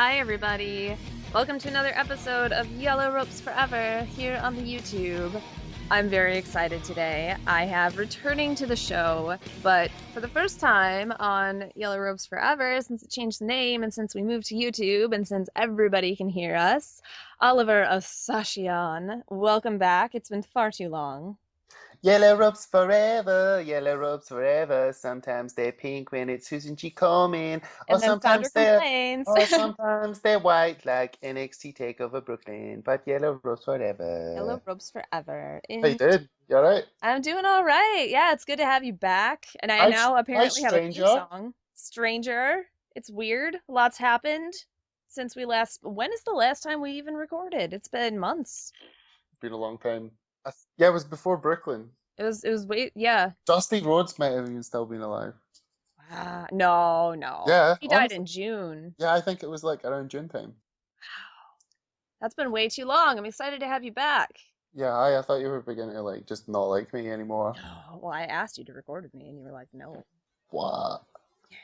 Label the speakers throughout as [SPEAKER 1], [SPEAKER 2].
[SPEAKER 1] Hi, everybody. Welcome to another episode of Yellow Ropes Forever here on the YouTube. I'm very excited today. I have returning to the show, but for the first time on Yellow Ropes Forever, since it changed the name and since we moved to YouTube and since everybody can hear us, Oliver Osachian. Welcome back. It's been far too long.
[SPEAKER 2] Yellow ropes forever, yellow ropes forever. Sometimes they're pink when it's Susan G. Komen,
[SPEAKER 1] And then Sondra complains.
[SPEAKER 2] sometimes they're white like NXT Takeover Brooklyn. But yellow ropes forever.
[SPEAKER 1] Yellow Ropes Forever.
[SPEAKER 2] How you did? You all right?
[SPEAKER 1] I'm doing all right. Yeah, it's good to have you back. And I now apparently have a theme song. Stranger. It's weird. Lots happened since we last. When is the last time we even recorded? It's been months.
[SPEAKER 2] Been a long time. Yeah, it was before Brooklyn.
[SPEAKER 1] It was yeah.
[SPEAKER 2] Dusty Rhodes might have even still been alive.
[SPEAKER 1] No.
[SPEAKER 2] Yeah.
[SPEAKER 1] He died in June.
[SPEAKER 2] Yeah, I think it was like around June time.
[SPEAKER 1] Wow. That's been way too long. I'm excited to have you back.
[SPEAKER 2] Yeah, I thought you were beginning to like just not like me anymore.
[SPEAKER 1] Oh, well, I asked you to record with me and you were like, no.
[SPEAKER 2] What?
[SPEAKER 1] Yeah.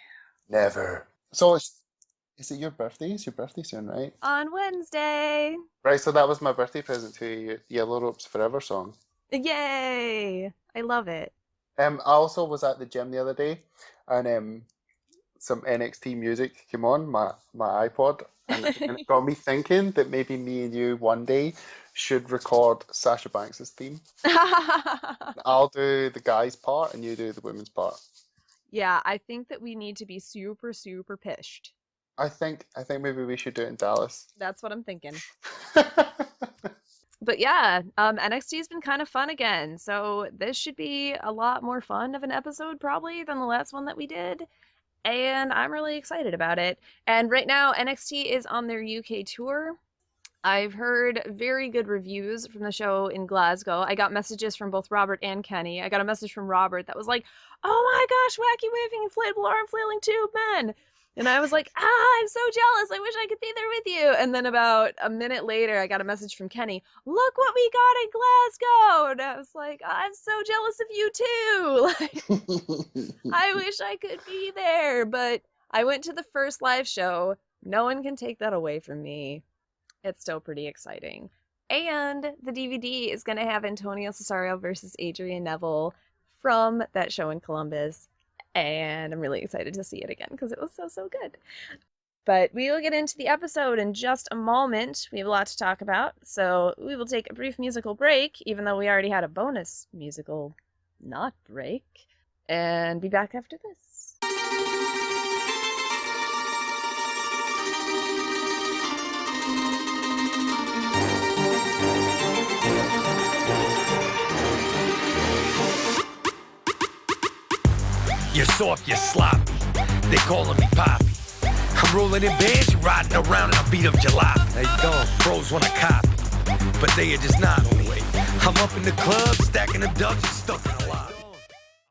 [SPEAKER 2] Never. So is it your birthday? It's your birthday soon, right?
[SPEAKER 1] On Wednesday.
[SPEAKER 2] Right, so that was my birthday present to you, Yellow Ropes Forever song.
[SPEAKER 1] Yay! I love it.
[SPEAKER 2] I also was at the gym the other day, and some NXT music came on my iPod, and it got me thinking that maybe me and you one day should record Sasha Banks' theme. I'll do the guys' part, and you do the women's part.
[SPEAKER 1] Yeah, I think that we need to be super, super pished.
[SPEAKER 2] I think maybe we should do it in Dallas.
[SPEAKER 1] That's what I'm thinking. But yeah, NXT's been kind of fun again, so this should be a lot more fun of an episode probably than the last one that we did, and I'm really excited about it. And right now, NXT is on their UK tour. I've heard very good reviews from the show in Glasgow. I got messages from both Robert and Kenny. I got a message from Robert that was like, "Oh my gosh, wacky waving inflatable arm flailing tube men." And I was like, I'm so jealous. I wish I could be there with you. And then about a minute later, I got a message from Kenny. Look what we got in Glasgow. And I was like, I'm so jealous of you too. Like, I wish I could be there. But I went to the first live show. No one can take that away from me. It's still pretty exciting. And the DVD is going to have Antonio Cesaro versus Adrian Neville from that show in Columbus. And I'm really excited to see it again because it was so good. But we will get into the episode in just a moment. We have a lot to talk about, so we will take a brief musical break, even though we already had a bonus musical not break, and be back after this.
[SPEAKER 3] You're soft, you're sloppy. They calling me Poppy. I'm rolling in bands, you riding around and I beat up jalopy. How you doing? Pros wanna copy, but they are just not me. I'm up in the club, stacking them dubs and stuff in a lot.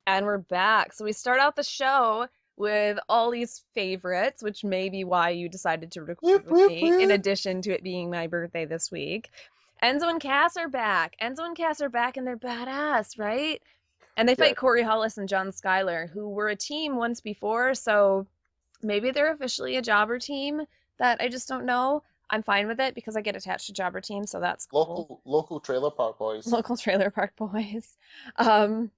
[SPEAKER 1] And we're back. So we start out the show with Ollie's favorites, which may be why you decided to record with me, in addition to it being my birthday this week. Enzo and Cass are back. And they're badass, right? And they fight Corey Hollis and John Skyler, who were a team once before, so maybe they're officially a jobber team that I just don't know. I'm fine with it because I get attached to jobber teams, so that's cool.
[SPEAKER 2] Local trailer park boys.
[SPEAKER 1] Local trailer park boys.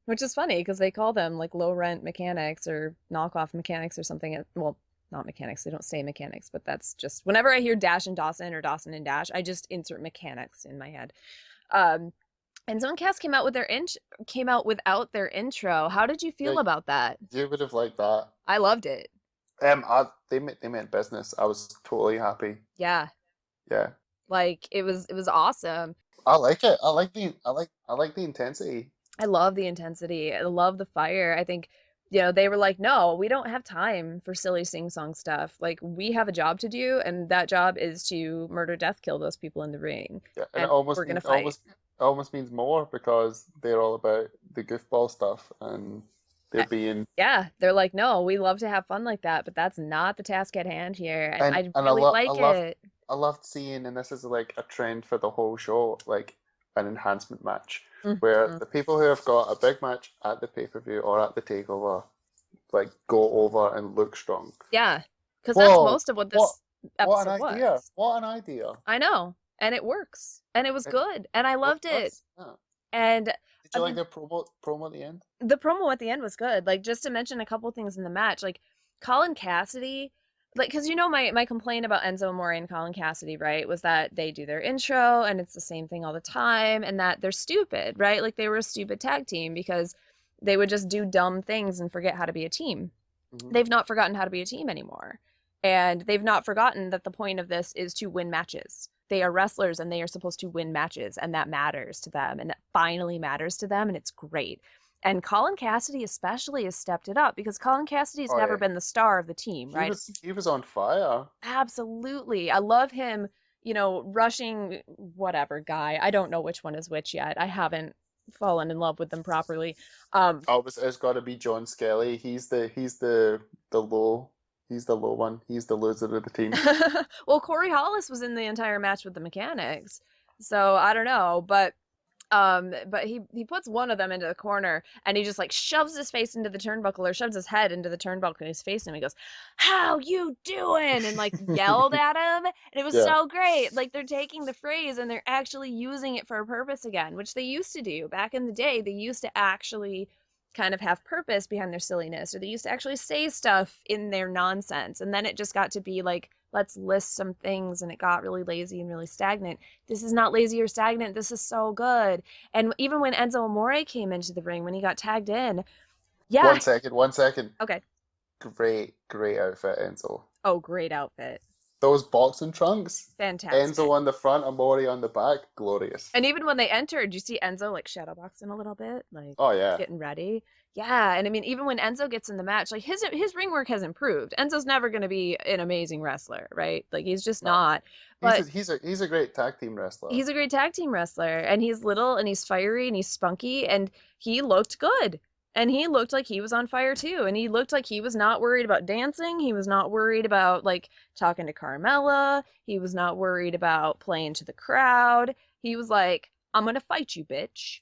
[SPEAKER 1] Which is funny because they call them like low rent mechanics or knockoff mechanics or something. Well, not mechanics, they don't say mechanics, but that's just whenever I hear Dash and Dawson or Dawson and Dash, I just insert mechanics in my head. Enzo and Cass came out without their intro. How did you feel about that?
[SPEAKER 2] You would have liked that.
[SPEAKER 1] I loved it.
[SPEAKER 2] They meant business. I was totally happy.
[SPEAKER 1] Yeah.
[SPEAKER 2] Yeah.
[SPEAKER 1] Like it was awesome.
[SPEAKER 2] I like it. I like the intensity.
[SPEAKER 1] I love the intensity. I love the fire. I think, they were like, no, we don't have time for silly sing-song stuff. Like, we have a job to do, and that job is to murder, death, kill those people in the ring. Yeah,
[SPEAKER 2] and we're gonna fight. Almost means more because they're all about the goofball stuff and they're being
[SPEAKER 1] they're like, no, we love to have fun like that, but that's not the task at hand here, and I really like it.
[SPEAKER 2] I loved seeing, and this is like a trend for the whole show, like an enhancement match where the people who have got a big match at the pay-per-view or at the takeover like go over and look strong.
[SPEAKER 1] Yeah, because that's most of what
[SPEAKER 2] What an
[SPEAKER 1] episode
[SPEAKER 2] idea!
[SPEAKER 1] was.
[SPEAKER 2] What an idea!
[SPEAKER 1] I know, and it works, and it was
[SPEAKER 2] It
[SPEAKER 1] good, and I loved it.
[SPEAKER 2] does. Yeah.
[SPEAKER 1] And
[SPEAKER 2] Did
[SPEAKER 1] I
[SPEAKER 2] you like
[SPEAKER 1] mean,
[SPEAKER 2] their promo at the end?
[SPEAKER 1] the promo at the end was good. Like, just to mention a couple things in the match, like Colin Cassidy, like, because you know my complaint about Enzo Amore and Colin Cassidy, right, was that they do their intro and it's the same thing all the time, and that they're stupid, right? Like they were a stupid tag team because they would just do dumb things and forget how to be a team.
[SPEAKER 2] Hmm.
[SPEAKER 1] They've not forgotten how to be a team anymore. And they've not forgotten that the point of this is to win matches. They are wrestlers and they are supposed to win matches, and that matters to them, and it finally matters to them, and it's great. And Colin Cassidy especially has stepped it up because Colin Cassidy's
[SPEAKER 2] Oh
[SPEAKER 1] never
[SPEAKER 2] yeah,
[SPEAKER 1] been the star of the team, right?
[SPEAKER 2] he was on fire.
[SPEAKER 1] Absolutely. I love him, rushing whatever guy. I don't know which one is which yet. I haven't fallen in love with them properly.
[SPEAKER 2] Oh, it's got to be John Skelly. He's the low one. He's the loser of the team.
[SPEAKER 1] Well, Corey Hollis was in the entire match with the Mechanics. So I don't know, but he puts one of them into the corner and he just like shoves his face into the turnbuckle, or shoves his head into the turnbuckle, and he's facing him. He goes, "How you doing?" and like yelled at him, and it was
[SPEAKER 2] Yeah.
[SPEAKER 1] so great. Like they're taking the phrase and they're actually using it for a purpose again, which they used to do back in the day. They used to actually kind of have purpose behind their silliness, or they used to actually say stuff in their nonsense, and then it just got to be like, let's list some things, and it got really lazy and really stagnant. This is not lazy or stagnant. This is so good. And even when Enzo Amore came into the ring, when he got tagged in, yeah.
[SPEAKER 2] 1 second, 1 second.
[SPEAKER 1] Okay.
[SPEAKER 2] Great outfit, Enzo.
[SPEAKER 1] Oh, great outfit.
[SPEAKER 2] Those boxing trunks.
[SPEAKER 1] Fantastic.
[SPEAKER 2] Enzo on the front, Amore on the back. Glorious.
[SPEAKER 1] And even when they entered, you see Enzo like shadowboxing a little bit, like
[SPEAKER 2] Oh yeah.
[SPEAKER 1] getting ready. Yeah, and I mean, even when Enzo gets in the match, like his ring work has improved. Enzo's never going to be an amazing wrestler, right? Like he's just
[SPEAKER 2] No.
[SPEAKER 1] not. But
[SPEAKER 2] He's a great tag team wrestler.
[SPEAKER 1] he's a great tag team wrestler, and he's little and he's fiery and he's spunky, and he looked good. And he looked like he was on fire too. And he looked like he was not worried about dancing. He was not worried about like talking to Carmella. He was not worried about playing to the crowd. He was like, "I'm going to fight you, bitch."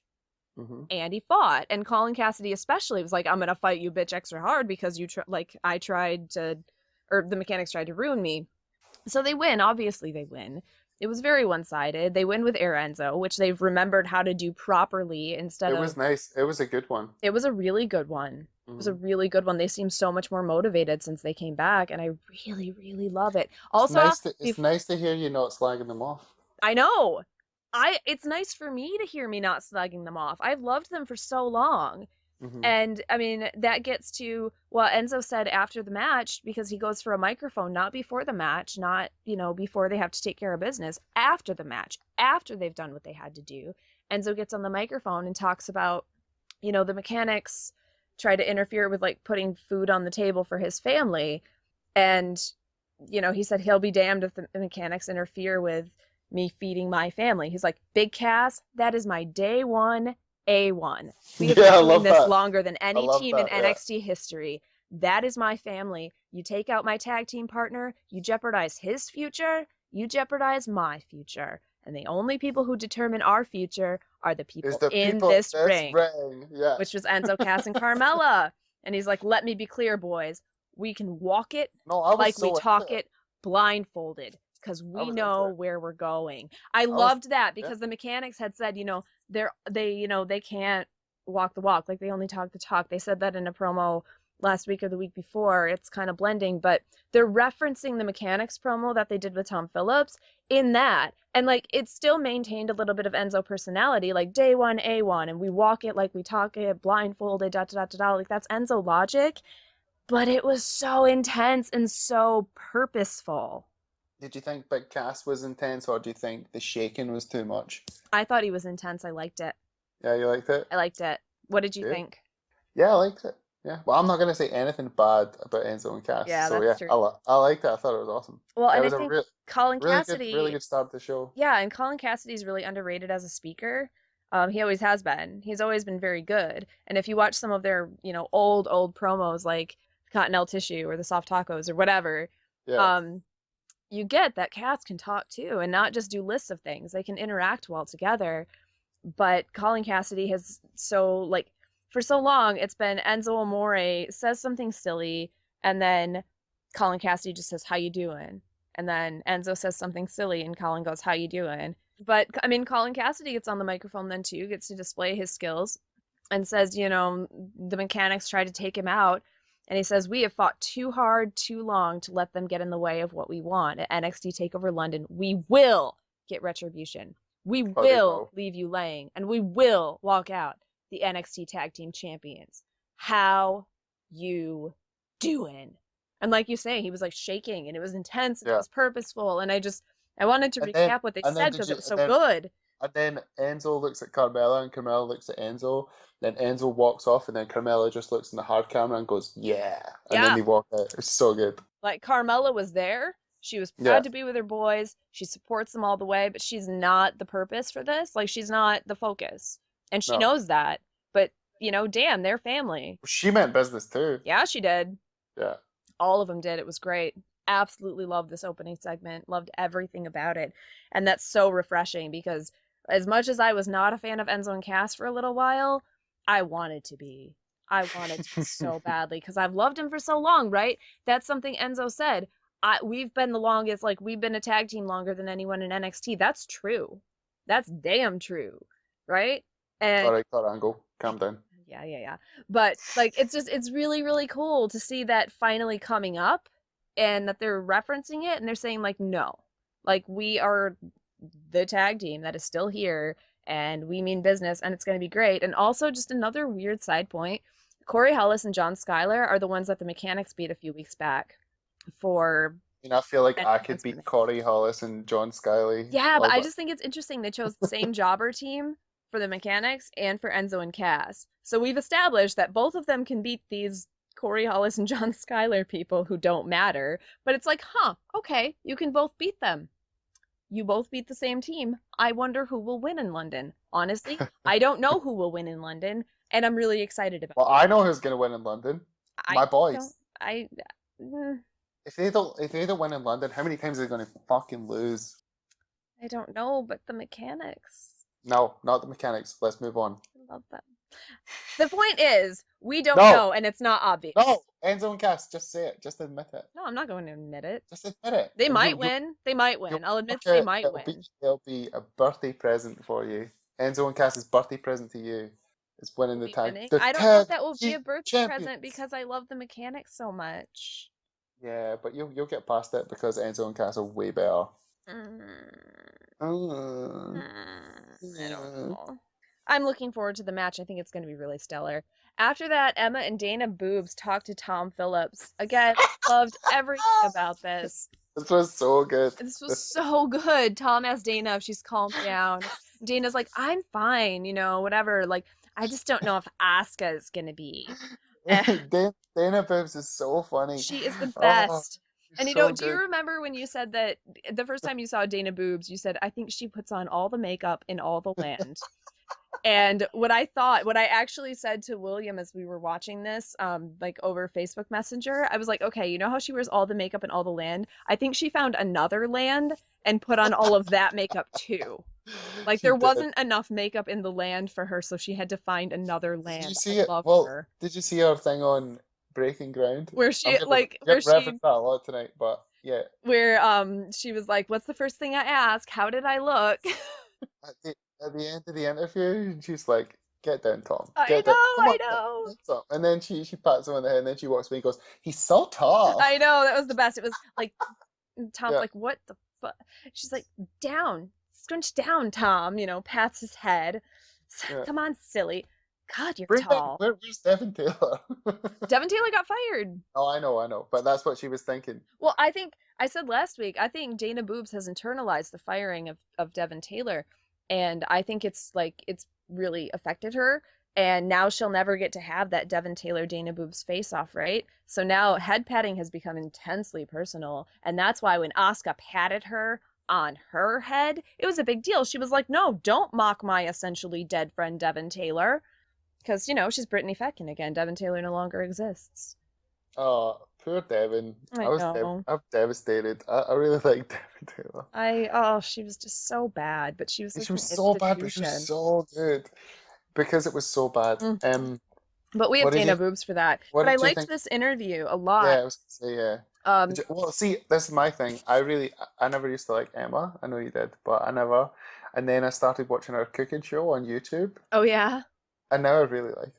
[SPEAKER 2] Hmm.
[SPEAKER 1] And he fought. And Colin Cassidy especially was like, "I'm going to fight you, bitch, extra hard because I tried to, or the Mechanics tried to ruin me." So they win. Obviously they win. It was very one-sided. They win with Air Enzo, which they've remembered how to do properly instead
[SPEAKER 2] It
[SPEAKER 1] of...
[SPEAKER 2] was nice. It was a good one.
[SPEAKER 1] It was a really good one. It was a
[SPEAKER 2] Mhm.
[SPEAKER 1] really good one. They seem so much more motivated since they came back, and I really, really love it.
[SPEAKER 2] It's
[SPEAKER 1] Also,
[SPEAKER 2] nice to hear you not slagging them off.
[SPEAKER 1] I know. It's nice for me to hear me not slugging them off. I've loved them for so long.
[SPEAKER 2] Hmm.
[SPEAKER 1] And I mean, that gets to what Enzo said after the match, because he goes for a microphone, not before the match, not, before they have to take care of business, after the match, after they've done what they had to do. Enzo gets on the microphone and talks about, the Mechanics try to interfere with like putting food on the table for his family. And, he said he'll be damned if the Mechanics interfere with me feeding my family. He's like, "Big Cass, that is my day one A1. We have
[SPEAKER 2] Yeah, I
[SPEAKER 1] been doing
[SPEAKER 2] love
[SPEAKER 1] this
[SPEAKER 2] that.
[SPEAKER 1] longer than
[SPEAKER 2] I
[SPEAKER 1] any
[SPEAKER 2] love
[SPEAKER 1] team in
[SPEAKER 2] that. Yeah.
[SPEAKER 1] NXT history. That is my family. You take out my tag team partner, you jeopardize his future, you jeopardize my future. And the only people who determine our future are the people
[SPEAKER 2] Is the
[SPEAKER 1] in
[SPEAKER 2] people
[SPEAKER 1] this
[SPEAKER 2] this
[SPEAKER 1] ring,"
[SPEAKER 2] ring. Yeah.
[SPEAKER 1] which was Enzo, Cass, and Carmella. And he's like, "Let me be clear, boys. We can walk it
[SPEAKER 2] No, I was
[SPEAKER 1] like
[SPEAKER 2] so
[SPEAKER 1] we talk
[SPEAKER 2] into it.
[SPEAKER 1] it blindfolded, because
[SPEAKER 2] I
[SPEAKER 1] we
[SPEAKER 2] was
[SPEAKER 1] know
[SPEAKER 2] into it.
[SPEAKER 1] where we're going." I
[SPEAKER 2] was
[SPEAKER 1] loved that
[SPEAKER 2] yeah.
[SPEAKER 1] because the Mechanics had said, they can't walk the walk, like they only talk the talk. They said that in a promo last week or the week before. It's kind of blending, but they're referencing the Mechanics promo that they did with Tom Phillips in that. And like it still maintained a little bit of Enzo personality, like day one A1, and we walk it like we talk it, blindfolded, da da da da da. Like that's Enzo logic. But it was so intense and so purposeful.
[SPEAKER 2] Did you think Big Cass was intense, or do you think the shaking was too much?
[SPEAKER 1] I thought he was intense. I liked it.
[SPEAKER 2] Yeah, you liked it?
[SPEAKER 1] I liked it. What did you
[SPEAKER 2] Good.
[SPEAKER 1] think?
[SPEAKER 2] Yeah, I liked it. Yeah. Well, I'm not going to say anything bad about Enzo and Cass.
[SPEAKER 1] Yeah,
[SPEAKER 2] So
[SPEAKER 1] that's
[SPEAKER 2] yeah,
[SPEAKER 1] true.
[SPEAKER 2] I liked it. I thought it was awesome.
[SPEAKER 1] Well,
[SPEAKER 2] It
[SPEAKER 1] and I
[SPEAKER 2] was a
[SPEAKER 1] think Colin Cassidy,
[SPEAKER 2] really good start to the show.
[SPEAKER 1] yeah, and Colin Cassidy's really underrated as a speaker. He always has been. He's always been very good. And if you watch some of their, old promos like Cottonelle Tissue or the Soft Tacos or whatever,
[SPEAKER 2] Yeah.
[SPEAKER 1] you get that Cass can talk too, and not just do lists of things. They can interact well together. But Colin Cassidy has for so long, it's been Enzo Amore says something silly, and then Colin Cassidy just says, "How you doing?" And then Enzo says something silly, and Colin goes, "How you doing?" But I mean, Colin Cassidy gets on the microphone then too, gets to display his skills, and says, the mechanics tried to take him out. And he says, "We have fought too hard, too long to let them get in the way of what we want. At NXT TakeOver London, we will get retribution. We
[SPEAKER 2] Oh, they
[SPEAKER 1] will
[SPEAKER 2] will.
[SPEAKER 1] leave you laying, and we will walk out the NXT Tag Team Champions. How you doing?" And like you say, he was like shaking, and it was intense, and it
[SPEAKER 2] Yeah.
[SPEAKER 1] was purposeful. And I wanted to
[SPEAKER 2] And then,
[SPEAKER 1] recap what they
[SPEAKER 2] and then
[SPEAKER 1] said
[SPEAKER 2] did
[SPEAKER 1] because
[SPEAKER 2] you,
[SPEAKER 1] it was so good.
[SPEAKER 2] and then Enzo looks at Carmella, and Carmella looks at Enzo. Then Enzo walks off, and then Carmella just looks in the hard camera and goes, "Yeah," and then
[SPEAKER 1] Yeah.
[SPEAKER 2] they walk out. It's so good.
[SPEAKER 1] Like Carmella was there. She was
[SPEAKER 2] Yeah.
[SPEAKER 1] proud to be with her boys. She supports them all the way, but she's not the purpose for this. Like she's not the focus. And she
[SPEAKER 2] No.
[SPEAKER 1] knows that. But, damn, they're family.
[SPEAKER 2] She meant business too.
[SPEAKER 1] Yeah, she did.
[SPEAKER 2] Yeah.
[SPEAKER 1] All of them did. It was great. Absolutely loved this opening segment. Loved everything about it. And that's so refreshing because as much as I was not a fan of Enzo and Cass for a little while, I wanted to be. I wanted to be so badly because I've loved him for so long, right? That's something Enzo said. We've been the longest, like we've been a tag team longer than anyone in NXT. That's true. That's damn true, right? And
[SPEAKER 2] All right, Angle, calm down.
[SPEAKER 1] yeah. But like it's really, really cool to see that finally coming up and that they're referencing it and they're saying like no. Like we are the tag team that is still here and we mean business and it's going to be great. And also just another weird side point, Corey Hollis and John Schuyler are the ones that the Mechanics beat a few weeks back for
[SPEAKER 2] I feel like I could
[SPEAKER 1] enhancement.
[SPEAKER 2] beat Corey Hollis and John Sciley.
[SPEAKER 1] Yeah, but I just think it's interesting they chose the same jobber team for the Mechanics and for Enzo and Cass. So we've established that both of them can beat these Corey Hollis and John Schuyler people who don't matter. But it's like, okay, you can both beat them. You both beat the same team. I wonder who will win in London. Honestly, I don't know who will win in London, and I'm really excited about
[SPEAKER 2] Well, I know who's going to win in London.
[SPEAKER 1] it.
[SPEAKER 2] My boys.
[SPEAKER 1] Mm,
[SPEAKER 2] If they don't win in London, how many times are they going to fucking lose?
[SPEAKER 1] I don't know, but the Mechanics.
[SPEAKER 2] No, not the Mechanics. Let's move on.
[SPEAKER 1] I love them. The point is, we don't
[SPEAKER 2] No.
[SPEAKER 1] know, and it's not obvious.
[SPEAKER 2] No, Enzo and Cass, just say it. Just admit it.
[SPEAKER 1] No, I'm not going to admit it.
[SPEAKER 2] Just admit it.
[SPEAKER 1] They
[SPEAKER 2] And
[SPEAKER 1] might win. They might win. I'll admit they might win.
[SPEAKER 2] It'll be a birthday present for you. Enzo and Cass's birthday present to you is winning the tag.
[SPEAKER 1] I don't know if that will be a birthday present because I love the Mechanics so much.
[SPEAKER 2] Yeah, but you'll get past it because Enzo and Cass are way better.
[SPEAKER 1] I don't know. I'm looking forward to the match. I think it's going to be really stellar. After that, Emma and Dana Boobs talked to Tom Phillips. Again, loved everything about this.
[SPEAKER 2] This was so good.
[SPEAKER 1] This was so good. Tom asked Dana if she's calmed down. Dana's like, "I'm fine, whatever. Like, I just don't know if Asuka is going to be."
[SPEAKER 2] Dana Boobs is so funny.
[SPEAKER 1] She is the best. And do
[SPEAKER 2] good.
[SPEAKER 1] you remember when you said that the first time you saw Dana Boobs, you said, "I think she puts on all the makeup in all the land." And what I actually said to William as we were watching this, like over Facebook Messenger, I was like, okay, you know how she wears all the makeup in all the land? I think she found another land and put on all of that makeup too. Like there wasn't enough makeup in the land for her, so she had to find another land.
[SPEAKER 2] Did you see
[SPEAKER 1] I
[SPEAKER 2] it?
[SPEAKER 1] love
[SPEAKER 2] Well,
[SPEAKER 1] her.
[SPEAKER 2] did you see her thing on Breaking Ground?
[SPEAKER 1] Where she
[SPEAKER 2] reference that a lot tonight, but yeah.
[SPEAKER 1] Where she was like, "What's the first thing I ask? How did I look?"
[SPEAKER 2] At the end of the interview, she's like, "Get down, Tom.
[SPEAKER 1] I know.
[SPEAKER 2] Tom." And then she pats him on the head, and then she walks away and goes, "He's so tall."
[SPEAKER 1] I know, that was the best. It was like Tom's
[SPEAKER 2] Yeah.
[SPEAKER 1] like, "What the fuck?" She's like, "Down, scrunch down, Tom." Pats his head.
[SPEAKER 2] Yeah.
[SPEAKER 1] Come on, silly. God, you're
[SPEAKER 2] Where's
[SPEAKER 1] tall.
[SPEAKER 2] Where's Devin Taylor?
[SPEAKER 1] Devin Taylor got fired.
[SPEAKER 2] Oh, I know, but that's what she was thinking.
[SPEAKER 1] Well, I said last week, I think Dana Boobs has internalized the firing of Devin Taylor. And I think it's really affected her. And now she'll never get to have that Devin Taylor Dana Boobs face off, right? So now head patting has become intensely personal. And that's why when Asuka patted her on her head, it was a big deal. She was like, "No, don't mock my essentially dead friend Devin Taylor." Because, she's Brittany Feckin again. Devin Taylor no longer exists.
[SPEAKER 2] Oh, poor Devin.
[SPEAKER 1] I know.
[SPEAKER 2] I'm devastated. I really like Devin Taylor.
[SPEAKER 1] She was just so bad, but she was like
[SPEAKER 2] She was so bad, but she was so good. Because it was so bad.
[SPEAKER 1] But we have Dana Boobs for that. But I liked this interview a lot.
[SPEAKER 2] Yeah, I was gonna say, yeah.
[SPEAKER 1] Um,
[SPEAKER 2] Well, see, this is my thing. I never used to like Emma. I know you did, but I never. And then I started watching her cooking show on YouTube,
[SPEAKER 1] oh yeah,
[SPEAKER 2] and now I really like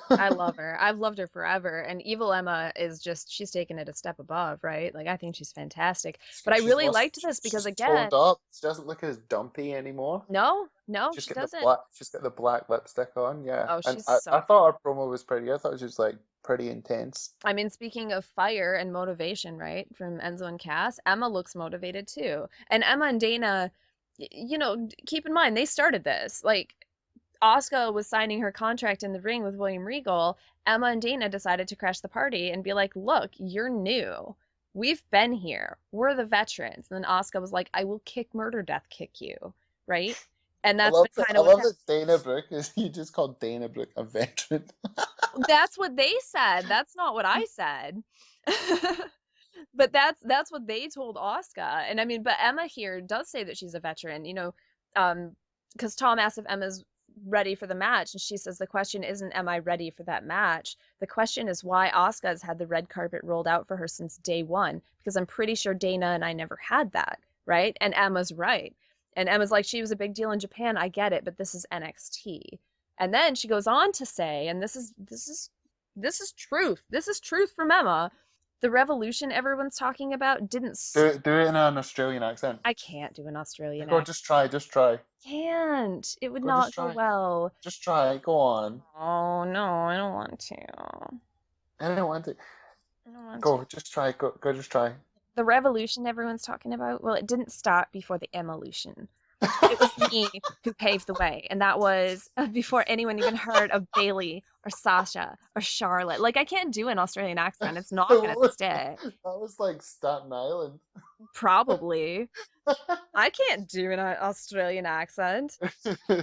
[SPEAKER 1] I
[SPEAKER 2] her.
[SPEAKER 1] love her. I've loved her forever. And Evil Emma is just, she's taken it a step above, right? Like, I think she's fantastic. But I
[SPEAKER 2] She's
[SPEAKER 1] really
[SPEAKER 2] lost.
[SPEAKER 1] liked this because,
[SPEAKER 2] She's
[SPEAKER 1] again,
[SPEAKER 2] toned up. She doesn't look as dumpy anymore.
[SPEAKER 1] no, no,
[SPEAKER 2] She's
[SPEAKER 1] she
[SPEAKER 2] got the
[SPEAKER 1] doesn't.
[SPEAKER 2] black. She's got the black lipstick on. Yeah,
[SPEAKER 1] Oh,
[SPEAKER 2] and
[SPEAKER 1] she's
[SPEAKER 2] I
[SPEAKER 1] so
[SPEAKER 2] thought
[SPEAKER 1] good.
[SPEAKER 2] her promo was pretty good. I thought it was just like pretty intense.
[SPEAKER 1] I mean, speaking of fire and motivation, right, from Enzo and Cass, Emma looks motivated too. And Emma and Dana, keep in mind, they started this. Like, Asuka was signing her contract in the ring with William Regal. Emma and Dana decided to crash the party and be like, look, you're new. We've been here. We're the veterans. And then Asuka was like, I will kick murder death kick you. Right? And
[SPEAKER 2] I
[SPEAKER 1] that's
[SPEAKER 2] love
[SPEAKER 1] been
[SPEAKER 2] that.
[SPEAKER 1] kind
[SPEAKER 2] I
[SPEAKER 1] of what
[SPEAKER 2] love that Dana Brooke is. You just called Dana Brooke a veteran.
[SPEAKER 1] that's what they said. That's not what I said. But that's what they told Asuka. And I mean, but Emma here does say that she's a veteran, because Tom asks if Emma's ready for the match, and she says the question isn't am I ready for that match? The question is why Asuka's had the red carpet rolled out for her since day one, because I'm pretty sure Dana and I never had that, right? And Emma's right. And Emma's like, she was a big deal in Japan, I get it, but this is NXT. And then she goes on to say, and this is truth. This is truth from Emma. The revolution everyone's talking about didn't.
[SPEAKER 2] Do it in an Australian accent.
[SPEAKER 1] I can't do an Australian
[SPEAKER 2] Go,
[SPEAKER 1] accent.
[SPEAKER 2] just try. Just try.
[SPEAKER 1] Can't. It would
[SPEAKER 2] Go, just
[SPEAKER 1] not go
[SPEAKER 2] try.
[SPEAKER 1] well.
[SPEAKER 2] Just try. Go on.
[SPEAKER 1] Oh no, I don't want to.
[SPEAKER 2] I don't want to.
[SPEAKER 1] I don't want to.
[SPEAKER 2] Go, just try. Go, just try.
[SPEAKER 1] The revolution everyone's talking about, well, it didn't start before the evolution. It was me who paved the way, and that was before anyone even heard of Bailey or Sasha or Charlotte. Like, I can't do an Australian accent. It's not gonna stick.
[SPEAKER 2] That was like Staten Island.
[SPEAKER 1] Probably. I can't do an Australian accent.
[SPEAKER 2] No,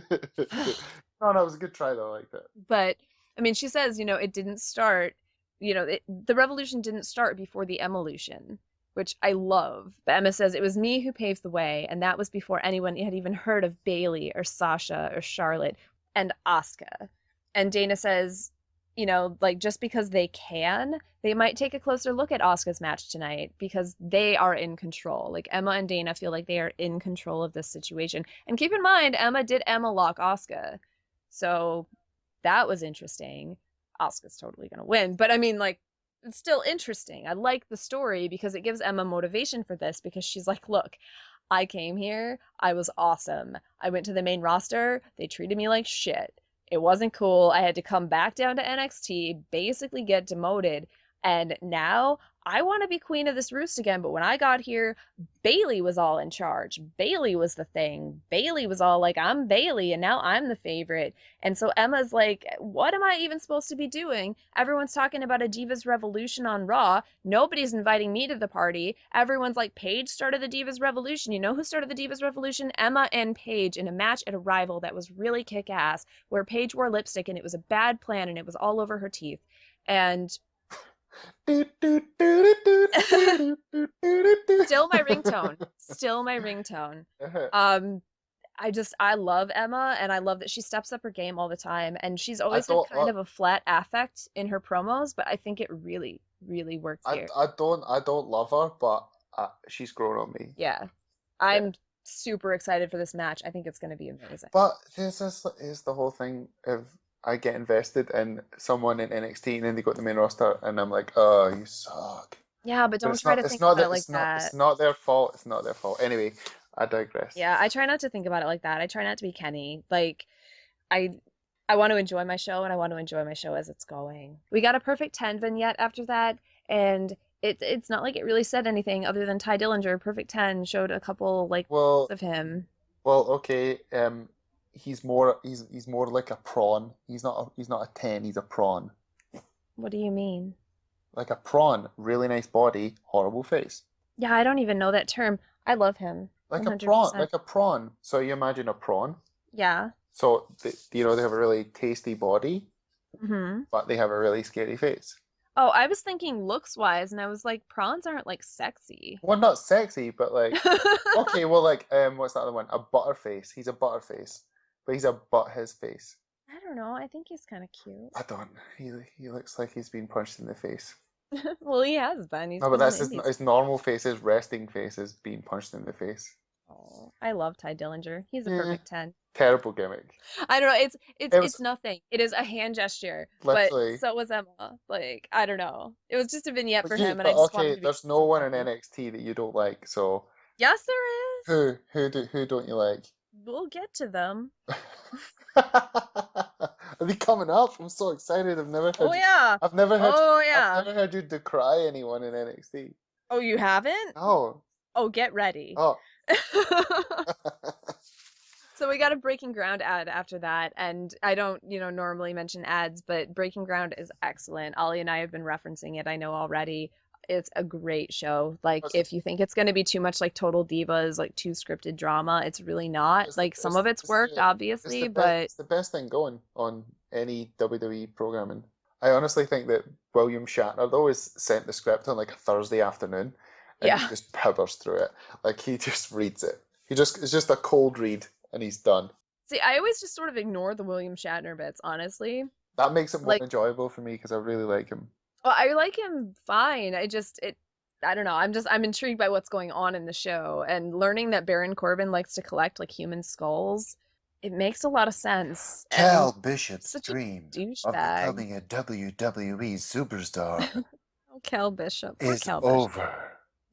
[SPEAKER 2] no, it was a good try though. I liked it.
[SPEAKER 1] But I mean, she says, it didn't start, the revolution didn't start before the evolution, which I love. But Emma says it was me who paved the way, and that was before anyone had even heard of Bailey or Sasha or Charlotte and Asuka. And Dana says, like just because they can, they might take a closer look at Asuka's match tonight because they are in control. Like Emma and Dana feel like they are in control of this situation. And keep in mind, Emma did Emma lock Asuka. So that was interesting. Asuka's totally going to win. But I mean, like, it's still interesting. I like the story because it gives Emma motivation for this because she's like, look, I came here. I was awesome. I went to the main roster. They treated me like shit. It wasn't cool. I had to come back down to NXT, basically get demoted. And now I want to be queen of this roost again. But when I got here, Bailey was all in charge. Bailey was the thing. Bailey was all like, I'm Bailey, and now I'm the favorite. And so Emma's like, what am I even supposed to be doing? Everyone's talking about a Divas Revolution on Raw. Nobody's inviting me to the party. Everyone's like, Paige started the Divas Revolution. You know who started the Divas Revolution? Emma and Paige in a match at a Rival that was really kick ass, where Paige wore lipstick and it was a bad plan and it was all over her teeth. And still my ringtone. Still my ringtone. I love Emma, and I love that she steps up her game all the time, and she's always had kind of a flat affect in her promos, but I think it really, really works here.
[SPEAKER 2] I don't love her, but she's grown on me.
[SPEAKER 1] Yeah, I'm super excited for this match. I think it's going to be amazing.
[SPEAKER 2] But this is the whole thing of I get invested in someone in NXT and then they go to the main roster and I'm like, oh, you suck.
[SPEAKER 1] Yeah, but don't try to think about it like that.
[SPEAKER 2] It's not their fault. It's not their fault. Anyway, I digress.
[SPEAKER 1] Yeah, I try not to think about it like that. I try not to be Kenny. Like, I want to enjoy my show, and I want to enjoy my show as it's going. We got a perfect 10 vignette after that, and it's not like it really said anything other than Ty Dillinger. Perfect 10 showed a couple of him.
[SPEAKER 2] Well, okay. He's more like a prawn. He's not a 10. He's a prawn.
[SPEAKER 1] What do you mean?
[SPEAKER 2] Like a prawn, really nice body, horrible face.
[SPEAKER 1] Yeah, I don't even know that term. I love him.
[SPEAKER 2] Like
[SPEAKER 1] 100%.
[SPEAKER 2] a prawn. So you imagine a prawn.
[SPEAKER 1] Yeah.
[SPEAKER 2] So they have a really tasty body, but they have a really scary face.
[SPEAKER 1] Oh, I was thinking looks wise, and I was like, prawns aren't like sexy.
[SPEAKER 2] Well, not sexy, but like okay, well, like what's the other one? A butterface. He's a butterface, but he's a butt his face.
[SPEAKER 1] I don't know. I think he's kind of cute.
[SPEAKER 2] I don't. He looks like he's been punched in the face.
[SPEAKER 1] Well, he has been. He's
[SPEAKER 2] No, but
[SPEAKER 1] been in
[SPEAKER 2] that's
[SPEAKER 1] the indies.
[SPEAKER 2] his normal face. His resting face is being punched in the face.
[SPEAKER 1] Oh, I love Ty Dillinger. He's a
[SPEAKER 2] Yeah,
[SPEAKER 1] perfect 10.
[SPEAKER 2] terrible gimmick.
[SPEAKER 1] I don't know. It's
[SPEAKER 2] It was
[SPEAKER 1] it's nothing. It is a hand gesture, but
[SPEAKER 2] literally.
[SPEAKER 1] so was Emma. Like, I don't know. It was just a vignette for him, and I
[SPEAKER 2] But
[SPEAKER 1] just wanted
[SPEAKER 2] okay,
[SPEAKER 1] to be
[SPEAKER 2] there's no one in
[SPEAKER 1] funny.
[SPEAKER 2] NXT that you don't like. So
[SPEAKER 1] Yes, there is.
[SPEAKER 2] who don't you like?
[SPEAKER 1] We'll get to them.
[SPEAKER 2] Are they coming up? I'm so excited.
[SPEAKER 1] Oh yeah. Oh
[SPEAKER 2] I've
[SPEAKER 1] yeah.
[SPEAKER 2] never heard you decry anyone in NXT.
[SPEAKER 1] Oh, you haven't?
[SPEAKER 2] No.
[SPEAKER 1] Oh, get ready.
[SPEAKER 2] Oh.
[SPEAKER 1] So we got a Breaking Ground ad after that, and I don't, normally mention ads, but Breaking Ground is excellent. Ollie and I have been referencing it, I know already. It's a great show. Like,
[SPEAKER 2] It's,
[SPEAKER 1] if you think it's going to be too much like Total Divas, like too scripted drama, it's really not. Like, some of it's worked, obviously, but
[SPEAKER 2] it's the best thing going on any WWE programming. I honestly think that William Shatner though is sent the script on like a Thursday afternoon, and he
[SPEAKER 1] yeah.
[SPEAKER 2] just powers through it. Like he just reads it. It's just a cold read, and he's done.
[SPEAKER 1] See, I always just sort of ignore the William Shatner bits, honestly.
[SPEAKER 2] That makes it more
[SPEAKER 1] Like,
[SPEAKER 2] enjoyable for me because I really like him.
[SPEAKER 1] well, I like him fine. I don't know. I'm intrigued by what's going on in the show, and learning that Baron Corbin likes to collect like human skulls. It makes a lot of sense.
[SPEAKER 3] Cal
[SPEAKER 1] And
[SPEAKER 3] Bishop's
[SPEAKER 1] such a
[SPEAKER 3] dream of
[SPEAKER 1] douchebag.
[SPEAKER 3] becoming a WWE superstar
[SPEAKER 1] Oh, Cal Bishop. Poor
[SPEAKER 3] is
[SPEAKER 1] Cal Bishop.
[SPEAKER 3] over.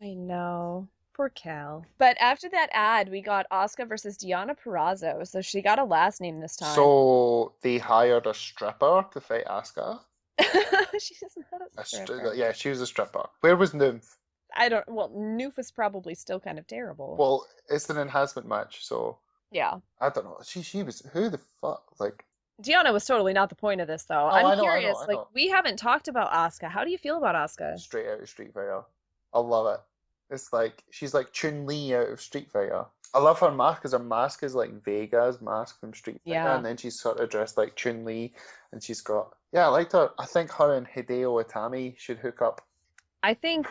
[SPEAKER 1] I know. Poor Cal. But after that ad, we got Asuka versus Deonna Purrazzo, so she got a last name this time.
[SPEAKER 2] So they hired a stripper to fight Asuka.
[SPEAKER 1] She's not a stripper.
[SPEAKER 2] Yeah, she was a stripper. Where was Nymph?
[SPEAKER 1] Well, Noof is probably still kind of terrible.
[SPEAKER 2] Well, it's an enhancement match, so
[SPEAKER 1] Yeah.
[SPEAKER 2] I don't know. She was who the fuck like.
[SPEAKER 1] Deanna was totally not the point of this, though.
[SPEAKER 2] Oh,
[SPEAKER 1] I'm
[SPEAKER 2] I know,
[SPEAKER 1] curious.
[SPEAKER 2] I
[SPEAKER 1] Like,
[SPEAKER 2] know.
[SPEAKER 1] we haven't talked about Asuka. How do you feel about Asuka?
[SPEAKER 2] Straight out of Street Fighter. I love it. It's like she's like Chun-Li out of Street Fighter. I love her mask because her mask is like Vega's mask from Street Fighter,
[SPEAKER 1] Yeah.
[SPEAKER 2] and then she's sort of dressed like Chun-Li, and she's got I liked her. I think her and Hideo Itami should hook up.
[SPEAKER 1] I think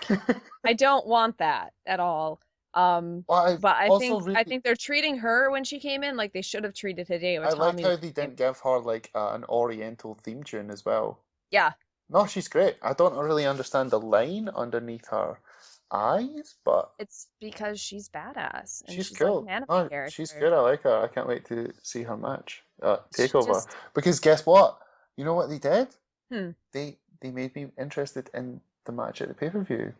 [SPEAKER 1] I don't want that at all.
[SPEAKER 2] Well,
[SPEAKER 1] But I
[SPEAKER 2] also
[SPEAKER 1] think they're treating her when she came in like they should have treated Hideo
[SPEAKER 2] I like
[SPEAKER 1] Itami
[SPEAKER 2] how
[SPEAKER 1] when
[SPEAKER 2] they
[SPEAKER 1] she came
[SPEAKER 2] didn't give her like an Oriental theme tune as well.
[SPEAKER 1] Yeah.
[SPEAKER 2] No, she's great. I don't really understand the line underneath her eyes, but
[SPEAKER 1] It's because she's badass and
[SPEAKER 2] she's
[SPEAKER 1] she's like
[SPEAKER 2] cool.
[SPEAKER 1] an anime
[SPEAKER 2] No,
[SPEAKER 1] character.
[SPEAKER 2] she's good. I like her. I can't wait to see her match at
[SPEAKER 1] She
[SPEAKER 2] Takeover.
[SPEAKER 1] just
[SPEAKER 2] Because guess what? You know what they did?
[SPEAKER 1] hmm.
[SPEAKER 2] They made me interested in the match at the pay-per-view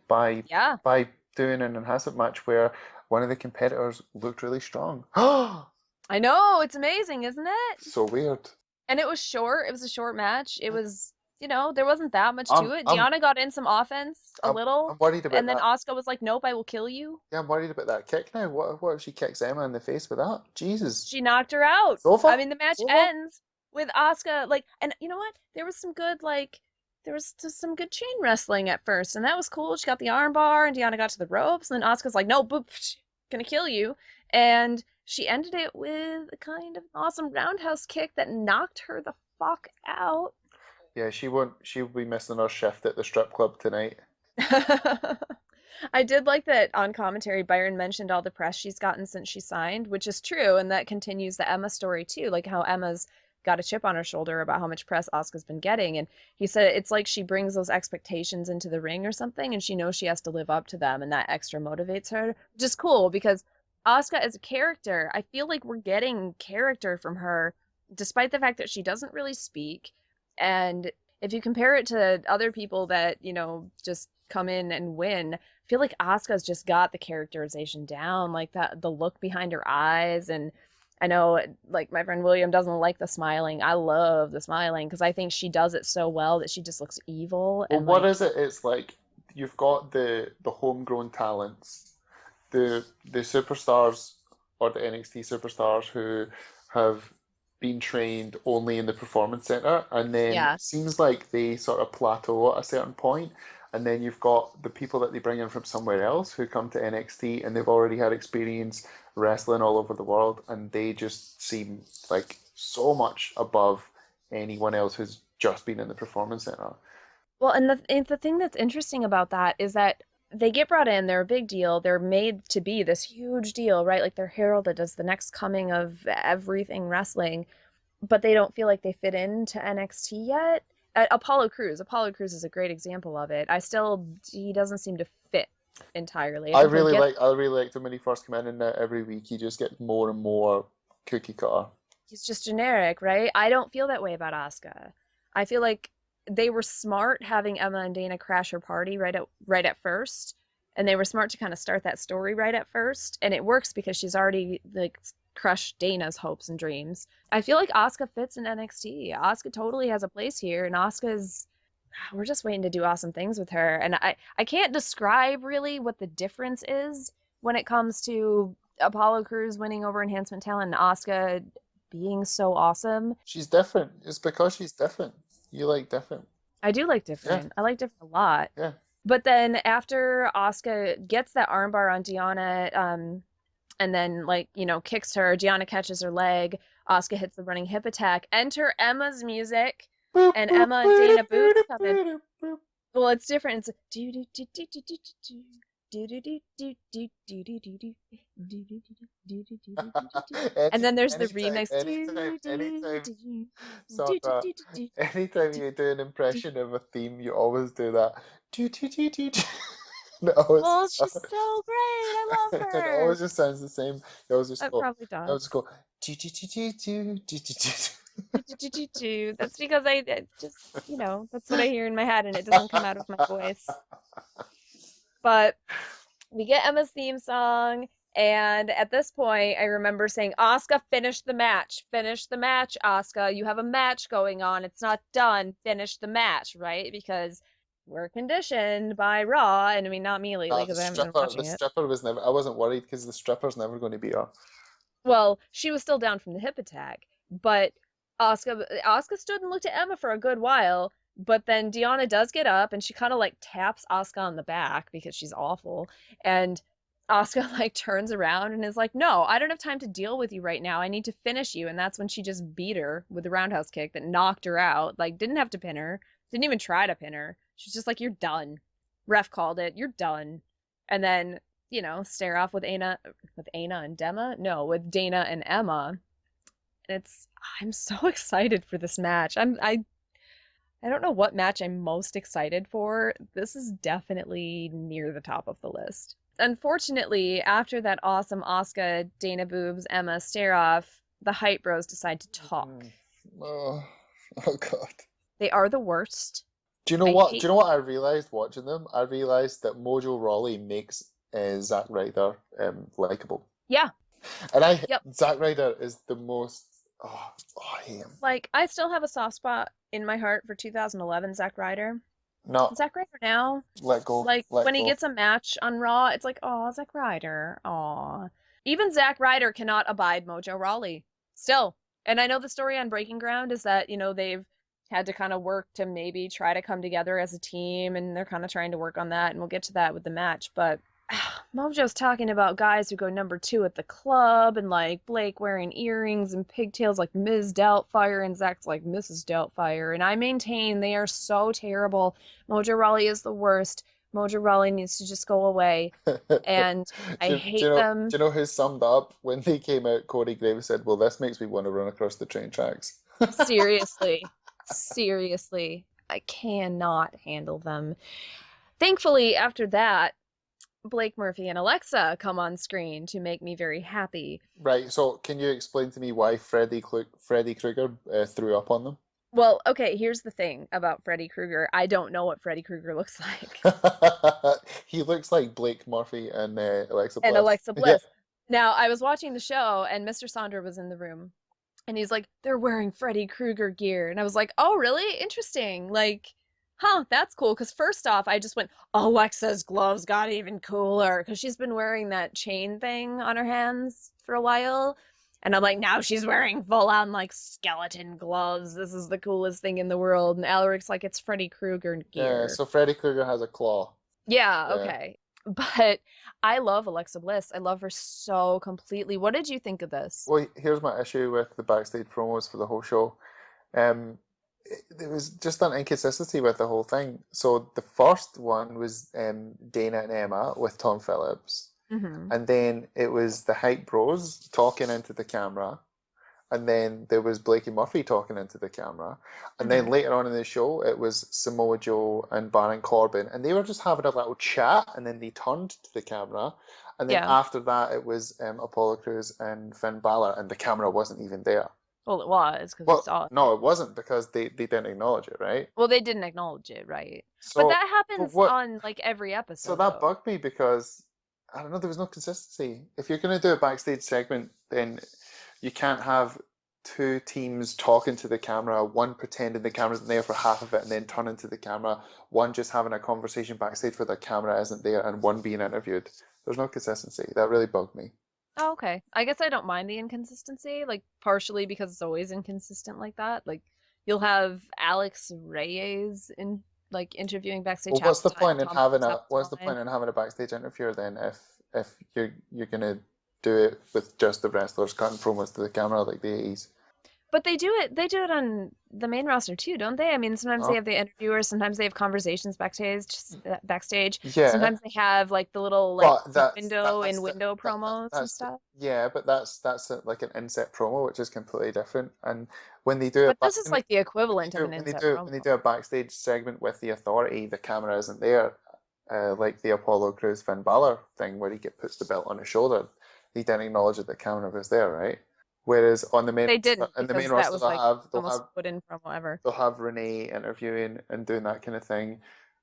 [SPEAKER 1] Yeah.
[SPEAKER 2] by doing an enhancement match where one of the competitors looked really strong.
[SPEAKER 1] I know, it's amazing, isn't it?
[SPEAKER 2] So weird.
[SPEAKER 1] And it was short. It was a short match. It was, there wasn't that much
[SPEAKER 2] I'm
[SPEAKER 1] to it.
[SPEAKER 2] I'm
[SPEAKER 1] Deanna got in some offense a little,
[SPEAKER 2] I'm worried about
[SPEAKER 1] and then
[SPEAKER 2] that.
[SPEAKER 1] Asuka was like, "Nope, I will kill you."
[SPEAKER 2] Yeah, I'm worried about that kick now. What if she kicks Emma in the face with that? Jesus.
[SPEAKER 1] She knocked her out.
[SPEAKER 2] It's over?
[SPEAKER 1] I mean, the match
[SPEAKER 2] It's over?
[SPEAKER 1] ends with Asuka like, and you know what? There was just some good chain wrestling at first, and that was cool. She got the arm bar, and Deanna got to the ropes, and then Asuka's like, "No, boop, gonna kill you," and she ended it with a kind of awesome roundhouse kick that knocked her the fuck out.
[SPEAKER 2] Yeah, she'll be missing her shift at the strip club tonight.
[SPEAKER 1] I did like that on commentary, Byron mentioned all the press she's gotten since she signed, which is true, and that continues the Emma story too, like how Emma's got a chip on her shoulder about how much press Asuka's been getting, and he said it's like she brings those expectations into the ring or something, and she knows she has to live up to them, and that extra motivates her, which is cool because Asuka as a character, I feel like we're getting character from her, despite the fact that she doesn't really speak, and if you compare it to other people that, just come in and win, I feel like Asuka's just got the characterization down, like that the look behind her eyes. And I know like my friend William doesn't like the smiling. I love the smiling because I think she does it so well that she just looks evil.
[SPEAKER 2] Well,
[SPEAKER 1] And
[SPEAKER 2] what
[SPEAKER 1] like,
[SPEAKER 2] is it? It's like you've got the homegrown talents, the superstars or the NXT superstars who have been trained only in the performance center, and then
[SPEAKER 1] yeah,
[SPEAKER 2] it seems like they sort of plateau at a certain point, and then you've got the people that they bring in from somewhere else who come to NXT and they've already had experience wrestling all over the world, and they just seem like so much above anyone else who's just been in the performance center.
[SPEAKER 1] well, and the thing that's interesting about that is that they get brought in, they're a big deal, they're made to be this huge deal, right? Like they're heralded as the next coming of everything wrestling, but they don't feel like they fit into NXT yet. Apollo Crews. Apollo Crews is a great example of it. He doesn't seem to fit entirely. I think he'll get.
[SPEAKER 2] I really liked him when he first came in, and every week he just gets more and more cookie cutter.
[SPEAKER 1] He's just generic, right? I don't feel that way about Asuka. I feel like they were smart having Emma and Dana crash her party right at first, and they were smart to kind of start that story right at first, and it works because she's already like crushed Dana's hopes and dreams. I feel like Asuka fits in NXT. Asuka totally has a place here, and we're just waiting to do awesome things with her. And I can't describe really what the difference is when it comes to Apollo Crews winning over enhancement talent and Asuka being so awesome.
[SPEAKER 2] She's different. It's because she's different. You like different.
[SPEAKER 1] I do like different.
[SPEAKER 2] Yeah.
[SPEAKER 1] I like different a lot.
[SPEAKER 2] Yeah.
[SPEAKER 1] But then after Asuka gets that armbar on Deonna, and then kicks her, Deonna catches her leg, Asuka hits the running hip attack. Enter Emma's music, and Emma and Dana Boobs come in. Well, it's different. It's do do do do do do do. And then there's the remix.
[SPEAKER 2] Anytime you do an impression of a theme, you always do that.
[SPEAKER 1] Well, she's so great. I love her.
[SPEAKER 2] It always just sounds the same. It always just go.
[SPEAKER 1] Probably does.
[SPEAKER 2] It always just go.
[SPEAKER 1] That's because I just, that's what I hear in my head, and it doesn't come out of my voice. But we get Emma's theme song, and at this point, I remember saying, Asuka, finish the match. Finish the match, Asuka. You have a match going on. It's not done. Finish the match, right? Because we're conditioned by Raw, and I mean, not me lately, because I haven't been watching it.
[SPEAKER 2] The stripper was never, I wasn't worried, because the stripper's never going to beat her.
[SPEAKER 1] Well, she was still down from the hip attack, but Asuka stood and looked at Emma for a good while, but then Deonna does get up, and she kind of taps Asuka on the back because she's awful, and Asuka turns around and is like, no, I don't have time to deal with you right now. I need to finish you. And that's when she just beat her with the roundhouse kick that knocked her out. Didn't have to pin her. Didn't even try to pin her. She's just like, you're done. Ref called it. You're done. And then, stare off with Dana and Dema? No, with Dana and Emma. And I'm so excited for this match. I don't know what match I'm most excited for. This is definitely near the top of the list. Unfortunately, after that awesome Asuka, Dana Boobs, Emma stare-off, the Hype Bros decide to talk.
[SPEAKER 2] Oh God.
[SPEAKER 1] They are the worst.
[SPEAKER 2] Do you know what? Do you know what I realized watching them? I realized that Mojo Rawley makes Zack Ryder likable.
[SPEAKER 1] Yeah.
[SPEAKER 2] And Zack Ryder is the most. Oh, I hate him.
[SPEAKER 1] I still have a soft spot in my heart for 2011 Zack Ryder.
[SPEAKER 2] No.
[SPEAKER 1] Zack Ryder now.
[SPEAKER 2] Let go.
[SPEAKER 1] When he gets a match on Raw, it's like, oh, Zack Ryder. Aw. Even Zack Ryder cannot abide Mojo Rawley. Still. And I know the story on Breaking Ground is that, they've had to kind of work to maybe try to come together as a team, and they're kind of trying to work on that, and we'll get to that with the match. But Mojo's talking about guys who go number 2 at the club, and Blake wearing earrings and pigtails like Ms. Doubtfire, and Zach's like Mrs. Doubtfire, and I maintain they are so terrible. Mojo Rawley is the worst. Mojo Rawley needs to just go away, and I hate them.
[SPEAKER 2] Do you know who summed up when they came out? Corey Graves said, well, this makes me want to run across the train tracks. Seriously, I cannot handle them.
[SPEAKER 1] Thankfully, after that, Blake Murphy and Alexa come on screen to make me very happy.
[SPEAKER 2] Right, so can you explain to me why Freddy Krueger threw up on them?
[SPEAKER 1] Well, okay, here's the thing about Freddy Krueger. I don't know what Freddy Krueger looks like.
[SPEAKER 2] He looks like Blake Murphy and Alexa Bliss.
[SPEAKER 1] Yeah. Now, I was watching the show, and Mr. Sondra was in the room, and he's like, they're wearing Freddy Krueger gear. And I was like, oh, really? Interesting. That's cool. Because first off, I just went, Alexa's gloves got even cooler. Because she's been wearing that chain thing on her hands for a while. And I'm like, now she's wearing full-on, skeleton gloves. This is the coolest thing in the world. And Alaric's like, it's Freddy Krueger gear.
[SPEAKER 2] Yeah, so Freddy Krueger has a claw.
[SPEAKER 1] Yeah, okay. But I love Alexa Bliss. I love her so completely. What did you think of this?
[SPEAKER 2] Well, here's my issue with the backstage promos for the whole show. There was just an inconsistency with the whole thing. So the first one was Dana and Emma with Tom Phillips.
[SPEAKER 1] Mm-hmm.
[SPEAKER 2] And then it was the Hype Bros talking into the camera. and then there was Blakey Murphy talking into the camera, and then later on in the show it was Samoa Joe and Baron Corbin, and they were just having a little chat, and then they turned to the camera, and then
[SPEAKER 1] Yeah.
[SPEAKER 2] after that it was Apollo Crews and Finn Balor, and the camera wasn't even there.
[SPEAKER 1] Well, it was because we
[SPEAKER 2] Well,
[SPEAKER 1] saw it.
[SPEAKER 2] no, it wasn't because they didn't acknowledge it, right?
[SPEAKER 1] Well, they didn't acknowledge it, right? But
[SPEAKER 2] So,
[SPEAKER 1] that
[SPEAKER 2] but
[SPEAKER 1] happens
[SPEAKER 2] what?
[SPEAKER 1] on like every
[SPEAKER 2] So
[SPEAKER 1] episode,
[SPEAKER 2] that
[SPEAKER 1] though.
[SPEAKER 2] bugged me because I don't know, there was no consistency. If you're going to do a backstage segment, then you can't have two teams talking to the camera, one pretending the camera's there for half of it and then turning to the camera, one just having a conversation backstage where the camera isn't there, and one being interviewed. There's no consistency. That really bugged me.
[SPEAKER 1] Oh, okay. I guess I don't mind the inconsistency, like partially because it's always inconsistent like that. Like you'll have Alex Reyes in like interviewing backstage
[SPEAKER 2] Well,
[SPEAKER 1] half the time, Tom half
[SPEAKER 2] what's the
[SPEAKER 1] the time.
[SPEAKER 2] point in having a backstage interviewer then if you're gonna do it with just the wrestlers cutting promos to the camera like the 80s?
[SPEAKER 1] But they do it on the main roster too, don't they? I mean, sometimes they
[SPEAKER 2] Oh,
[SPEAKER 1] have the interviewers, sometimes they have conversations backstage.
[SPEAKER 2] yeah,
[SPEAKER 1] Sometimes they have like the little like
[SPEAKER 2] but
[SPEAKER 1] window in
[SPEAKER 2] that's
[SPEAKER 1] window promos and
[SPEAKER 2] that's
[SPEAKER 1] stuff.
[SPEAKER 2] yeah, but that's like an inset promo, which is completely different. And when they do
[SPEAKER 1] But this is like the equivalent of an inset
[SPEAKER 2] when
[SPEAKER 1] promo.
[SPEAKER 2] they do a backstage segment with the Authority, the camera isn't there, like the Apollo Crews Finn Balor thing where puts the belt on his shoulder. He didn't acknowledge that the camera was there, right? Whereas on the main
[SPEAKER 1] They
[SPEAKER 2] roster,
[SPEAKER 1] didn't
[SPEAKER 2] in the main
[SPEAKER 1] because that
[SPEAKER 2] roster
[SPEAKER 1] was like the
[SPEAKER 2] they'll
[SPEAKER 1] most
[SPEAKER 2] have
[SPEAKER 1] put in promo ever.
[SPEAKER 2] they'll have Renee interviewing and doing that kind of thing.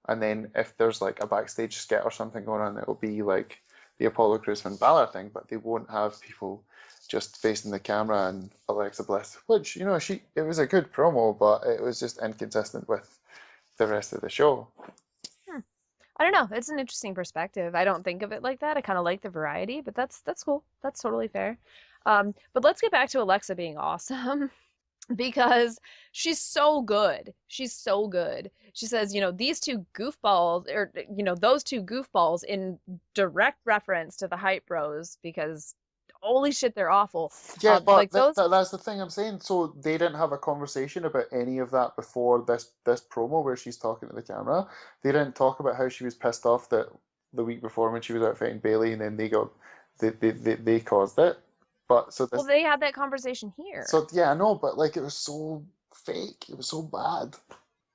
[SPEAKER 2] And then if there's like a backstage skit or something going on, it'll be like the Apollo Crews Finn Balor thing, but they won't have people just facing the camera and Alexa Bliss, which, it was a good promo, but it was just inconsistent with the rest of the show.
[SPEAKER 1] Hmm. I don't know. It's an interesting perspective. I don't think of it like that. I kind of like the variety, but that's cool. That's totally fair. But let's get back to Alexa being awesome because she's so good. She's so good. She says, these two goofballs, or those two goofballs, in direct reference to the Hype Bros, because holy shit, they're awful.
[SPEAKER 2] Yeah, but
[SPEAKER 1] Like those.
[SPEAKER 2] that's the thing I'm saying. So they didn't have a conversation about any of that before this promo where she's talking to the camera. They didn't talk about how she was pissed off that the week before when she was out fighting Bailey, and then they caused it. But
[SPEAKER 1] Well, they had that conversation here.
[SPEAKER 2] so yeah, I know, but like it was so fake. It was so bad.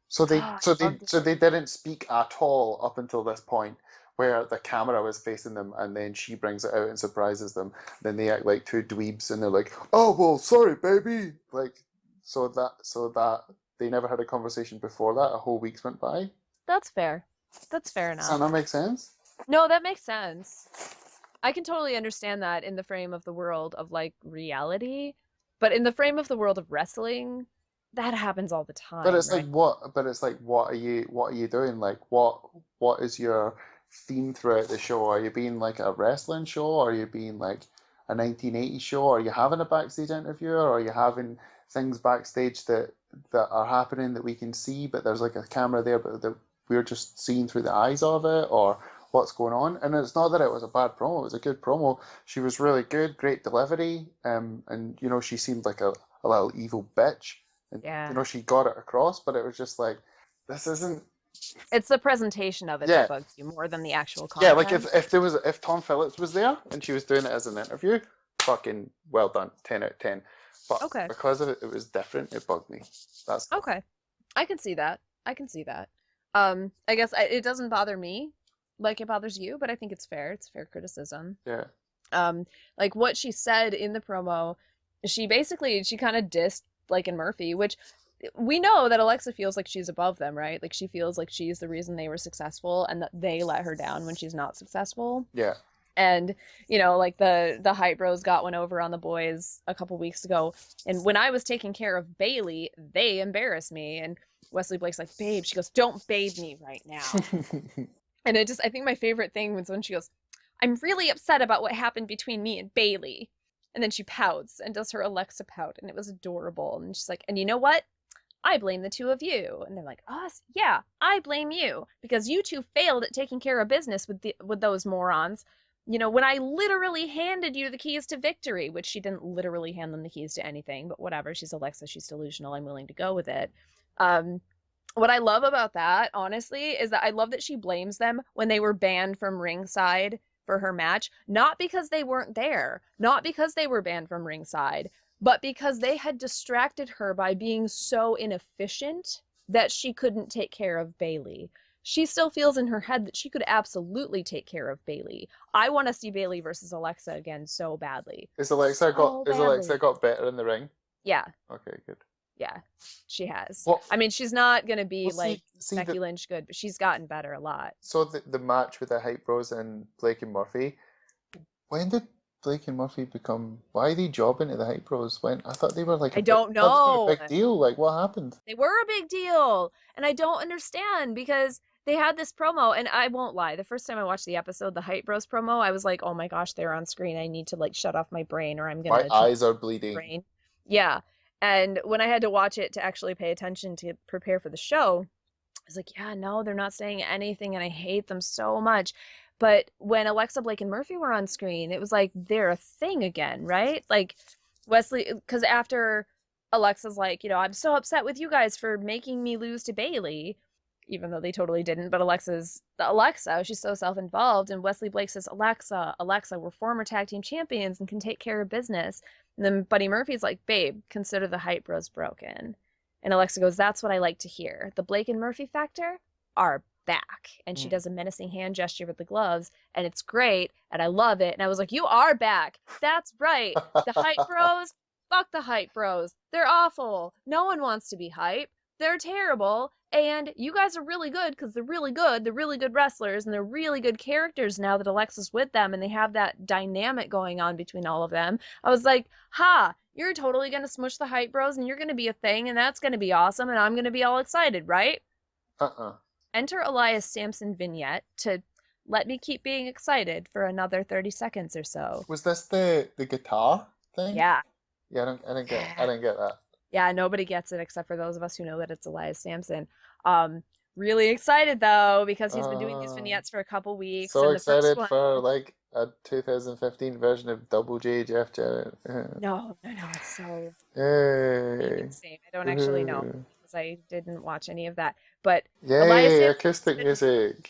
[SPEAKER 2] So they
[SPEAKER 1] Oh, I
[SPEAKER 2] so they
[SPEAKER 1] loved
[SPEAKER 2] so
[SPEAKER 1] it.
[SPEAKER 2] they didn't speak at all up until this point where the camera was facing them, and then she brings it out and surprises them. Then they act like two dweebs and they're like, "Oh well, sorry, baby." Like so that they never had a conversation before that. A whole week's went by.
[SPEAKER 1] That's fair. That's fair
[SPEAKER 2] Does that
[SPEAKER 1] enough.
[SPEAKER 2] not make sense?
[SPEAKER 1] No, that makes sense. I can totally understand that in the frame of the world of like reality, but in the frame of the world of wrestling, that happens all the
[SPEAKER 2] But
[SPEAKER 1] time,
[SPEAKER 2] it's like
[SPEAKER 1] right?
[SPEAKER 2] what? But it's like what are you doing? Like what is your theme throughout the show? Are you being like a wrestling show? Are you being like a 1980s show? Are you having a backstage interview? Or are you having things backstage that are happening that we can see, but there's like a camera there, but that we're just seeing through the eyes of it, or what's going on? And it's not that it was a bad promo; it was a good promo. She was really good, great delivery, and she seemed like a little evil bitch, and
[SPEAKER 1] Yeah.
[SPEAKER 2] she got it across, but it was just like, this isn't.
[SPEAKER 1] It's the presentation of it that
[SPEAKER 2] Yeah,
[SPEAKER 1] bugs you more than the actual
[SPEAKER 2] yeah. Like if
[SPEAKER 1] content.
[SPEAKER 2] if Tom Phillips was there and she was doing it as an interview, fucking well done, 10 out of 10. But
[SPEAKER 1] Okay.
[SPEAKER 2] because of it, it was different. It bugged me. That's
[SPEAKER 1] Okay. I can see that. I can see that. I guess it doesn't bother me like it bothers you, but I think it's fair. It's fair criticism.
[SPEAKER 2] yeah,
[SPEAKER 1] Like what she said in the promo, she kind of dissed Blake and Murphy, which we know that Alexa feels like she's above them, right? Like she feels like she's the reason they were successful and that they let her down when she's not successful.
[SPEAKER 2] yeah.
[SPEAKER 1] And like the Hype Bros got one over on the boys a couple weeks ago, and when I was taking care of Bailey, they embarrassed me. And Wesley Blake's like, "Babe," she goes, "Don't bathe me right now." And I think my favorite thing was when she goes, "I'm really upset about what happened between me and Bailey." And then she pouts and does her Alexa pout, and it was adorable. And she's like, "And you know what? I blame the two of you." And they're like, "Us? Yeah, I blame you because you two failed at taking care of business with those morons. When I literally handed you the keys to victory," which she didn't literally hand them the keys to anything, but whatever. She's Alexa, she's delusional. I'm willing to go with it. Um, what I love about that, honestly, is that I love that she blames them when they were banned from ringside for her match, not because they weren't there, not because they were banned from ringside, but because they had distracted her by being so inefficient that she couldn't take care of Bayley. She still feels in her head that she could absolutely take care of Bayley. I want to see Bayley versus Alexa again so badly.
[SPEAKER 2] Is
[SPEAKER 1] So
[SPEAKER 2] Alexa
[SPEAKER 1] badly.
[SPEAKER 2] got better in the ring?
[SPEAKER 1] Yeah.
[SPEAKER 2] Okay, good.
[SPEAKER 1] Yeah, she has.
[SPEAKER 2] Well,
[SPEAKER 1] I mean, she's not going to be like
[SPEAKER 2] see
[SPEAKER 1] Becky Lynch good, but she's gotten better a lot.
[SPEAKER 2] so the match with the Hype Bros and Blake and Murphy. When did Blake and Murphy become? Why are they jobbing to the Hype Bros? When I thought they were like
[SPEAKER 1] I don't
[SPEAKER 2] I thought they were
[SPEAKER 1] know.
[SPEAKER 2] a big deal. Like, what happened?
[SPEAKER 1] They were a big deal, and I don't understand because they had this promo, and I won't lie. The first time I watched the episode, the Hype Bros promo, I was like, "Oh my gosh, they're on screen. I need to like shut off my brain, or I'm
[SPEAKER 2] My
[SPEAKER 1] gonna
[SPEAKER 2] eyes are
[SPEAKER 1] my
[SPEAKER 2] bleeding.
[SPEAKER 1] brain." Yeah, and when I had to watch it to actually pay attention to prepare for the show, I was like, yeah, no, they're not saying anything, and I hate them so much. But when Alexa, Blake, and Murphy were on screen, it was like they're a thing again, right? Like Wesley, because after Alexa's like, I'm so upset with you guys for making me lose to Bayley, even though they totally didn't. But Alexa, she's so self-involved, and Wesley Blake says, Alexa, we're former tag team champions and can take care of business. And then Buddy Murphy's like, babe, consider the Hype Bros broken. And Alexa goes, that's what I like to hear. The Blake and Murphy factor are back. And she does a menacing hand gesture with the gloves, and it's great, and I love it. And I was like, you are back. That's right. The Hype Bros, fuck the Hype Bros. They're awful. No one wants to be hype. They're terrible. And you guys are really good because they're really good. They're really good wrestlers, and they're really good characters now that Alexa's with them, and they have that dynamic going on between all of them. I was like, you're totally going to smush the Hype Bros, and you're going to be a thing, and that's going to be awesome, and I'm going to be all excited, right? Enter Elias Sampson vignette to let me keep being excited for another 30 seconds or so.
[SPEAKER 2] Was this the guitar thing?
[SPEAKER 1] Yeah.
[SPEAKER 2] Yeah, I didn't get that.
[SPEAKER 1] Yeah, nobody gets it except for those of us who know that it's Elias Sampson. Really excited though because he's been doing these vignettes for a couple weeks.
[SPEAKER 2] So
[SPEAKER 1] and the
[SPEAKER 2] excited
[SPEAKER 1] first one,
[SPEAKER 2] for like a 2015 version of Double J Jeff Jarrett.
[SPEAKER 1] No, it's so
[SPEAKER 2] Yay!
[SPEAKER 1] insane. I don't actually know because I didn't watch any of that. But
[SPEAKER 2] Yay! Acoustic music.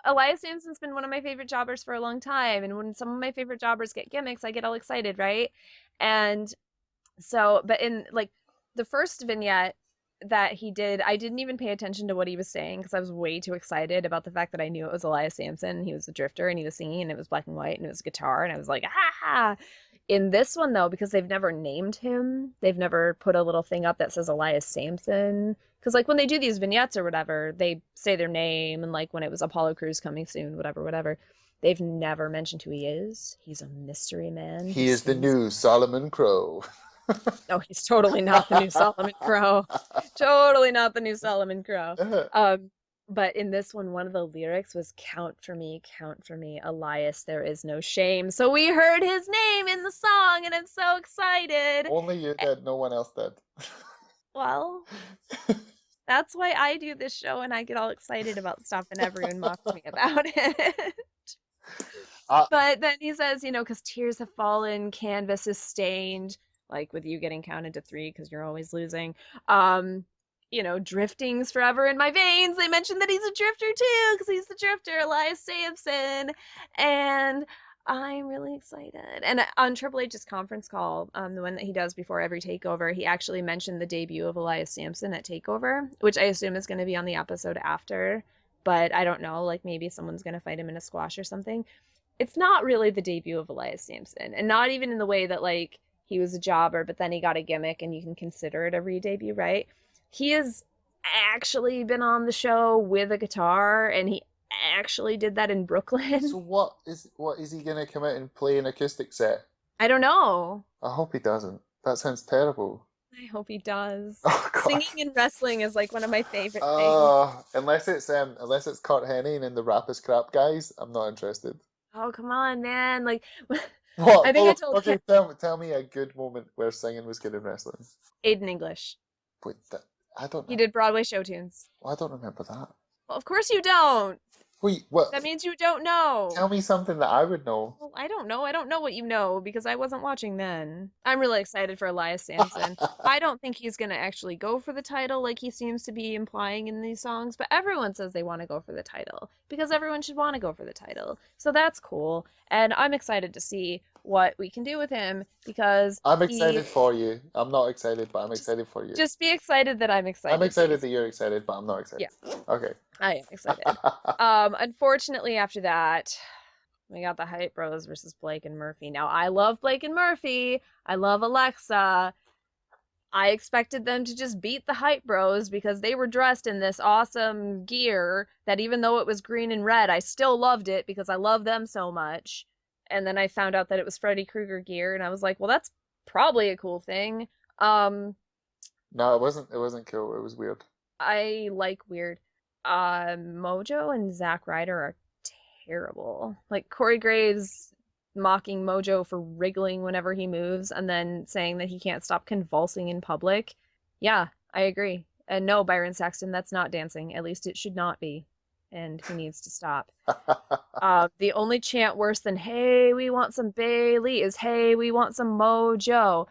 [SPEAKER 1] Elias Sampson's been one of my favorite jobbers for a long time, and when some of my favorite jobbers get gimmicks, I get all excited, right? And so, but in like the first vignette that he did, I didn't even pay attention to what he was saying because I was way too excited about the fact that I knew it was Elias Sampson. He was a drifter and he was singing and it was black and white and it was guitar and I was like, ha. In this one though, because they've never named him, they've never put a little thing up that says Elias Sampson. Because like when they do these vignettes or whatever, they say their name and like when it was Apollo Crews coming soon, whatever. They've never mentioned who he is. He's a mystery man.
[SPEAKER 2] He is the new Solomon Crow.
[SPEAKER 1] No, he's totally not the new Solomon Crow. Totally not the new Solomon Crow. But in this one of the lyrics was count for me, Elias, there is no shame. So we heard his name in the song and I'm so excited.
[SPEAKER 2] Only you did, no one else did.
[SPEAKER 1] Well, that's why I do this show and I get all excited about stuff and everyone mocks me about it. But then he says, because tears have fallen, canvas is stained, like with you getting counted to 3 because you're always losing. Drifting's forever in my veins. They mentioned that he's a drifter too because he's the drifter, Elias Sampson. And I'm really excited. And on Triple H's conference call, the one that he does before every takeover, he actually mentioned the debut of Elias Sampson at Takeover, which I assume is going to be on the episode after. But I don't know, like maybe someone's going to fight him in a squash or something. It's not really the debut of Elias Sampson, and not even in the way that like he was a jobber, but then he got a gimmick and you can consider it a re-debut, right? He has actually been on the show with a guitar, and he actually did that in Brooklyn.
[SPEAKER 2] So what is he gonna come out and play an acoustic set?
[SPEAKER 1] I don't know.
[SPEAKER 2] I hope he doesn't. That sounds terrible.
[SPEAKER 1] I hope he does.
[SPEAKER 2] Oh, God.
[SPEAKER 1] Singing and wrestling is like one of my favorite things.
[SPEAKER 2] Unless it's Kurt Hennig and the Rap is Crap guys, I'm not interested.
[SPEAKER 1] Oh, come on, man. Like
[SPEAKER 2] what?
[SPEAKER 1] I think I told
[SPEAKER 2] Okay, tell me a good moment where singing was good in wrestling.
[SPEAKER 1] Aiden English.
[SPEAKER 2] Wait, I don't know.
[SPEAKER 1] He did Broadway show tunes.
[SPEAKER 2] Well, I don't remember that.
[SPEAKER 1] Well, of course you don't.
[SPEAKER 2] Wait, what?
[SPEAKER 1] That means you don't know.
[SPEAKER 2] Tell me something that I would know.
[SPEAKER 1] Well, I don't know. I don't know what you know because I wasn't watching then. I'm really excited for Elias Sampson. I don't think he's going to actually go for the title like he seems to be implying in these songs, but everyone says they want to go for the title because everyone should want to go for the title. So that's cool. And I'm excited to see what we can do with him because
[SPEAKER 2] I'm
[SPEAKER 1] he
[SPEAKER 2] excited for you. I'm not excited, but I'm excited for you.
[SPEAKER 1] just be excited that I'm excited.
[SPEAKER 2] I'm excited that you're excited, but I'm not excited.
[SPEAKER 1] Yeah.
[SPEAKER 2] Okay.
[SPEAKER 1] I am excited. Unfortunately, after that, we got the Hype Bros versus Blake and Murphy. Now, I love Blake and Murphy. I love Alexa. I expected them to just beat the Hype Bros because they were dressed in this awesome gear that even though it was green and red, I still loved it because I love them so much. And then I found out that it was Freddy Krueger gear, and I was like, well, that's probably a cool thing.
[SPEAKER 2] No, it wasn't. It wasn't cool. It was weird.
[SPEAKER 1] I like weird. Mojo and Zack Ryder are terrible. Like Corey Graves mocking Mojo for wriggling whenever he moves and then saying that he can't stop convulsing in public. Yeah, I agree. And no, Byron Saxton, that's not dancing. At least it should not be. And he needs to stop. The only chant worse than, hey, we want some Bailey is, hey, we want some Mojo.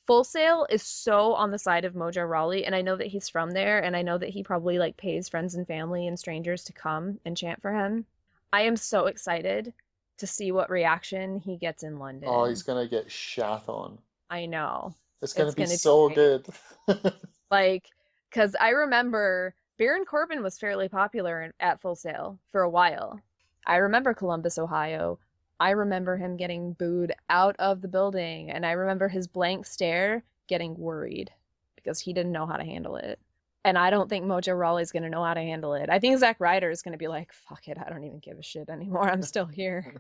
[SPEAKER 1] Full Sail is so on the side of Mojo Rawley, and I know that he's from there, and I know that he probably like pays friends and family and strangers to come and chant for him. I am so excited to see what reaction he gets in London.
[SPEAKER 2] Oh, he's gonna get shat on.
[SPEAKER 1] I know.
[SPEAKER 2] It's gonna be
[SPEAKER 1] gonna
[SPEAKER 2] so
[SPEAKER 1] great.
[SPEAKER 2] good.
[SPEAKER 1] Like, because I remember Baron Corbin was fairly popular at Full Sail for a while. I remember Columbus, Ohio. I remember him getting booed out of the building, and I remember his blank stare getting worried because he didn't know how to handle it. And I don't think Mojo Rawley's going to know how to handle it. I think Zack Ryder is going to be like, fuck it, I don't even give a shit anymore. I'm still here.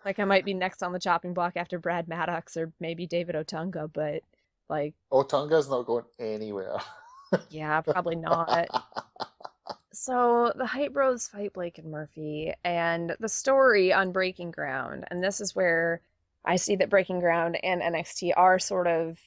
[SPEAKER 1] Like, I might be next on the chopping block after Brad Maddox or maybe David Otunga, but, like...
[SPEAKER 2] Otunga's not going anywhere.
[SPEAKER 1] Yeah, probably not. So, the Hype Bros fight Blake and Murphy, and the story on Breaking Ground, and this is where I see that Breaking Ground and NXT are sort of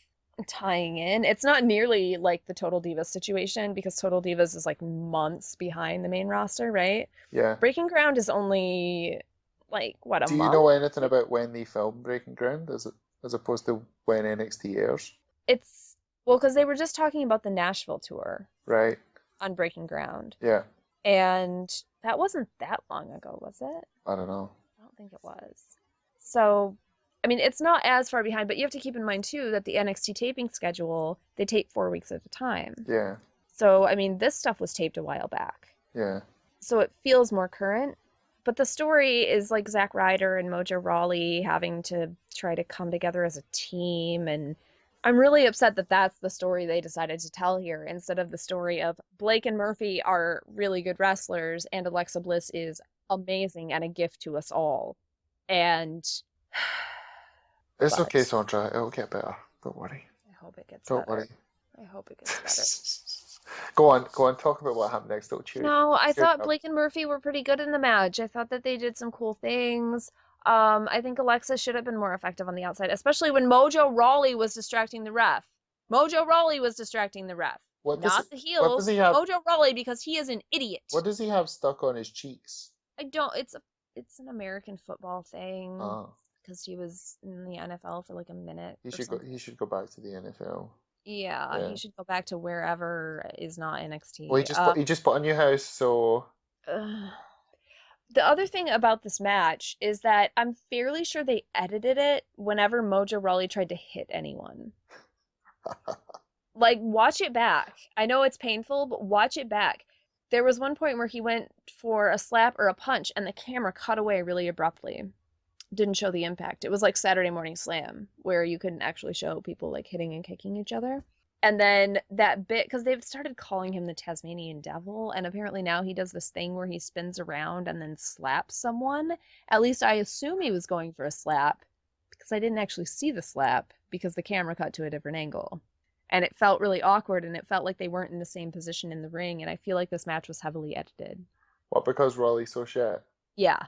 [SPEAKER 1] tying in. It's not nearly like the Total Divas situation because Total Divas is like months behind the main roster, right?
[SPEAKER 2] Yeah.
[SPEAKER 1] Breaking Ground is only like what, a
[SPEAKER 2] Do you
[SPEAKER 1] month?
[SPEAKER 2] know anything about when they filmed Breaking Ground as opposed to when NXT airs?
[SPEAKER 1] It's well, because they were just talking about the Nashville tour
[SPEAKER 2] Right.
[SPEAKER 1] on Breaking Ground.
[SPEAKER 2] Yeah.
[SPEAKER 1] And that wasn't that long ago, was it?
[SPEAKER 2] I don't know.
[SPEAKER 1] I don't think it was. So, I mean, it's not as far behind, but you have to keep in mind too that the NXT taping schedule, they tape 4 weeks at a time.
[SPEAKER 2] Yeah.
[SPEAKER 1] So, I mean, this stuff was taped a while back.
[SPEAKER 2] Yeah.
[SPEAKER 1] So it feels more current. But the story is like Zack Ryder and Mojo Rawley having to try to come together as a team. And I'm really upset that that's the story they decided to tell here instead of the story of Blake and Murphy are really good wrestlers and Alexa Bliss is amazing and a gift to us all. And
[SPEAKER 2] It's
[SPEAKER 1] but
[SPEAKER 2] okay, Sondra. It'll get better. Don't worry.
[SPEAKER 1] I hope it gets
[SPEAKER 2] Don't
[SPEAKER 1] better.
[SPEAKER 2] worry.
[SPEAKER 1] I hope it gets better.
[SPEAKER 2] Go on. Talk about what happened next. Don't cheer.
[SPEAKER 1] No, I
[SPEAKER 2] cheer
[SPEAKER 1] thought
[SPEAKER 2] up.
[SPEAKER 1] Blake and Murphy were pretty good in the match. I thought that they did some cool things. I think Alexa should have been more effective on the outside, especially when Mojo Rawley was distracting the ref. Mojo Rawley was distracting the ref. Not the heel.
[SPEAKER 2] What does he have?
[SPEAKER 1] Mojo Rawley because he is an idiot.
[SPEAKER 2] What does he have stuck on his cheeks?
[SPEAKER 1] I don't. It's an American football thing.
[SPEAKER 2] Oh.
[SPEAKER 1] Because he was in the NFL for like a minute.
[SPEAKER 2] He should go back to the NFL.
[SPEAKER 1] Yeah, he should go back to wherever is not NXT.
[SPEAKER 2] Well, he just bought a new house, so.
[SPEAKER 1] The other thing about this match is that I'm fairly sure they edited it whenever Mojo Rawley tried to hit anyone. Like, watch it back. I know it's painful, but watch it back. There was one point where he went for a slap or a punch, and the camera cut away really abruptly. Didn't show the impact. It was like Saturday Morning Slam, where you couldn't actually show people like hitting and kicking each other. And then that bit, because they've started calling him the Tasmanian Devil, and apparently now he does this thing where he spins around and then slaps someone. At least I assume he was going for a slap, because I didn't actually see the slap, because the camera cut to a different angle. And it felt really awkward, and it felt like they weren't in the same position in the ring, and I feel like this match was heavily edited.
[SPEAKER 2] What, because Rawley's so shit?
[SPEAKER 1] Yeah.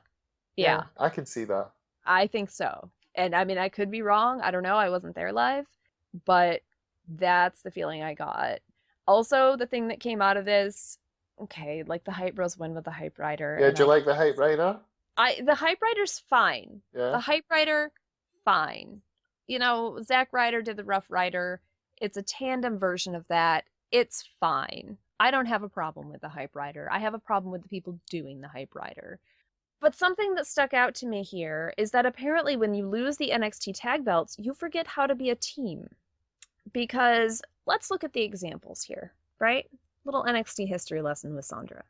[SPEAKER 2] I can see that.
[SPEAKER 1] I think so. And I mean, I could be wrong. I don't know. I wasn't there live. But that's the feeling I got. Also, the thing that came out of this, okay, like the Hype Bros win with the Hype Rider.
[SPEAKER 2] Yeah, do you like the Hype Rider?
[SPEAKER 1] The Hype Rider's fine.
[SPEAKER 2] Yeah.
[SPEAKER 1] The Hype Rider, fine. You know, Zack Ryder did the Rough Rider. It's a tandem version of that. It's fine. I don't have a problem with the Hype Rider. I have a problem with the people doing the Hype Rider. But something that stuck out to me here is that apparently when you lose the NXT tag belts, you forget how to be a team. Because let's look at the examples here, right? Little NXT history lesson with Sondra.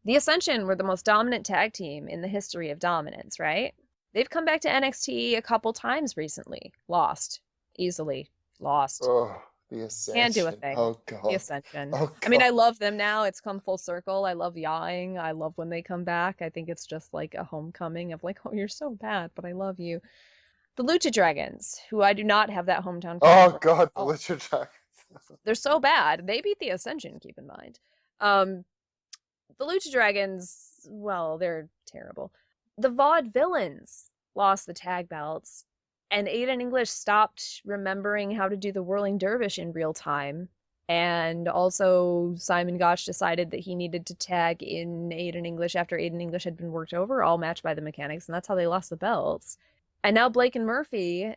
[SPEAKER 1] The Ascension were the most dominant tag team in the history of dominance, right? They've come back to NXT a couple times recently. Lost. Easily. Lost.
[SPEAKER 2] Oh, the
[SPEAKER 1] Can't do a
[SPEAKER 2] Ascension.
[SPEAKER 1] thing.
[SPEAKER 2] Oh
[SPEAKER 1] The
[SPEAKER 2] God.
[SPEAKER 1] Ascension.
[SPEAKER 2] Oh
[SPEAKER 1] I mean,
[SPEAKER 2] God.
[SPEAKER 1] I love them now. It's come full circle. I love yawing. I love when they come back. I think it's just like a homecoming of like, oh, you're so bad, but I love you. The Lucha Dragons, who I do not have that hometown feeling
[SPEAKER 2] Oh
[SPEAKER 1] for.
[SPEAKER 2] God, the
[SPEAKER 1] Oh,
[SPEAKER 2] Lucha Dragons.
[SPEAKER 1] they're so bad. They beat the Ascension, keep in mind. Um, the Lucha Dragons, well, they're terrible. The Vaudevillains lost the tag belts, and Aiden English stopped remembering how to do the whirling dervish in real time. And also, Simon Gotch decided that he needed to tag in Aiden English after Aiden English had been worked over, all matched by the Mechanics, and that's how they lost the belts. And now Blake and Murphy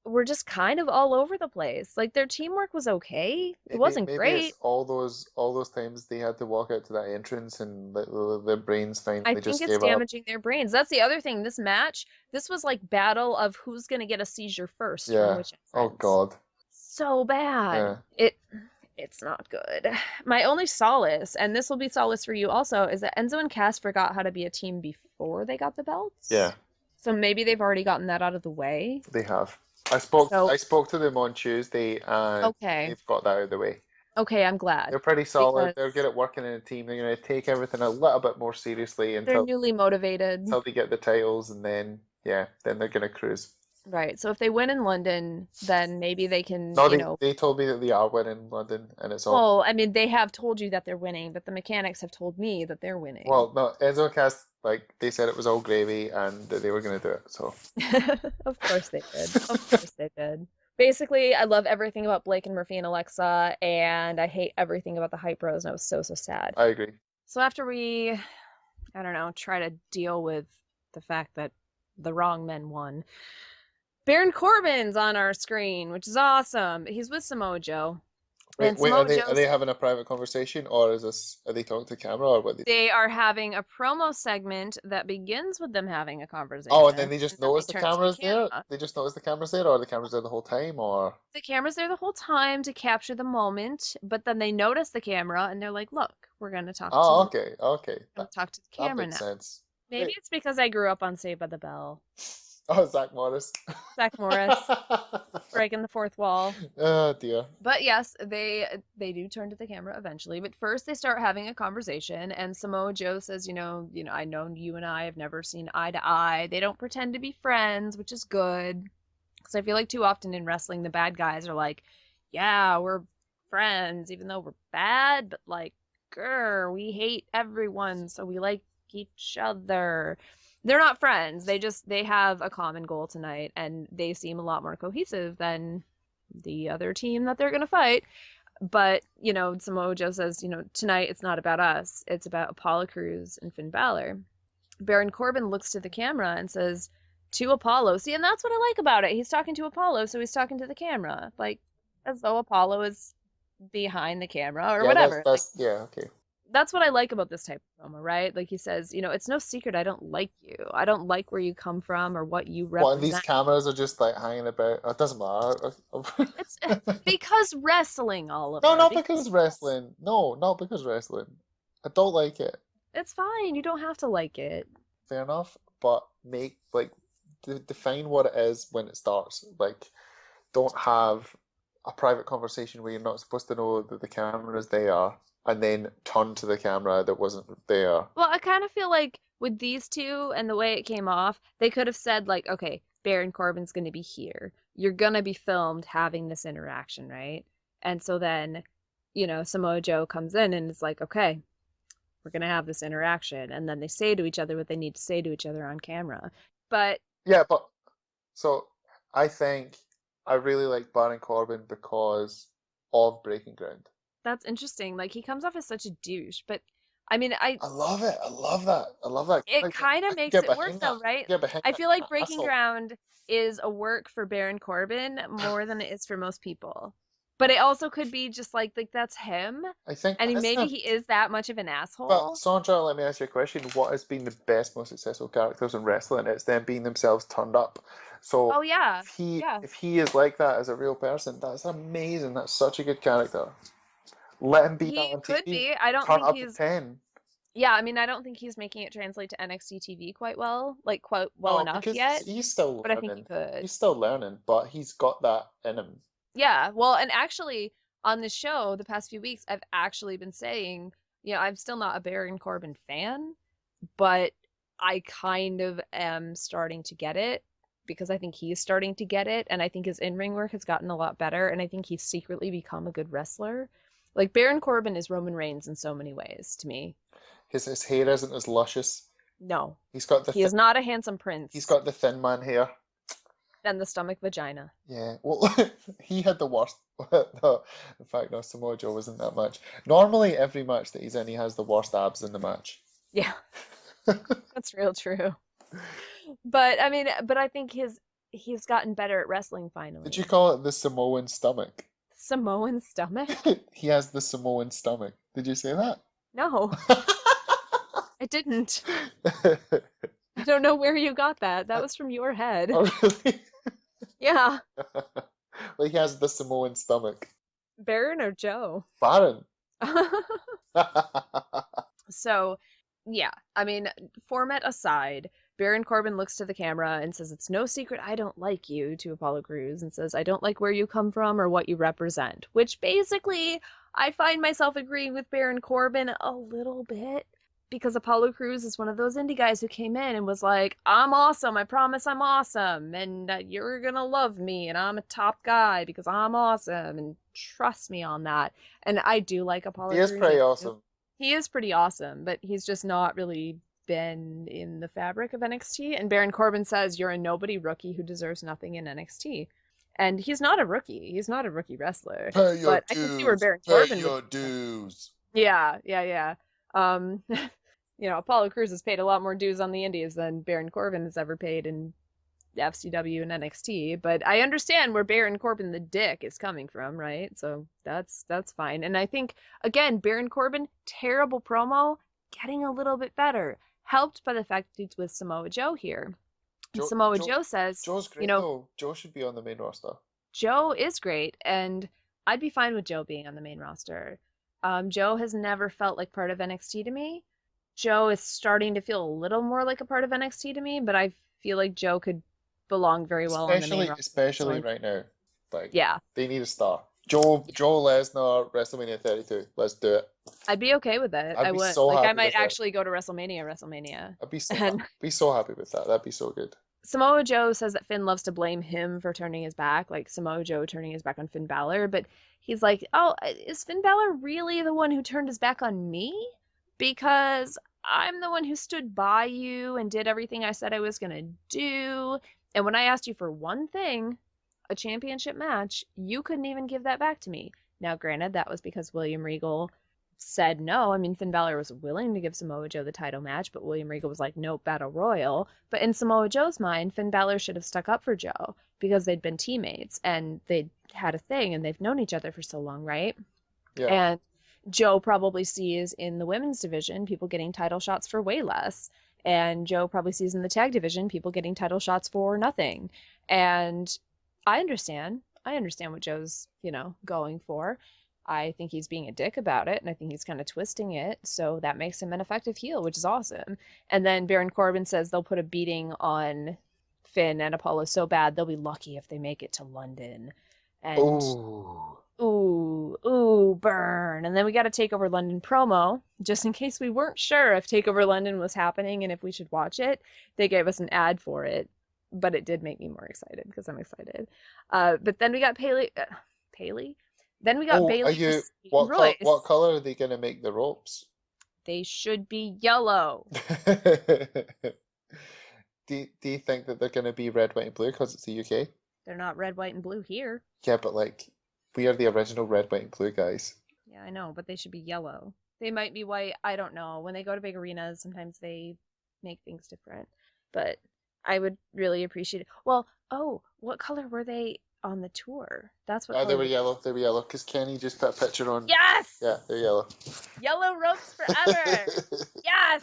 [SPEAKER 1] were just kind of all over the place. Like, their teamwork was okay. It wasn't
[SPEAKER 2] Maybe it's
[SPEAKER 1] great.
[SPEAKER 2] all those times they had to walk out to that entrance and their brains
[SPEAKER 1] I
[SPEAKER 2] finally
[SPEAKER 1] think
[SPEAKER 2] just
[SPEAKER 1] it's
[SPEAKER 2] gave up.
[SPEAKER 1] damaging their brains. That's the other thing. This match, this was like battle of who's gonna get a seizure first from
[SPEAKER 2] Yeah.
[SPEAKER 1] which
[SPEAKER 2] Oh
[SPEAKER 1] entrance.
[SPEAKER 2] God.
[SPEAKER 1] So bad.
[SPEAKER 2] Yeah.
[SPEAKER 1] It's not good. My only solace, and this will be solace for you also, is that Enzo and Cass forgot how to be a team before they got the
[SPEAKER 2] Yeah.
[SPEAKER 1] belts. So maybe they've already gotten that out of the way.
[SPEAKER 2] They have.
[SPEAKER 1] So
[SPEAKER 2] I spoke to them on Tuesday and
[SPEAKER 1] okay.
[SPEAKER 2] they've got that out of the way.
[SPEAKER 1] Okay, I'm glad.
[SPEAKER 2] They're pretty solid.
[SPEAKER 1] Because
[SPEAKER 2] They're good at working in a team. They're going to take everything a little bit more seriously
[SPEAKER 1] they're newly motivated.
[SPEAKER 2] until they get the titles, and then then they're going to cruise.
[SPEAKER 1] Right. So if they win in London, then maybe they can,
[SPEAKER 2] No,
[SPEAKER 1] you know,
[SPEAKER 2] they told me that they are winning London, and it's all.
[SPEAKER 1] well, I mean, they have told you that they're winning, but the mechanics have told me that they're winning.
[SPEAKER 2] Well, no, Enzo and Cass, like they said, it was all gravy, and that they were going to do it. So
[SPEAKER 1] Of course they did. Of course they did. Basically, I love everything about Blake and Murphy and Alexa, and I hate everything about the Hype Bros, and I was so, so sad.
[SPEAKER 2] I agree.
[SPEAKER 1] So after we, I don't know, try to deal with the fact that the wrong men won, Baron Corbin's on our screen, which is awesome. He's with Samoa Joe. And
[SPEAKER 2] Wait,
[SPEAKER 1] Samoa
[SPEAKER 2] are
[SPEAKER 1] Joe's
[SPEAKER 2] they having a private conversation, or are they talking to camera, or what?
[SPEAKER 1] they are having a promo segment that begins with them having a conversation,
[SPEAKER 2] Oh, and then they
[SPEAKER 1] and
[SPEAKER 2] just
[SPEAKER 1] then they
[SPEAKER 2] notice the
[SPEAKER 1] turn to the
[SPEAKER 2] cameras there.
[SPEAKER 1] camera.
[SPEAKER 2] They just notice the cameras there, or the cameras there the whole time, or.
[SPEAKER 1] The camera's there the whole time to capture the moment, but then they notice the camera and they're like, "Look, we're gonna talk
[SPEAKER 2] Oh,
[SPEAKER 1] to
[SPEAKER 2] okay, okay,
[SPEAKER 1] talk to the
[SPEAKER 2] that
[SPEAKER 1] camera
[SPEAKER 2] makes
[SPEAKER 1] now."
[SPEAKER 2] sense.
[SPEAKER 1] Maybe it's because I grew up on Saved by the Bell.
[SPEAKER 2] Oh, Zach Morris.
[SPEAKER 1] Zach Morris breaking the fourth wall.
[SPEAKER 2] Oh dear.
[SPEAKER 1] But yes, they do turn to the camera eventually. But first, they start having a conversation, and Samoa Joe says, I know you and I have never seen eye to eye. They don't pretend to be friends, which is good, because I feel like too often in wrestling, the bad guys are like, yeah, we're friends, even though we're bad, but like, grr, we hate everyone, so we like each other. They're not friends. They have a common goal tonight, and they seem a lot more cohesive than the other team that they're going to fight. But, Samoa Joe says, tonight it's not about us. It's about Apollo Crews and Finn Balor. Baron Corbin looks to the camera and says, to Apollo. See, and that's what I like about it. He's talking to Apollo, so he's talking to the camera. Like, as though Apollo is behind the camera or whatever.
[SPEAKER 2] Okay.
[SPEAKER 1] That's what I like about this type of promo, right? Like he says, it's no secret I don't like you. I don't like where you come from or what you
[SPEAKER 2] What, and these
[SPEAKER 1] represent.
[SPEAKER 2] cameras are just like hanging about. Oh, it doesn't matter.
[SPEAKER 1] It's because wrestling, Oliver.
[SPEAKER 2] No, not because wrestling. No, not because wrestling. I don't like it.
[SPEAKER 1] It's fine. You don't have to like it.
[SPEAKER 2] Fair enough, but define what it is when it starts. Like, don't have a private conversation where you're not supposed to know that the camera is there, and then turn to the camera that wasn't there.
[SPEAKER 1] Well, I kind of feel like with these two and the way it came off, they could have said like, okay, Baron Corbin's going to be here. You're going to be filmed having this interaction, right? And so then, Samoa Joe comes in and is like, okay, we're going to have this interaction. And then they say to each other what they need to say to each other on camera. But
[SPEAKER 2] yeah, so I think I really like Baron Corbin because of Breaking Ground.
[SPEAKER 1] That's interesting. Like, he comes off as such a douche, but I mean, I
[SPEAKER 2] love it. I love that.
[SPEAKER 1] It kind of makes it work though, right? I feel like Breaking
[SPEAKER 2] asshole.
[SPEAKER 1] Ground is a work for Baron Corbin more than it is for most people. But it also could be just like that's him,
[SPEAKER 2] I think
[SPEAKER 1] and
[SPEAKER 2] isn't
[SPEAKER 1] maybe
[SPEAKER 2] it?
[SPEAKER 1] he is that much of an
[SPEAKER 2] But
[SPEAKER 1] asshole.
[SPEAKER 2] Sondra, let me ask you a question. What has been the best, most successful characters in wrestling? It's them being themselves turned up. So
[SPEAKER 1] Oh yeah,
[SPEAKER 2] if he
[SPEAKER 1] yeah.
[SPEAKER 2] if he is like that as a real person, that's amazing. That's such a good character. Let him be that
[SPEAKER 1] He
[SPEAKER 2] on
[SPEAKER 1] could
[SPEAKER 2] TV.
[SPEAKER 1] be. I don't
[SPEAKER 2] Turn
[SPEAKER 1] think
[SPEAKER 2] up the
[SPEAKER 1] he's.
[SPEAKER 2] 10.
[SPEAKER 1] Yeah, I mean, I don't think he's making it translate to NXT TV quite well, like quite well
[SPEAKER 2] No,
[SPEAKER 1] enough
[SPEAKER 2] because
[SPEAKER 1] yet.
[SPEAKER 2] he's still
[SPEAKER 1] But I think he
[SPEAKER 2] learning.
[SPEAKER 1] could.
[SPEAKER 2] He's still learning, but he's got that in him.
[SPEAKER 1] Yeah, well, and actually, on this show, the past few weeks, I've actually been saying, I'm still not a Baron Corbin fan, but I kind of am starting to get it because I think he's starting to get it, and I think his in-ring work has gotten a lot better, and I think he's secretly become a good wrestler. Like Baron Corbin is Roman Reigns in so many ways to me.
[SPEAKER 2] His hair isn't as luscious.
[SPEAKER 1] No,
[SPEAKER 2] He's got the
[SPEAKER 1] he is not a handsome
[SPEAKER 2] he's
[SPEAKER 1] prince.
[SPEAKER 2] got the thin man hair.
[SPEAKER 1] And the stomach vagina.
[SPEAKER 2] Yeah, well, he had the worst. No, in fact, no, Samoa Joe wasn't that much. Normally, every match that he's in, he has the worst abs in the match.
[SPEAKER 1] Yeah, that's real true. But I mean, but I think he's gotten better at wrestling
[SPEAKER 2] Did you
[SPEAKER 1] finally.
[SPEAKER 2] call it the Samoan stomach?
[SPEAKER 1] Samoan stomach?
[SPEAKER 2] He has the Samoan stomach. Did you say that?
[SPEAKER 1] No, I didn't. I don't know where you got that. That was from your head.
[SPEAKER 2] Oh, really?
[SPEAKER 1] Yeah.
[SPEAKER 2] Well, he has the Samoan stomach.
[SPEAKER 1] Baron or Joe?
[SPEAKER 2] Baron.
[SPEAKER 1] So, yeah, I mean, format aside, Baron Corbin looks to the camera and says, "It's no secret I don't like you," to Apollo Crews, and says, "I don't like where you come from or what you represent," which basically I find myself agreeing with Baron Corbin a little bit because Apollo Crews is one of those indie guys who came in and was like, "I'm awesome. I promise I'm awesome. And you're going to love me. And I'm a top guy because I'm awesome. And trust me on that." And I do like
[SPEAKER 2] He
[SPEAKER 1] Apollo
[SPEAKER 2] is
[SPEAKER 1] Crews.
[SPEAKER 2] pretty awesome.
[SPEAKER 1] He is pretty awesome, but he's just not really been in the fabric of NXT. And Baron Corbin says, "You're a nobody rookie who deserves nothing in NXT." And he's not a rookie. He's not a rookie wrestler.
[SPEAKER 2] Pay your
[SPEAKER 1] But I can see where
[SPEAKER 2] dues.
[SPEAKER 1] Baron
[SPEAKER 2] Pay
[SPEAKER 1] Corbin would.
[SPEAKER 2] your dues.
[SPEAKER 1] Yeah, yeah, yeah. Um, Apollo Crews has paid a lot more dues on the Indies than Baron Corbin has ever paid in FCW and NXT, but I understand where Baron Corbin the dick is coming from, right? So that's fine. And I think again, Baron Corbin, terrible promo, getting a little bit better, helped by the fact that he's with Samoa Joe here. And
[SPEAKER 2] Joe,
[SPEAKER 1] Samoa
[SPEAKER 2] Joe,
[SPEAKER 1] Joe says,
[SPEAKER 2] Joe's
[SPEAKER 1] you
[SPEAKER 2] great
[SPEAKER 1] know,
[SPEAKER 2] though. Joe should be on the main roster.
[SPEAKER 1] Joe is great, and I'd be fine with Joe being on the main roster. Joe has never felt like part of NXT to me. Joe is starting to feel a little more like a part of NXT to me, but I feel like Joe could belong very well on the main roster.
[SPEAKER 2] Especially right now. Like,
[SPEAKER 1] Yeah,
[SPEAKER 2] they need a star. Joe Lesnar, WrestleMania 32. Let's do it.
[SPEAKER 1] I'd be okay with it.
[SPEAKER 2] I'd
[SPEAKER 1] I
[SPEAKER 2] be
[SPEAKER 1] would.
[SPEAKER 2] so
[SPEAKER 1] Like, I
[SPEAKER 2] happy
[SPEAKER 1] might
[SPEAKER 2] with it.
[SPEAKER 1] actually go to WrestleMania.
[SPEAKER 2] I'd
[SPEAKER 1] And
[SPEAKER 2] be so happy with that. That'd be so good.
[SPEAKER 1] Samoa Joe says that Finn loves to blame him for turning his back, like Samoa Joe turning his back on Finn Balor. But he's like, "Oh, is Finn Balor really the one who turned his back on me? Because I'm the one who stood by you and did everything I said I was going to do. And when I asked you for one thing, a championship match, you couldn't even give that back to me." Now, granted, that was because William Regal said no. I mean, Finn Balor was willing to give Samoa Joe the title match, but William Regal was like, "Nope, Battle Royal." But in Samoa Joe's mind, Finn Balor should have stuck up for Joe because they'd been teammates and they'd had a thing and they've known each other for so long, right?
[SPEAKER 2] Yeah.
[SPEAKER 1] And Joe probably sees in the women's division people getting title shots for way less. And Joe probably sees in the tag division people getting title shots for nothing. And I understand. I understand what Joe's, going for. I think he's being a dick about it, and I think he's kind of twisting it, so that makes him an effective heel, which is awesome. And then Baron Corbin says they'll put a beating on Finn and Apollo so bad they'll be lucky if they make it to London. And
[SPEAKER 2] Ooh.
[SPEAKER 1] ooh, burn. And then we got a Takeover London promo, just in case we weren't sure if Takeover London was happening and if we should watch it. They gave us an ad for it, but it did make me more excited because I'm excited. But then we got Paley? Then we got
[SPEAKER 2] Oh,
[SPEAKER 1] Bailey versus Peyton
[SPEAKER 2] what
[SPEAKER 1] Royce.
[SPEAKER 2] color are they gonna make the ropes?
[SPEAKER 1] They should be yellow.
[SPEAKER 2] Do you think that they're gonna be red, white, and blue because it's the UK?
[SPEAKER 1] They're not red, white, and blue here.
[SPEAKER 2] Yeah, but like we are the original red, white, and blue guys.
[SPEAKER 1] Yeah, I know, but they should be yellow. They might be white. I don't know. When they go to big arenas, sometimes they make things different. But I would really appreciate it. Well, oh, what color were they on the tour. That's what
[SPEAKER 2] They
[SPEAKER 1] color
[SPEAKER 2] were yellow. They were yellow because Kenny just put a picture on.
[SPEAKER 1] Yes!
[SPEAKER 2] Yeah, they're yellow.
[SPEAKER 1] Yellow ropes forever! Yes!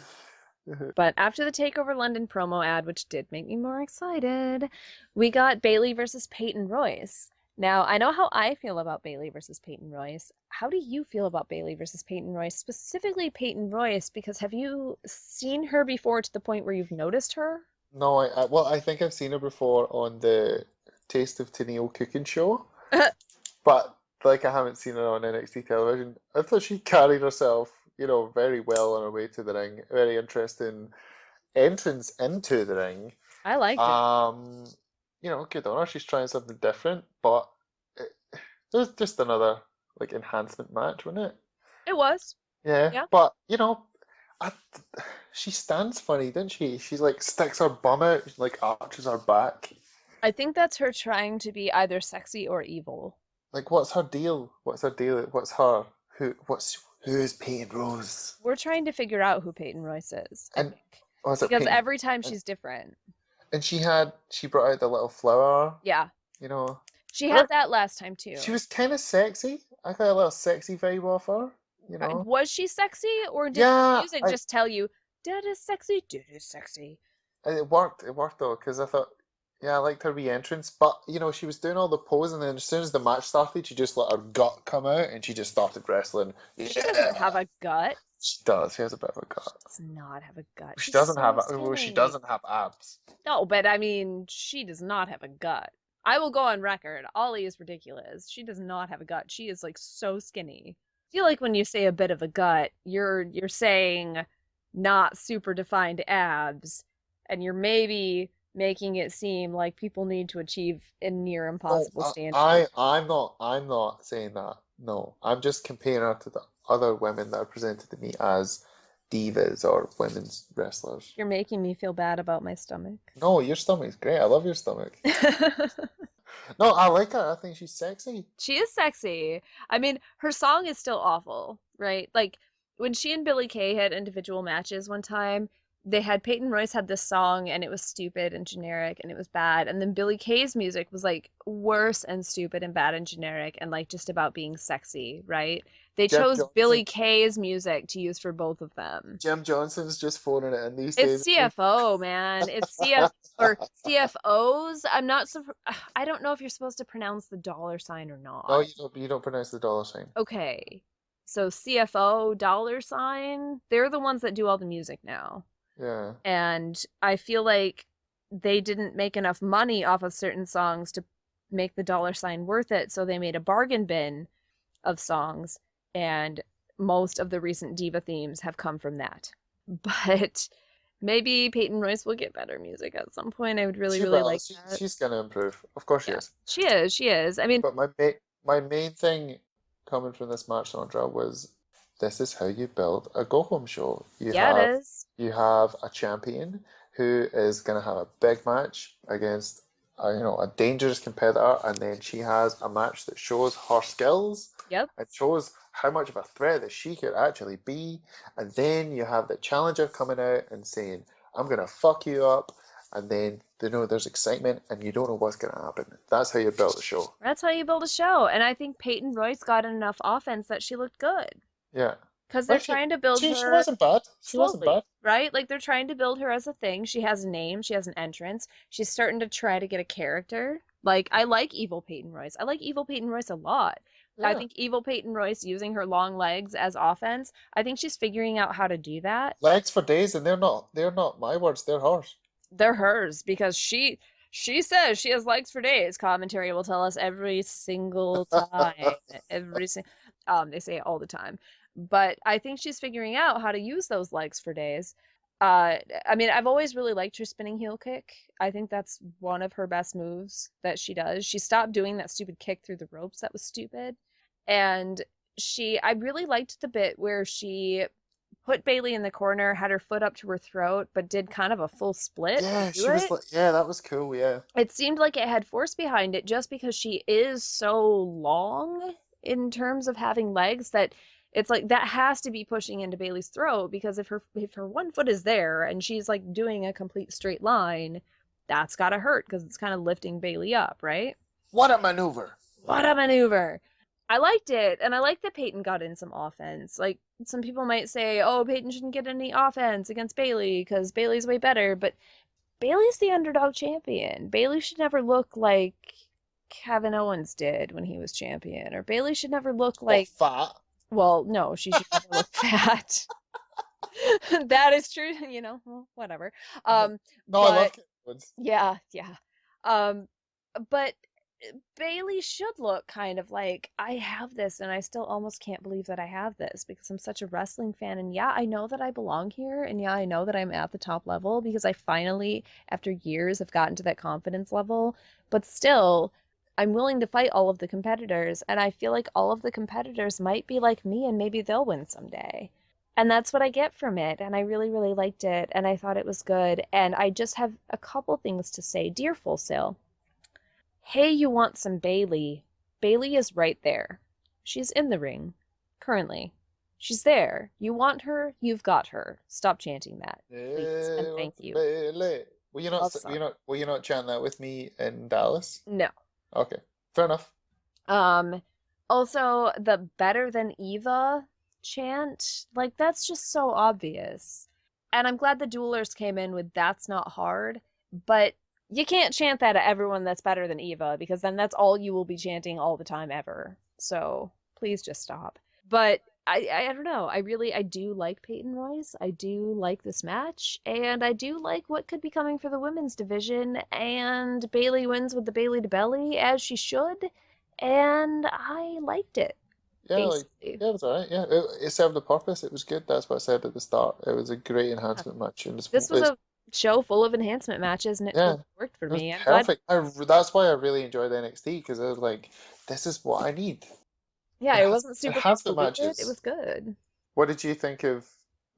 [SPEAKER 1] But after the Takeover London promo ad, which did make me more excited, we got Bayley versus Peyton Royce. Now, I know how I feel about Bayley versus Peyton Royce. How do you feel about Bayley versus Peyton Royce? Specifically Peyton Royce, because have you seen her before to the point where you've noticed her?
[SPEAKER 2] No, well, I think I've seen her before on the Taste of Tennille cooking show, but like I haven't seen her on NXT television. I thought she carried herself, very well on her way to the ring. Very interesting entrance into the ring.
[SPEAKER 1] I liked it.
[SPEAKER 2] Good on her. She's trying something different, but it, it was just another like enhancement match, wasn't it?
[SPEAKER 1] It was.
[SPEAKER 2] Yeah,
[SPEAKER 1] Yeah.
[SPEAKER 2] but I, she stands funny, didn't she? She's like sticks her bum out, like arches her back.
[SPEAKER 1] I think that's her trying to be either sexy or evil.
[SPEAKER 2] Like, what's her deal? What's her deal? What's her? Who's Peyton Rose?
[SPEAKER 1] We're trying to figure out who Peyton Royce is, I
[SPEAKER 2] And
[SPEAKER 1] think.
[SPEAKER 2] was it
[SPEAKER 1] Because
[SPEAKER 2] Peyton?
[SPEAKER 1] every time she's different.
[SPEAKER 2] And she brought out the little flower.
[SPEAKER 1] Yeah.
[SPEAKER 2] You know.
[SPEAKER 1] She
[SPEAKER 2] But
[SPEAKER 1] had that last time too.
[SPEAKER 2] She was kind of sexy. I got a little sexy vibe off her. You know.
[SPEAKER 1] Was she sexy, or did the
[SPEAKER 2] Yeah,
[SPEAKER 1] music just tell you, that is sexy, that is sexy?
[SPEAKER 2] it worked. It worked though, because I thought, yeah, I liked her re-entrance. But she was doing all the pose, and then as soon as the match started, she just let her gut come out, and she just started wrestling.
[SPEAKER 1] She doesn't have a gut.
[SPEAKER 2] She does. She has a bit of a gut.
[SPEAKER 1] Does not have a gut.
[SPEAKER 2] She
[SPEAKER 1] She's
[SPEAKER 2] doesn't
[SPEAKER 1] so
[SPEAKER 2] have. Well, she
[SPEAKER 1] skinny.
[SPEAKER 2] doesn't have abs.
[SPEAKER 1] No, but I mean, she does not have a gut. I will go on record. Ollie is ridiculous. She does not have a gut. She is like so skinny. I feel like when you say a bit of a gut, you're saying not super defined abs, and you're maybe making it seem like people need to achieve a near impossible standard.
[SPEAKER 2] I'm not saying that. No, I'm just comparing her to the other women that are presented to me as divas or women's wrestlers.
[SPEAKER 1] You're making me feel bad about my stomach.
[SPEAKER 2] No, your stomach's great. I love your stomach. No, I like her. I think she's sexy.
[SPEAKER 1] She is sexy. I mean, her song is still awful, right? Like when she and Billie Kay had individual matches one time, they had Peyton Royce had this song and it was stupid and generic and it was bad. And then Billie Kay's music was like worse and stupid and bad and generic and like just about being sexy, right? They
[SPEAKER 2] Jim
[SPEAKER 1] chose
[SPEAKER 2] Johnson.
[SPEAKER 1] Billie Kay's music to use for both of them.
[SPEAKER 2] Jim Johnson's just phoning it in these
[SPEAKER 1] It's
[SPEAKER 2] days.
[SPEAKER 1] CFO, man. It's CF or CFOs. I'm not so. I don't know if you're supposed to pronounce the dollar sign or not.
[SPEAKER 2] No, you don't pronounce the dollar sign.
[SPEAKER 1] Okay. So CFO dollar sign, they're the ones that do all the music now.
[SPEAKER 2] Yeah.
[SPEAKER 1] And I feel like they didn't make enough money off of certain songs to make the dollar sign worth it, so they made a bargain bin of songs, and most of the recent diva themes have come from that. But maybe Peyton Royce will get better music at some point. I would really like that.
[SPEAKER 2] She's gonna improve. Of course she is.
[SPEAKER 1] She is. I mean,
[SPEAKER 2] but my main thing coming from this match, Sondra, was this is how you build a go-home show.
[SPEAKER 1] It is.
[SPEAKER 2] You have a champion who is gonna have a big match against a dangerous competitor, and then she has a match that shows her skills.
[SPEAKER 1] Yep.
[SPEAKER 2] It shows how much of a threat that she could actually be, and then you have the challenger coming out and saying, "I'm gonna fuck you up," and then there's excitement, and you don't know what's gonna happen. That's how you build a show.
[SPEAKER 1] That's how you build a show, and I think Peyton Royce got enough offense that she looked good.
[SPEAKER 2] Yeah.
[SPEAKER 1] Because they're trying to build her.
[SPEAKER 2] She wasn't bad. She wasn't
[SPEAKER 1] slowly,
[SPEAKER 2] bad.
[SPEAKER 1] right? Like they're trying to build her as a thing. She has a name. She has an entrance. She's starting to try to get a character. Like I like Evil Peyton Royce. I like Evil Peyton Royce a lot.
[SPEAKER 2] Yeah.
[SPEAKER 1] I think Evil Peyton Royce using her long legs as offense. I think she's figuring out how to do that.
[SPEAKER 2] Legs for days, and they're not my words. They're hers.
[SPEAKER 1] They're hers because she says she has legs for days. Commentary will tell us every single time. They say it all the time. But I think she's figuring out how to use those legs for days. I mean, I've always really liked her spinning heel kick. I think that's one of her best moves that she does. She stopped doing that stupid kick through the ropes that was stupid. And I really liked the bit where she put Bayley in the corner, had her foot up to her throat, but did kind of a full split.
[SPEAKER 2] Yeah, that was cool, yeah.
[SPEAKER 1] It seemed like it had force behind it just because she is so long in terms of having legs that it's like that has to be pushing into Bayley's throat, because if her one foot is there and she's like doing a complete straight line, that's gotta hurt because it's kind of lifting Bayley up, right?
[SPEAKER 2] What a maneuver!
[SPEAKER 1] What a maneuver! I liked it, and I like that Peyton got in some offense. Like, some people might say, oh, Peyton shouldn't get any offense against Bayley because Bayley's way better, but Bayley's the underdog champion. Bayley should never look like Kevin Owens did when he was champion, or Bayley should never look
[SPEAKER 2] What,
[SPEAKER 1] like,
[SPEAKER 2] fat?
[SPEAKER 1] well, no, she should never look fat. That is true, well, whatever.
[SPEAKER 2] No, I love
[SPEAKER 1] But
[SPEAKER 2] Kevin Owens.
[SPEAKER 1] yeah, yeah. Um, but Bailey should look kind of like, I have this and I still almost can't believe that I have this because I'm such a wrestling fan. And yeah, I know that I belong here. And yeah, I know that I'm at the top level because I finally, after years, have gotten to that confidence level. But still, I'm willing to fight all of the competitors. And I feel like all of the competitors might be like me and maybe they'll win someday. And that's what I get from it. And I really, really liked it. And I thought it was good. And I just have a couple things to say. Dear Full Sail, hey, you want some Bailey? Bailey is right there. She's in the ring. Currently. She's there. You want her? You've got her. Stop chanting that, please, and thank you.
[SPEAKER 2] Bailey.
[SPEAKER 1] Love song.
[SPEAKER 2] Will you not chant that with me in Dallas?
[SPEAKER 1] No.
[SPEAKER 2] Okay, fair enough.
[SPEAKER 1] Also, the better than Eva chant, like, that's just so obvious. And I'm glad the duelers came in with that's not hard, but you can't chant that at everyone that's better than Eva because then that's all you will be chanting all the time ever. So please just stop. But I don't know. I do like Peyton Royce. I do like this match, and I do like what could be coming for the women's division. And Bailey wins with the Bailey to Belly as she should, and I liked it.
[SPEAKER 2] Yeah,
[SPEAKER 1] Basically,
[SPEAKER 2] yeah, it was alright. Yeah, it served a purpose. It was good. That's what I said at the start. It was a great enhancement match, and
[SPEAKER 1] this was a show full of enhancement matches, and it
[SPEAKER 2] yeah,
[SPEAKER 1] totally worked for
[SPEAKER 2] it was
[SPEAKER 1] me. I'm glad.
[SPEAKER 2] perfect. That's why I really enjoyed NXT because I was like, this is what I need.
[SPEAKER 1] Yeah, it wasn't super
[SPEAKER 2] Enhancement
[SPEAKER 1] convoluted. It
[SPEAKER 2] matches.
[SPEAKER 1] was good.
[SPEAKER 2] What did you think of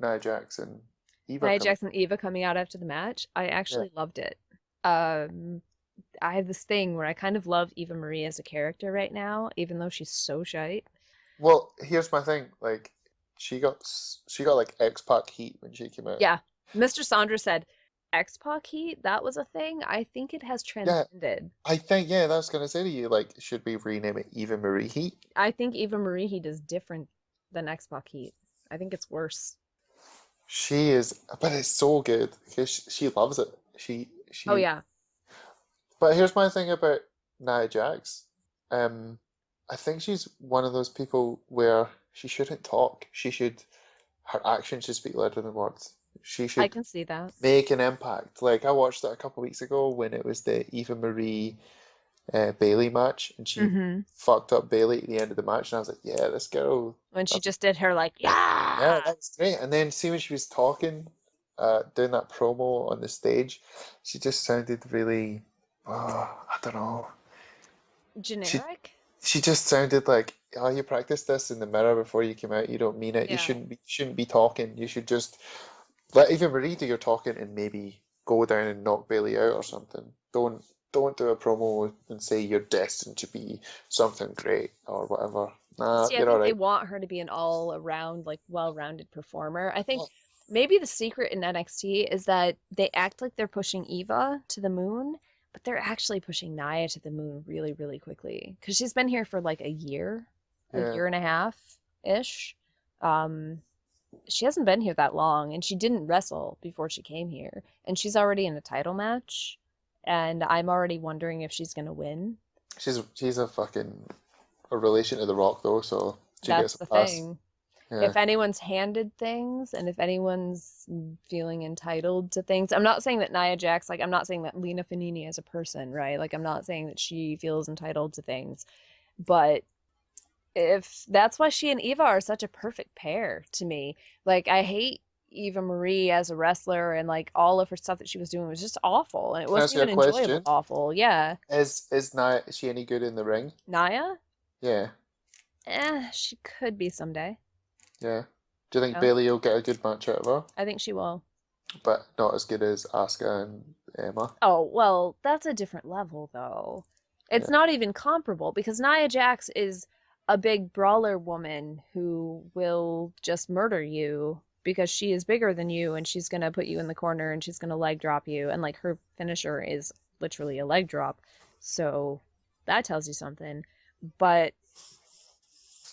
[SPEAKER 2] Nia Jax and Eva
[SPEAKER 1] Nia
[SPEAKER 2] coming?
[SPEAKER 1] Jax and Eva coming out after the match, I
[SPEAKER 2] Yeah.
[SPEAKER 1] actually loved it. Um, I have this thing where I kind of love Eva Marie as a character right now, even though she's so shite.
[SPEAKER 2] Well, here's my thing. Like, she got like X-Pac heat when she came out.
[SPEAKER 1] Yeah, Mr. Sondra said X-Pac heat, that was a thing. I think it has
[SPEAKER 2] Yeah,
[SPEAKER 1] transcended.
[SPEAKER 2] I think that's what I was gonna say to you. Like, should we rename it Eva Marie Heat?
[SPEAKER 1] I think Eva Marie heat is different than X-Pac heat. I think it's worse.
[SPEAKER 2] She is, but it's so good because she loves it.
[SPEAKER 1] Oh
[SPEAKER 2] She.
[SPEAKER 1] yeah,
[SPEAKER 2] But here's my thing about Nia Jax. Um, I think she's one of those people where she shouldn't talk. Her actions should speak louder than words. She
[SPEAKER 1] I
[SPEAKER 2] should
[SPEAKER 1] can see that.
[SPEAKER 2] make an impact. Like I watched it a couple weeks ago when it was the Eva Marie Bailey match, and she
[SPEAKER 1] Mm-hmm.
[SPEAKER 2] fucked up Bailey at the end of the match, and I was like, yeah, this girl.
[SPEAKER 1] When she
[SPEAKER 2] That's,
[SPEAKER 1] just did her like,
[SPEAKER 2] yeah,
[SPEAKER 1] yeah,
[SPEAKER 2] that was great. And then see when she was talking, doing that promo on the stage, she just sounded really, I don't know. She
[SPEAKER 1] generic.
[SPEAKER 2] she just sounded like, oh, you practiced this in the mirror before you came out. You don't mean it. You
[SPEAKER 1] Yeah.
[SPEAKER 2] shouldn't be talking. You should just let Eva Marie do your talking and maybe go down and knock Bailey out or something. Don't do a promo and say you're destined to be something great or whatever. Nah,
[SPEAKER 1] See, I
[SPEAKER 2] you're all
[SPEAKER 1] think they
[SPEAKER 2] right.
[SPEAKER 1] want her to be an all-around, like, well-rounded performer. I think
[SPEAKER 2] Well,
[SPEAKER 1] maybe the secret in NXT is that they act like they're pushing Eva to the moon, but they're actually pushing Nia to the moon really, really quickly. Because she's been here for like a
[SPEAKER 2] yeah.
[SPEAKER 1] year and a half-ish. Um, she hasn't been here that long, and she didn't wrestle before she came here. And she's already in a title match, and I'm already wondering if she's gonna win.
[SPEAKER 2] She's a relation to The Rock though, so she
[SPEAKER 1] That's
[SPEAKER 2] gets a
[SPEAKER 1] the
[SPEAKER 2] pass.
[SPEAKER 1] thing.
[SPEAKER 2] Yeah.
[SPEAKER 1] If anyone's handed things and if anyone's feeling entitled to things, I'm not saying that Nia Jax, like, I'm not saying that Lena Fanini is a person, right? Like, I'm not saying that she feels entitled to things, but if that's why she and Eva are such a perfect pair to me. Like, I hate Eva Marie as a wrestler, and like all of her stuff that she was doing was just awful, and it
[SPEAKER 2] Can I
[SPEAKER 1] wasn't
[SPEAKER 2] ask you a
[SPEAKER 1] even enjoyable
[SPEAKER 2] question?
[SPEAKER 1] awful. Yeah.
[SPEAKER 2] Is she any good in the ring?
[SPEAKER 1] Nia?
[SPEAKER 2] Yeah.
[SPEAKER 1] She could be someday.
[SPEAKER 2] Yeah. Do you think
[SPEAKER 1] No,
[SPEAKER 2] Bailey will get a good match out of her?
[SPEAKER 1] I think she will.
[SPEAKER 2] But not as good as Asuka and Emma.
[SPEAKER 1] Oh, well, that's a different level, though. It's
[SPEAKER 2] Yeah.
[SPEAKER 1] not even comparable because Nia Jax is a big brawler woman who will just murder you because she is bigger than you and she's gonna put you in the corner and she's gonna leg drop you. And like her finisher is literally a leg drop. So that tells you something. But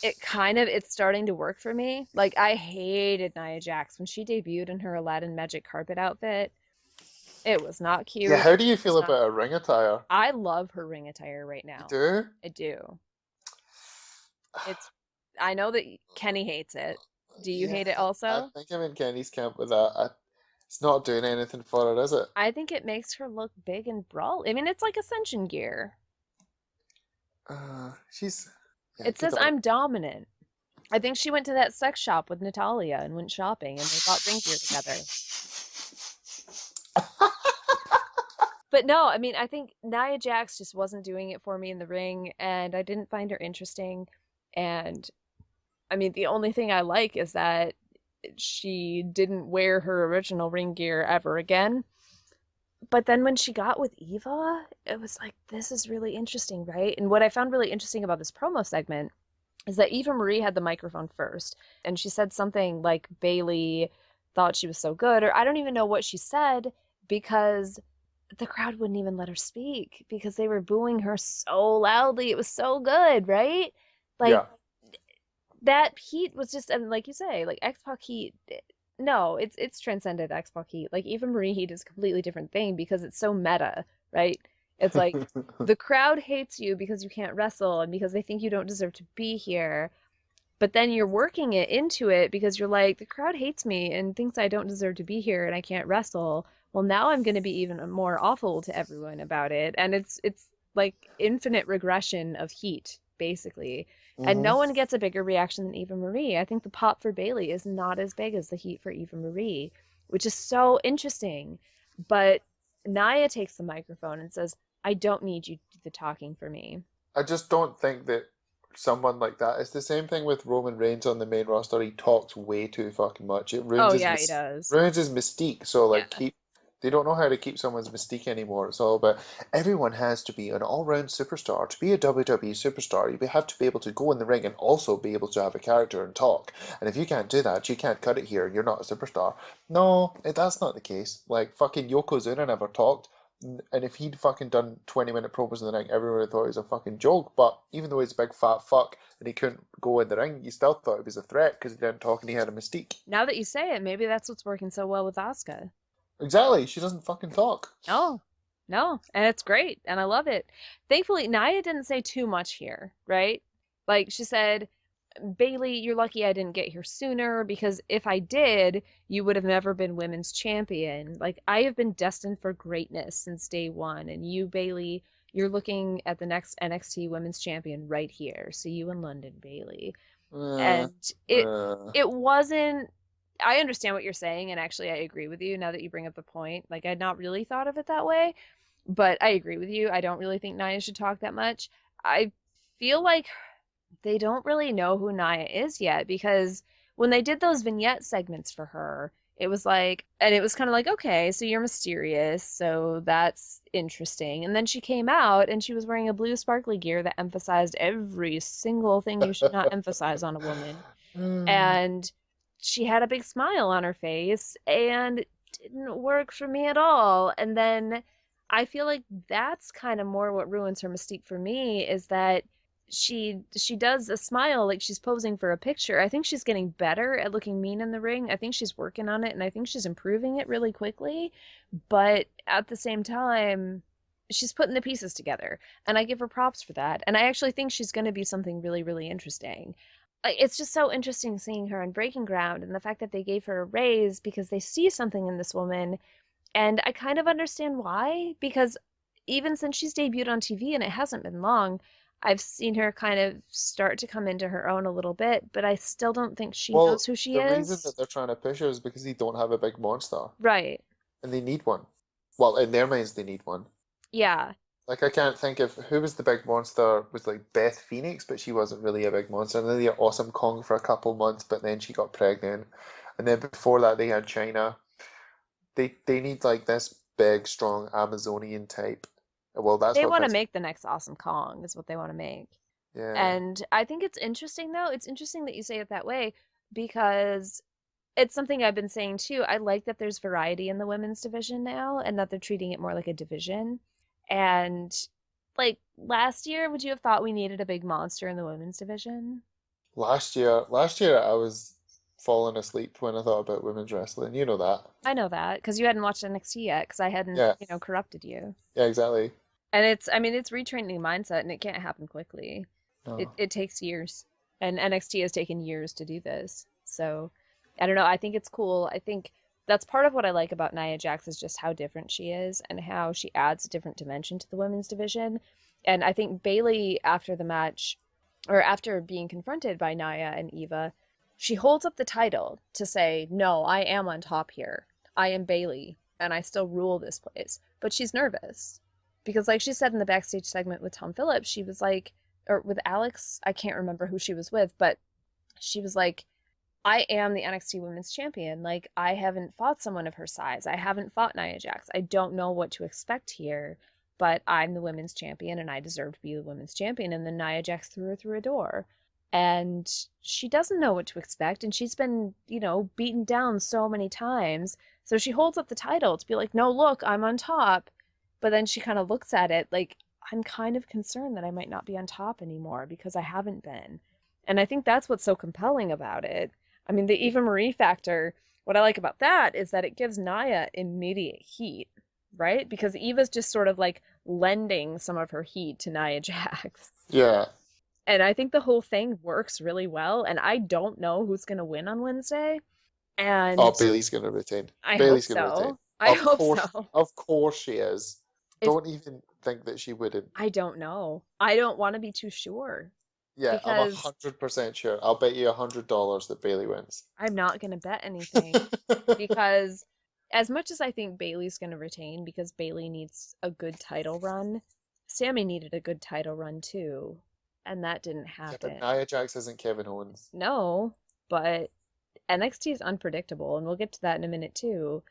[SPEAKER 1] it's starting to work for me. Like, I hated Nia Jax when she debuted in her Aladdin magic carpet outfit. It was not
[SPEAKER 2] Yeah,
[SPEAKER 1] cute.
[SPEAKER 2] how do
[SPEAKER 1] It
[SPEAKER 2] you
[SPEAKER 1] was
[SPEAKER 2] feel
[SPEAKER 1] not.
[SPEAKER 2] about her ring attire?
[SPEAKER 1] I love her ring attire right
[SPEAKER 2] You
[SPEAKER 1] now.
[SPEAKER 2] do?
[SPEAKER 1] I do. It's I know that Kenny hates it. Do you
[SPEAKER 2] Yeah,
[SPEAKER 1] hate it
[SPEAKER 2] I
[SPEAKER 1] also?
[SPEAKER 2] think I'm in Kenny's camp with that. It's not doing anything for her, is it?
[SPEAKER 1] I think it makes her look big and brawl. I mean, it's like Ascension gear.
[SPEAKER 2] She's yeah,
[SPEAKER 1] It
[SPEAKER 2] good
[SPEAKER 1] says
[SPEAKER 2] on
[SPEAKER 1] I'm dominant. I think she went to that sex shop with Natalia and went shopping and they bought ring gear together.
[SPEAKER 2] her.
[SPEAKER 1] But no, I mean, I think Nia Jax just wasn't doing it for me in the ring, and I didn't find her interesting. And I mean, the only thing I like is that she didn't wear her original ring gear ever again. But then when she got with Eva, it was like, this is really interesting, right? And what I found really interesting about this promo segment is that Eva Marie had the microphone first, and she said something like Bailey thought she was so good, or I don't even know what she said because the crowd wouldn't even let her speak because they were booing her so loudly. It was so good, right? Like
[SPEAKER 2] Yeah.
[SPEAKER 1] that heat was just, and like you say, like X-Pac heat. No, it's transcended X-Pac heat. Like Eva Marie heat is a completely different thing because it's so meta, right? It's like the crowd hates you because you can't wrestle and because they think you don't deserve to be here. But then you're working it into it because you're like, the crowd hates me and thinks I don't deserve to be here and I can't wrestle. Well, now I'm going to be even more awful to everyone about it. And it's like infinite regression of heat, basically. And
[SPEAKER 2] hmm
[SPEAKER 1] no one gets a bigger reaction than Eva Marie. I think the pop for Bailey is not as big as the heat for Eva Marie, which is so interesting. But Nia takes the microphone and says, I don't need you to do the talking for me.
[SPEAKER 2] I just don't think that someone like that. It's the same thing with Roman Reigns on the main roster. He talks way too fucking much. It
[SPEAKER 1] Oh, yeah, he does.
[SPEAKER 2] ruins his mystique. So like
[SPEAKER 1] Yeah.
[SPEAKER 2] keep they don't know how to keep someone's mystique anymore. It's all about everyone has to be an all-round superstar. To be a WWE superstar, you have to be able to go in the ring and also be able to have a character and talk. And if you can't do that, you can't cut it here. You're not a superstar. No, that's not the case. Like fucking Yokozuna never talked. And if he'd fucking done 20-minute promos in the ring, everyone would have thought he was a fucking joke. But even though he's a big fat fuck and he couldn't go in the ring, you still thought he was a threat because he didn't talk and he had a mystique.
[SPEAKER 1] Now that you say it, maybe that's what's working so well with Asuka.
[SPEAKER 2] Exactly, she doesn't fucking talk.
[SPEAKER 1] No, no, and it's great, and I love it. Thankfully, Nia didn't say too much here, right? Like she said, Bailey, you're lucky I didn't get here sooner because if I did, you would have never been women's champion. Like I have been destined for greatness since day one, and you, Bailey, you're looking at the next NXT women's champion right here. See you in London, Bailey.
[SPEAKER 2] Uh,
[SPEAKER 1] And
[SPEAKER 2] uh.
[SPEAKER 1] it wasn't I understand what you're saying, and actually I agree with you now that you bring up the point. Like I'd not really thought of it that way, but I agree with you. I don't really think Nia should talk that much. I feel like they don't really know who Nia is yet because when they did those vignette segments for her, it was like, and it was kind of like, okay, so you're mysterious, so that's interesting. And then she came out and she was wearing a blue sparkly gear that emphasized every single thing you should not emphasize on a woman.
[SPEAKER 2] Mm.
[SPEAKER 1] And she had a big smile on her face and it didn't work for me at all. And then I feel like that's kind of more what ruins her mystique for me is that she does a smile like she's posing for a picture. I think she's getting better at looking mean in the ring. I think she's working on it and I think she's improving it really quickly. But at the same time, she's putting the pieces together and I give her props for that. And I actually think she's going to be something really, really interesting. Like it's just so interesting seeing her on Breaking Ground and the fact that they gave her a raise because they see something in this woman. And I kind of understand why, because even since she's debuted on TV and it hasn't been long, I've seen her kind of start to come into her own a little bit, but I still don't think she
[SPEAKER 2] Well,
[SPEAKER 1] knows who she
[SPEAKER 2] the reason
[SPEAKER 1] is.
[SPEAKER 2] that they're trying to push her is because they don't have a big monster,
[SPEAKER 1] Right.
[SPEAKER 2] and they need one. Well, in their minds, they need one.
[SPEAKER 1] Yeah.
[SPEAKER 2] Like I can't think of who was the big monster. It was like Beth Phoenix, but she wasn't really a big monster. And then they had Awesome Kong for a couple months, but then she got pregnant. And then before that, they had China. They need like this big, strong Amazonian type. Well, that's
[SPEAKER 1] They
[SPEAKER 2] what
[SPEAKER 1] want to
[SPEAKER 2] Vince.
[SPEAKER 1] make the next Awesome Kong, is what they want to make.
[SPEAKER 2] Yeah.
[SPEAKER 1] And I think it's interesting, though. It's interesting that you say it that way because it's something I've been saying too. I like that there's variety in the women's division now and that they're treating it more like a division. And like last year, would you have thought we needed a big monster in the women's division?
[SPEAKER 2] Last year I was falling asleep when I thought about women's wrestling. You know that.
[SPEAKER 1] I know that because you hadn't watched NXT yet because I hadn't,
[SPEAKER 2] Yeah,
[SPEAKER 1] corrupted you.
[SPEAKER 2] yeah, exactly.
[SPEAKER 1] And it's retraining mindset and it can't happen quickly. It
[SPEAKER 2] No.
[SPEAKER 1] it takes years. And NXT has taken years to do this. So I don't know. I think it's cool. I think that's part of what I like about Nia Jax is just how different she is and how she adds a different dimension to the women's division. And I think Bayley after the match or after being confronted by Nia and Eva, she holds up the title to say, "No, I am on top here. I am Bayley and I still rule this place." But she's nervous because like she said in the backstage segment with Tom Phillips, she was like or with Alex, I can't remember who she was with, but she was like, I am the NXT Women's Champion. Like, I haven't fought someone of her size. I haven't fought Nia Jax. I don't know what to expect here, but I'm the Women's Champion and I deserve to be the Women's Champion. And then Nia Jax threw her through a door. And she doesn't know what to expect. And she's been, beaten down so many times. So she holds up the title to be like, no, look, I'm on top. But then she kind of looks at it like, I'm kind of concerned that I might not be on top anymore because I haven't been. And I think that's what's so compelling about it. I mean, the Eva Marie factor, what I like about that is that it gives Nia immediate heat, right? Because Eva's just sort of like lending some of her heat to Nia Jax.
[SPEAKER 2] Yeah.
[SPEAKER 1] And I think the whole thing works really well. And I don't know who's going to win on Wednesday. And
[SPEAKER 2] Oh, Bailey's gonna retain.
[SPEAKER 1] I hope
[SPEAKER 2] Bailey's gonna retain.
[SPEAKER 1] so. I hope so.
[SPEAKER 2] Of course she is.
[SPEAKER 1] If
[SPEAKER 2] Don't even think that she wouldn't.
[SPEAKER 1] I don't know. I don't want to be too sure
[SPEAKER 2] Yeah, I'm
[SPEAKER 1] because
[SPEAKER 2] 100% sure. I'll bet you $100 that Bailey wins.
[SPEAKER 1] I'm not going to bet anything. Because as much as I think Bailey's going to retain because Bailey needs a good title run, Sammy needed a good title run too, and that didn't
[SPEAKER 2] Yeah, but
[SPEAKER 1] happen.
[SPEAKER 2] Nia Jax isn't Kevin Owens.
[SPEAKER 1] No, but NXT is unpredictable, and we'll get to that in a minute too.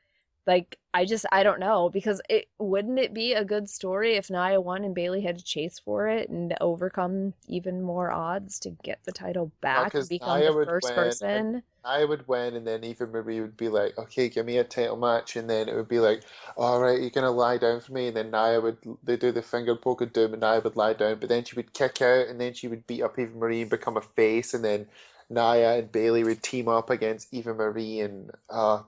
[SPEAKER 1] Like, I don't know, because wouldn't it be a good story if Nia won and Bailey had to chase for it and overcome even more odds to get the title back and
[SPEAKER 2] Because
[SPEAKER 1] become
[SPEAKER 2] Nia
[SPEAKER 1] the
[SPEAKER 2] would
[SPEAKER 1] first
[SPEAKER 2] win,
[SPEAKER 1] person?
[SPEAKER 2] Nia would win, and then Eva Marie would be like, "Okay, give me a title match," and then it would be like, "All right, you're gonna lie down for me," and then Nia would they do the finger poke of doom, and Nia would lie down, but then she would kick out, and then she would beat up Eva Marie and become a face, and then Nia and Bailey would team up against Eva Marie, and nah,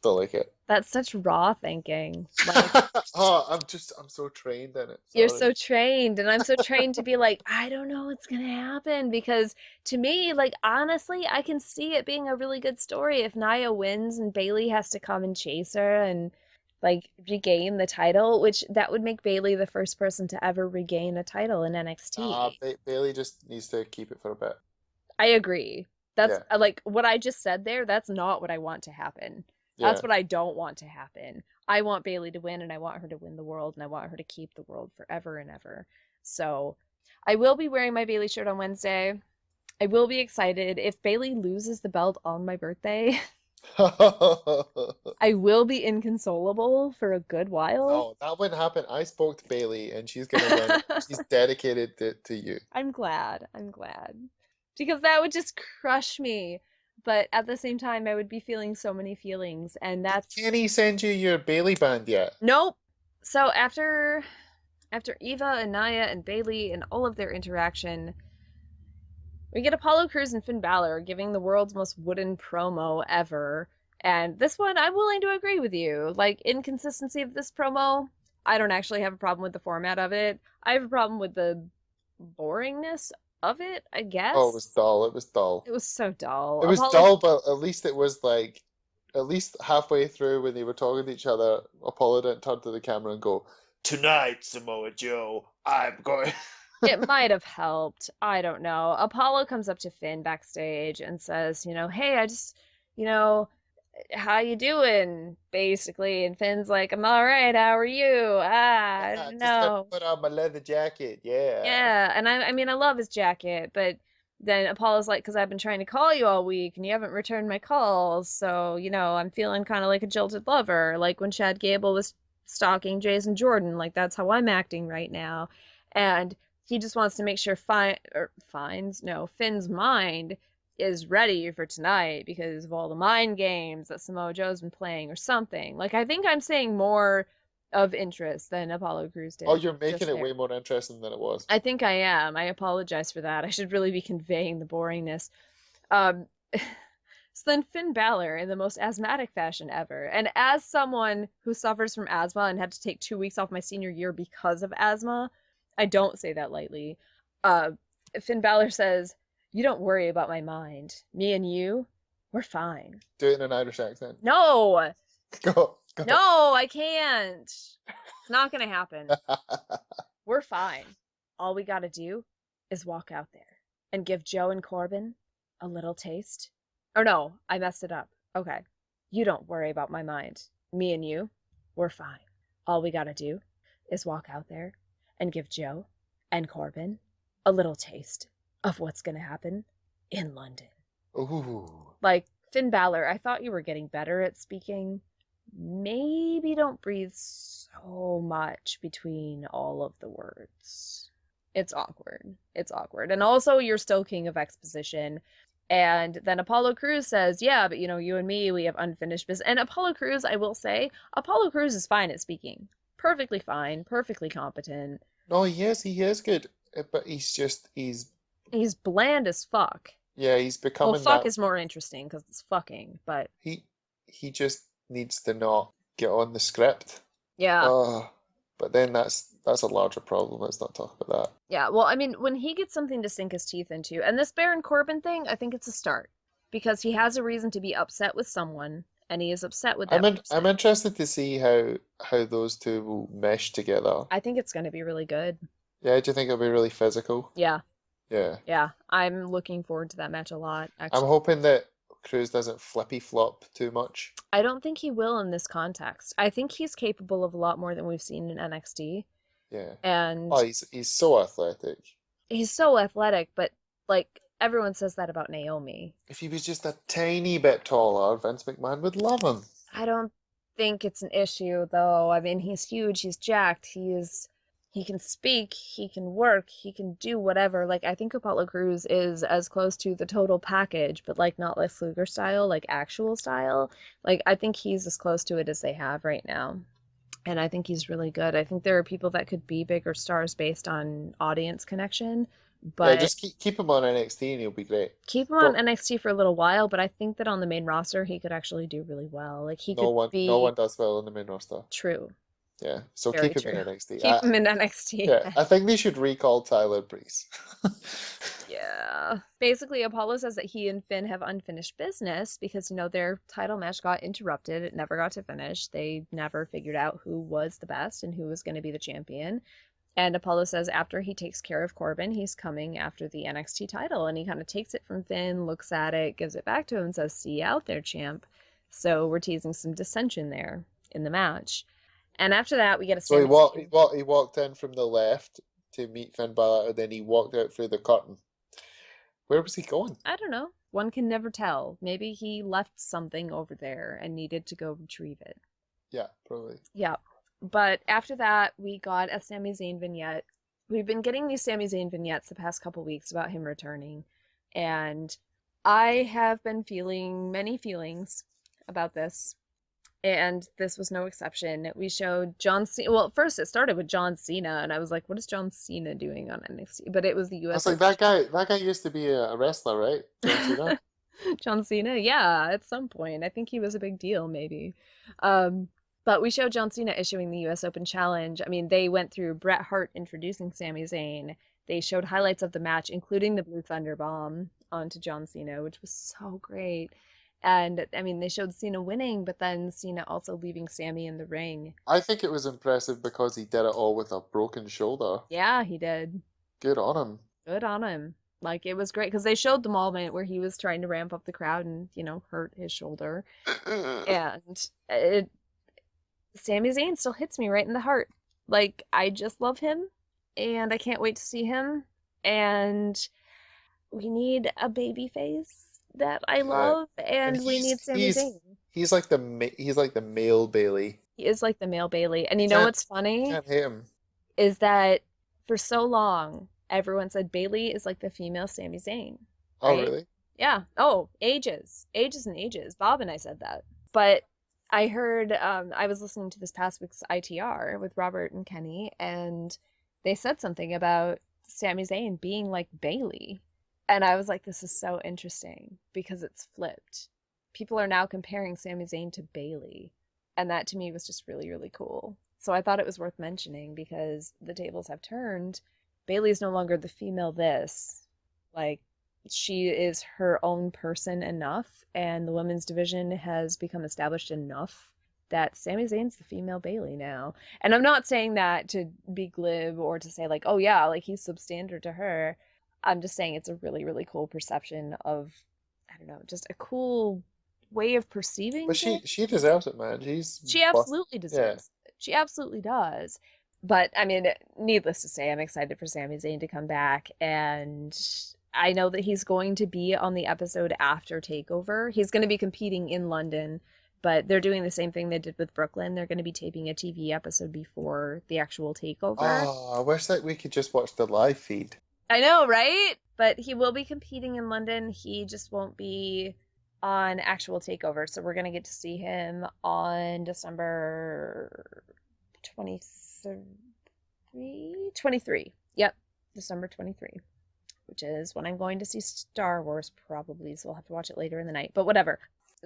[SPEAKER 2] don't like it.
[SPEAKER 1] That's such raw thinking. Like,
[SPEAKER 2] Oh, I'm so trained in it.
[SPEAKER 1] you're
[SPEAKER 2] Sorry.
[SPEAKER 1] so trained, and I'm so trained to be like, I don't know what's gonna happen because to me, like honestly, I can see it being a really good story if Nia wins and Bailey has to come and chase her and like regain the title, which that would make Bailey the first person to ever regain a title in NXT.
[SPEAKER 2] Bailey just needs to keep it for a bit.
[SPEAKER 1] I agree. That's
[SPEAKER 2] Yeah,
[SPEAKER 1] like what I just said there, that's not what I want to happen.
[SPEAKER 2] yeah.
[SPEAKER 1] That's what I don't want to happen. I want Bailey to win and I want her to win the world and I want her to keep the world forever and ever. So I will be wearing my Bailey shirt on Wednesday. I will be excited. If Bailey loses the belt on my birthday, I will be inconsolable for a good while.
[SPEAKER 2] No, that wouldn't happen. I spoke to Bailey and she's gonna win. She's dedicated to you.
[SPEAKER 1] I'm glad. I'm glad. Because that would just crush me. But at the same time, I would be feeling so many feelings. And that's
[SPEAKER 2] Kenny send you your Bailey band yet?
[SPEAKER 1] nope. So after Eva and Nia and Bailey and all of their interaction, we get Apollo Crews and Finn Balor giving the world's most wooden promo ever. And this one, I'm willing to agree with you. Like, inconsistency of this promo, I don't actually have a problem with the format of it. I have a problem with the boringness of it, I guess.
[SPEAKER 2] Oh, it was dull. It was dull.
[SPEAKER 1] It was so dull.
[SPEAKER 2] It was
[SPEAKER 1] Apollo,
[SPEAKER 2] dull, but at least it was like, at least halfway through when they were talking to each other, Apollo didn't turn to the camera and go, "Tonight, Samoa Joe, I'm going."
[SPEAKER 1] it might have helped. I don't know. Apollo comes up to Finn backstage and says, hey, I just, how you doing? Basically. And Finn's like, I'm all right. How are you? I
[SPEAKER 2] Yeah,
[SPEAKER 1] don't
[SPEAKER 2] just to
[SPEAKER 1] know.
[SPEAKER 2] put on my leather jacket. Yeah.
[SPEAKER 1] Yeah. And I mean, I love his jacket, but then Apollo's like, because I've been trying to call you all week and you haven't returned my calls. So, I'm feeling kind of like a jilted lover. Like when Chad Gable was stalking Jason Jordan. Like that's how I'm acting right now. And he just wants to make sure Finn's mind is ready for tonight because of all the mind games that Samoa Joe's been playing or something. Like I think I'm saying more of interest than Apollo Crews
[SPEAKER 2] Oh,
[SPEAKER 1] did
[SPEAKER 2] you're making
[SPEAKER 1] just
[SPEAKER 2] it
[SPEAKER 1] there.
[SPEAKER 2] way more interesting than it was.
[SPEAKER 1] I think I am. I apologize for that. I should really be conveying the boringness. Um, so then Finn Balor in the most asthmatic fashion ever. And as someone who suffers from asthma and had to take 2 weeks off my senior year because of asthma, I don't say that lightly. Uh, Finn Balor says, "You don't worry about my mind. Me and you, we're fine."
[SPEAKER 2] Do it in an Irish accent.
[SPEAKER 1] No,
[SPEAKER 2] Go.
[SPEAKER 1] no, I can't. It's not gonna happen. We're fine. All we gotta do is walk out there and give Joe and Corbin a little taste. Or no, I messed it up. Okay. You don't worry about my mind. Me and you, we're fine. All we gotta do is walk out there and give Joe and Corbin a little taste of what's gonna happen in London.
[SPEAKER 2] Ooh.
[SPEAKER 1] Like, Finn Balor, I thought you were getting better at speaking. Maybe don't breathe so much between all of the words. It's awkward. It's awkward. And also, you're still king of exposition. And then Apollo Crews says, "Yeah, but you and me, we have unfinished business." And Apollo Crews, I will say, Apollo Crews is fine at speaking. Perfectly fine, perfectly competent.
[SPEAKER 2] No, he is good, but
[SPEAKER 1] He's bland as fuck.
[SPEAKER 2] he's
[SPEAKER 1] Well,
[SPEAKER 2] becoming
[SPEAKER 1] fuck
[SPEAKER 2] that.
[SPEAKER 1] is more interesting because it's fucking, but
[SPEAKER 2] He just needs to not get on the script.
[SPEAKER 1] yeah.
[SPEAKER 2] Oh, but then that's a larger problem. Let's not talk about that.
[SPEAKER 1] Yeah, well, I mean, when he gets something to sink his teeth into, and this Baron Corbin thing, I think it's a start because he has a reason to be upset with someone, and he is upset with that person.
[SPEAKER 2] I'm interested to see how those two will mesh together.
[SPEAKER 1] I think it's going to be really good.
[SPEAKER 2] Yeah, do you think it'll be really physical?
[SPEAKER 1] Yeah,
[SPEAKER 2] Yeah.
[SPEAKER 1] yeah, I'm looking forward to that match a lot,
[SPEAKER 2] I'm
[SPEAKER 1] actually.
[SPEAKER 2] hoping that Cruz doesn't flippy flop too much.
[SPEAKER 1] I don't think he will in this context. I think he's capable of a lot more than we've seen in NXT,
[SPEAKER 2] Yeah.
[SPEAKER 1] and
[SPEAKER 2] Oh, he's so athletic.
[SPEAKER 1] he's so athletic, but like everyone says that about Naomi.
[SPEAKER 2] If he was just a tiny bit taller, Vince McMahon would love him.
[SPEAKER 1] I don't think it's an issue though. I mean, he's huge, he's jacked, he can speak, he can work, he can do whatever. Like I think Apollo Crews is as close to the total package, but like not Lex Luger style, like actual style. Like I think he's as close to it as they have right now. And I think he's really good. I think there are people that could be bigger stars based on audience connection,
[SPEAKER 2] Yeah,
[SPEAKER 1] but
[SPEAKER 2] just keep him on NXT and he'll be great.
[SPEAKER 1] keep him on
[SPEAKER 2] But
[SPEAKER 1] NXT for a little while, but I think that on the main roster he could actually do really well. Like he could
[SPEAKER 2] no
[SPEAKER 1] be
[SPEAKER 2] one does well on the main roster.
[SPEAKER 1] true.
[SPEAKER 2] Yeah, so
[SPEAKER 1] Very
[SPEAKER 2] keep him in
[SPEAKER 1] true.
[SPEAKER 2] NXT.
[SPEAKER 1] Keep him in NXT.
[SPEAKER 2] Yeah, I think they should recall Tyler Breeze.
[SPEAKER 1] Yeah. Basically, Apollo says that he and Finn have unfinished business because, their title match got interrupted. It never got to finish. They never figured out who was the best and who was going to be the champion. And Apollo says after he takes care of Corbin, he's coming after the NXT title. And he kind of takes it from Finn, looks at it, gives it back to him, and says, "See you out there, champ." So we're teasing some dissension there in the match. And after that, we get a
[SPEAKER 2] So he
[SPEAKER 1] Sami
[SPEAKER 2] walked in from the left to meet Finn Balor, and then he walked out through the curtain. Where was he going?
[SPEAKER 1] I don't know. One can never tell. Maybe he left something over there and needed to go retrieve it.
[SPEAKER 2] Yeah, probably.
[SPEAKER 1] Yeah. But after that, we got a Sami Zayn vignette. We've been getting these Sami Zayn vignettes the past couple weeks about him returning. And I have been feeling many feelings about this. And this was no exception. We showed John Cena. Well, first it started with John Cena, and I was like, what is John Cena doing on NXT? But it was the
[SPEAKER 2] I
[SPEAKER 1] US.
[SPEAKER 2] was like, that guy used to be a wrestler, right? John Cena?
[SPEAKER 1] John Cena, yeah, at some point. I think he was a big deal, maybe. But we showed John Cena issuing the US Open Challenge. I mean, they went through Bret Hart introducing Sami Zayn. They showed highlights of the match, including the Blue Thunder Bomb onto John Cena, which was so great. And I mean, they showed Cena winning, but then Cena also leaving Sami in the ring.
[SPEAKER 2] I think it was impressive because he did it all with a broken shoulder.
[SPEAKER 1] Yeah, he did.
[SPEAKER 2] Good on him.
[SPEAKER 1] Good on him. Like, it was great because they showed the moment where he was trying to ramp up the crowd and, hurt his shoulder. And Sami Zayn still hits me right in the heart. Like, I just love him, and I can't wait to see him. And we need a baby face that I love, and we need Sami Zayn.
[SPEAKER 2] He's like the male Bailey.
[SPEAKER 1] He is like the male Bailey. And you know what's funny?
[SPEAKER 2] Can't hate him.
[SPEAKER 1] Is that for so long, everyone said Bailey is like the female Sami Zayn.
[SPEAKER 2] Oh,
[SPEAKER 1] right?
[SPEAKER 2] really?
[SPEAKER 1] Yeah. Oh, ages. Ages and ages. Bob and I said that. But I heard, I was listening to this past week's ITR with Robert and Kenny, and they said something about Sami Zayn being like Bailey. And I was like, this is so interesting because it's flipped. People are now comparing Sami Zayn to Bailey. And that to me was just really, really cool. So I thought it was worth mentioning because the tables have turned. Bailey's no longer the female this. Like, she is her own person enough, and the women's division has become established enough that Sami Zayn's the female Bailey now. And I'm not saying that to be glib or to say like, oh yeah, like he's substandard to her. I'm just saying it's a really, really cool perception of, I don't know, just a cool way of perceiving
[SPEAKER 2] But
[SPEAKER 1] things.
[SPEAKER 2] she deserves it, man. She's
[SPEAKER 1] She absolutely
[SPEAKER 2] yeah.
[SPEAKER 1] deserves it. She absolutely does. But I mean, needless to say, I'm excited for Sami Zayn to come back, and I know that he's going to be on the episode after Takeover. He's going to be competing in London, but they're doing the same thing they did with Brooklyn. They're going to be taping a TV episode before the actual Takeover.
[SPEAKER 2] Oh, I wish that we could just watch the live feed.
[SPEAKER 1] I know, right? But he will be competing in London. He just won't be on actual Takeover. So we're going to get to see him on December 23? 23. Yep, December 23, which is when I'm going to see Star Wars probably. So we'll have to watch it later in the night, but whatever.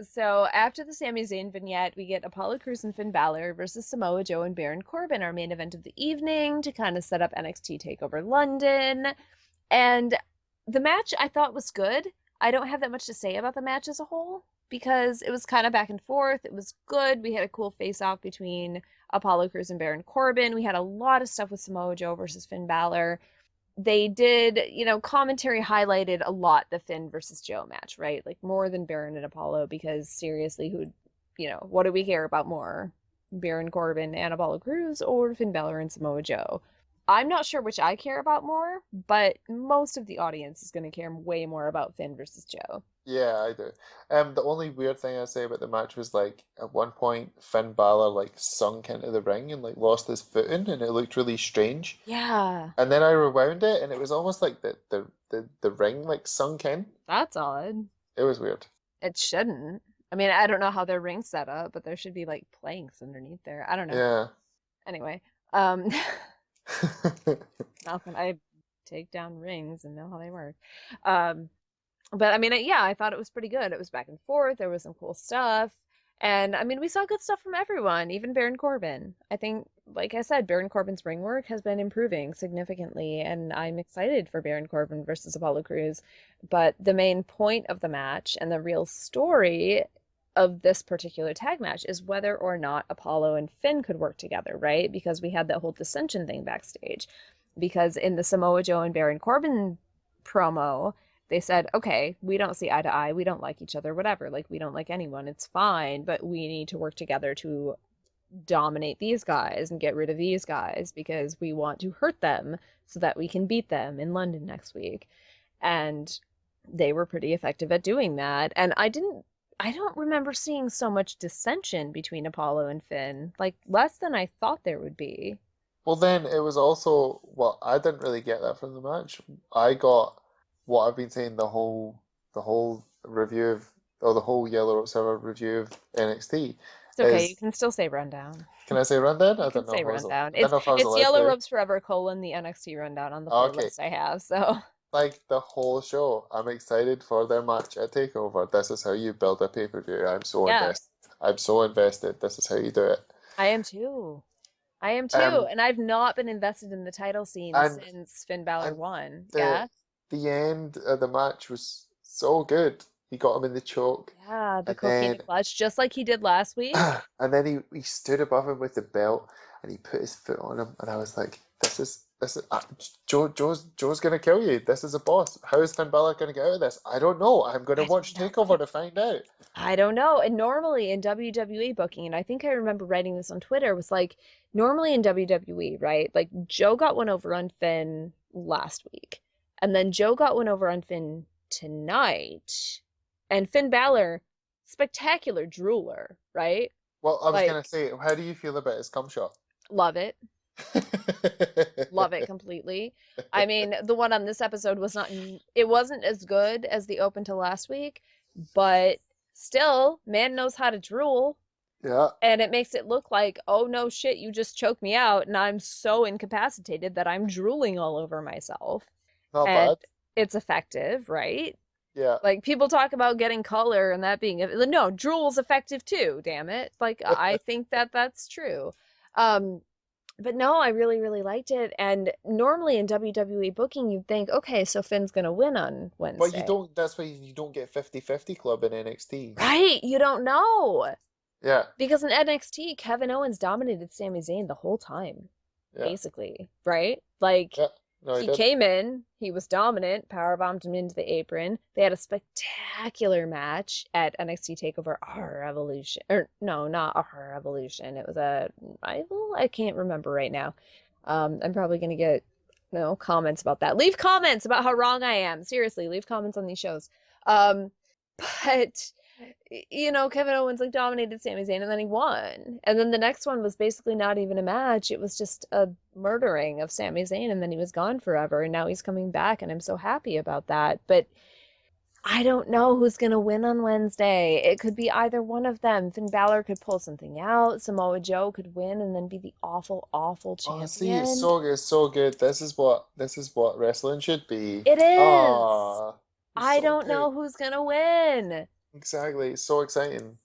[SPEAKER 1] So after the Sami Zayn vignette, we get Apollo Crews and Finn Balor versus Samoa Joe and Baron Corbin, our main event of the evening, to kind of set up NXT TakeOver London. And the match I thought was good. I don't have that much to say about the match as a whole because it was kind of back and forth. It was good. We had a cool face-off between Apollo Crews and Baron Corbin. We had a lot of stuff with Samoa Joe versus Finn Balor. They did, commentary highlighted a lot the Finn versus Joe match, right? Like more than Baron and Apollo, because seriously, what do we care about more? Baron Corbin and Apollo Crews or Finn Balor and Samoa Joe? I'm not sure which I care about more, but most of the audience is going to care way more about Finn versus Joe.
[SPEAKER 2] Yeah, I do. The only weird thing I'd say about the match was like at one point Finn Balor like sunk into the ring and like lost his footing and it looked really strange.
[SPEAKER 1] Yeah,
[SPEAKER 2] And then I rewound it and it was almost like the ring like sunk in.
[SPEAKER 1] that's odd.
[SPEAKER 2] It was weird.
[SPEAKER 1] It shouldn't. I mean, I don't know how their ring's set up, but there should be like planks underneath there. I don't know.
[SPEAKER 2] Yeah.
[SPEAKER 1] Anyway, nothing. I take down rings and know how they work. But I mean, yeah, I thought it was pretty good. It was back and forth. There was some cool stuff. And I mean, we saw good stuff from everyone, even Baron Corbin. I think, like I said, Baron Corbin's ring work has been improving significantly, and I'm excited for Baron Corbin versus Apollo Crews. But the main point of the match and the real story of this particular tag match is whether or not Apollo and Finn could work together, right? Because we had that whole dissension thing backstage. Because in the Samoa Joe and Baron Corbin promo, they said, okay, we don't see eye to eye, we don't like each other, whatever, like we don't like anyone, it's fine, but we need to work together to dominate these guys and get rid of these guys because we want to hurt them so that we can beat them in London next week. And they were pretty effective at doing that. And I don't remember seeing so much dissension between Apollo and Finn, like less than I thought there would be.
[SPEAKER 2] Well, then it was also, well, I didn't really get that from the match. I got what I've been saying the whole review of, or the whole Yellow Rope Server review of NXT.
[SPEAKER 1] It's okay,
[SPEAKER 2] Is,
[SPEAKER 1] you can still say rundown.
[SPEAKER 2] can I say rundown? I
[SPEAKER 1] You can
[SPEAKER 2] don't know
[SPEAKER 1] say
[SPEAKER 2] if I was,
[SPEAKER 1] rundown.
[SPEAKER 2] I don't know if I was
[SPEAKER 1] It's
[SPEAKER 2] allowed
[SPEAKER 1] Yellow
[SPEAKER 2] to.
[SPEAKER 1] Ropes Forever : the NXT rundown on the
[SPEAKER 2] Okay,
[SPEAKER 1] playlist I have. So
[SPEAKER 2] like the whole show, I'm excited for their match at Takeover. This is how you build a pay-per-view. I'm so
[SPEAKER 1] yeah,
[SPEAKER 2] invested. I'm so invested. This is how you do it.
[SPEAKER 1] I am too. I am too,
[SPEAKER 2] Um,
[SPEAKER 1] and I've not been invested in the title scene
[SPEAKER 2] and
[SPEAKER 1] since Finn Balor
[SPEAKER 2] and
[SPEAKER 1] won.
[SPEAKER 2] the
[SPEAKER 1] Yeah,
[SPEAKER 2] the end of the match was so good. He got him in the choke,
[SPEAKER 1] yeah, the
[SPEAKER 2] and
[SPEAKER 1] coquina
[SPEAKER 2] then
[SPEAKER 1] clutch, just like he did last week.
[SPEAKER 2] and then he stood above him with the belt, and he put his foot on him, and I was like, this is Joe's gonna kill you. This is a boss. How is Finn Balor gonna get out of this? I don't know. I'm gonna
[SPEAKER 1] I don't
[SPEAKER 2] watch
[SPEAKER 1] know.
[SPEAKER 2] Takeover to find out.
[SPEAKER 1] I don't know. And normally in WWE booking, and I think I remember writing this on Twitter, was like normally in WWE, right? Like Joe got one over on Finn last week, and then Joe got one over on Finn tonight, and Finn Balor, spectacular drooler, right?
[SPEAKER 2] Well, I was
[SPEAKER 1] Like,
[SPEAKER 2] gonna say, how do you feel about his cum shot?
[SPEAKER 1] love it. Love it completely. I mean, the one on this episode it wasn't as good as the open to last week, but still, man knows how to drool.
[SPEAKER 2] Yeah,
[SPEAKER 1] And it makes it look like, oh no shit, you just choked me out and I'm so incapacitated that I'm drooling all over myself.
[SPEAKER 2] not
[SPEAKER 1] And
[SPEAKER 2] bad.
[SPEAKER 1] it's effective, right?
[SPEAKER 2] Yeah.
[SPEAKER 1] Like people talk about getting color and that being no, drool's effective too, damn it. Like I think that that's true. Um but no, I really, really liked it. And normally in WWE booking, you'd think, okay, so Finn's gonna win on
[SPEAKER 2] But you
[SPEAKER 1] Wednesday.
[SPEAKER 2] don't, that's why you don't get 50-50 club in NXT.
[SPEAKER 1] Right? You don't know.
[SPEAKER 2] Yeah,
[SPEAKER 1] Because in NXT, Kevin Owens dominated Sami Zayn the whole time,
[SPEAKER 2] yeah,
[SPEAKER 1] basically, right? Like
[SPEAKER 2] yeah. No, he
[SPEAKER 1] he
[SPEAKER 2] did.
[SPEAKER 1] came in, he was dominant, powerbombed him into the apron. They had a spectacular match at NXT Takeover Our Revolution. Or no, not Our Revolution. It was a rival? I can't remember right now. I'm probably gonna get comments about that. Leave comments about how wrong I am. Seriously, leave comments on these shows. Um, but Kevin Owens like dominated Sami Zayn and then he won. And then the next one was basically not even a match. It was just a murdering of Sami Zayn and then he was gone forever and now he's coming back and I'm so happy about that. But I don't know who's going to win on Wednesday. It could be either one of them. Finn Balor could pull something out. Samoa Joe could win and then be the awful, awful
[SPEAKER 2] Oh, see, it's
[SPEAKER 1] champion.
[SPEAKER 2] so good, so good. This is what wrestling should be.
[SPEAKER 1] It is.
[SPEAKER 2] Ah, it's
[SPEAKER 1] I
[SPEAKER 2] so
[SPEAKER 1] don't
[SPEAKER 2] good.
[SPEAKER 1] know who's going to win.
[SPEAKER 2] Exactly. It's so exciting.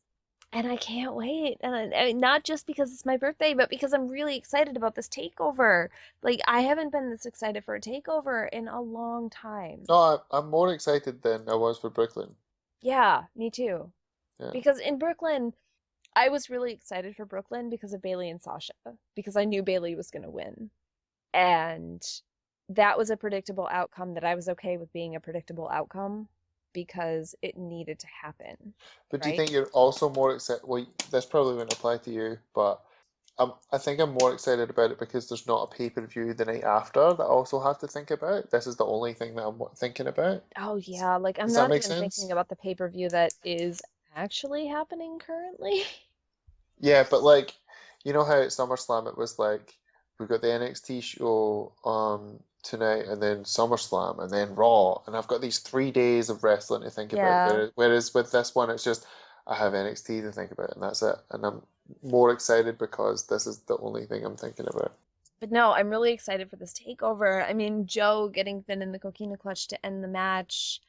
[SPEAKER 1] And I can't wait. And not just because it's my birthday, but because I'm really excited about this takeover. Like, I haven't been this excited for a takeover in a long time.
[SPEAKER 2] No, I'm more excited than I was for Brooklyn.
[SPEAKER 1] Yeah, me too.
[SPEAKER 2] Yeah.
[SPEAKER 1] Because in Brooklyn, I was really excited for Brooklyn because of Bailey and Sasha, because I knew Bailey was going to win. And that was a predictable outcome that I was okay with being a predictable outcome because it needed to happen,
[SPEAKER 2] But do you
[SPEAKER 1] right?
[SPEAKER 2] think you're also more excited? Well, this probably wouldn't apply to you, but I think I'm more excited about it because there's not a pay-per-view the night after that I also have to think about. This is the only thing that I'm thinking about.
[SPEAKER 1] Oh yeah, like I'm
[SPEAKER 2] Does that
[SPEAKER 1] not
[SPEAKER 2] make
[SPEAKER 1] even thinking
[SPEAKER 2] sense?
[SPEAKER 1] about the pay-per-view that is actually happening currently.
[SPEAKER 2] Yeah, but like, you know how at SummerSlam it was like we've got the NXT show tonight and then SummerSlam and then Raw and I've got these 3 days of wrestling to think about.
[SPEAKER 1] Yeah.
[SPEAKER 2] Whereas with this one it's just I have NXT to think about and that's it. And I'm more excited because this is the only thing I'm thinking about.
[SPEAKER 1] But no, I'm really excited for this takeover. I mean, Joe getting Finn in the Coquina clutch to end the match.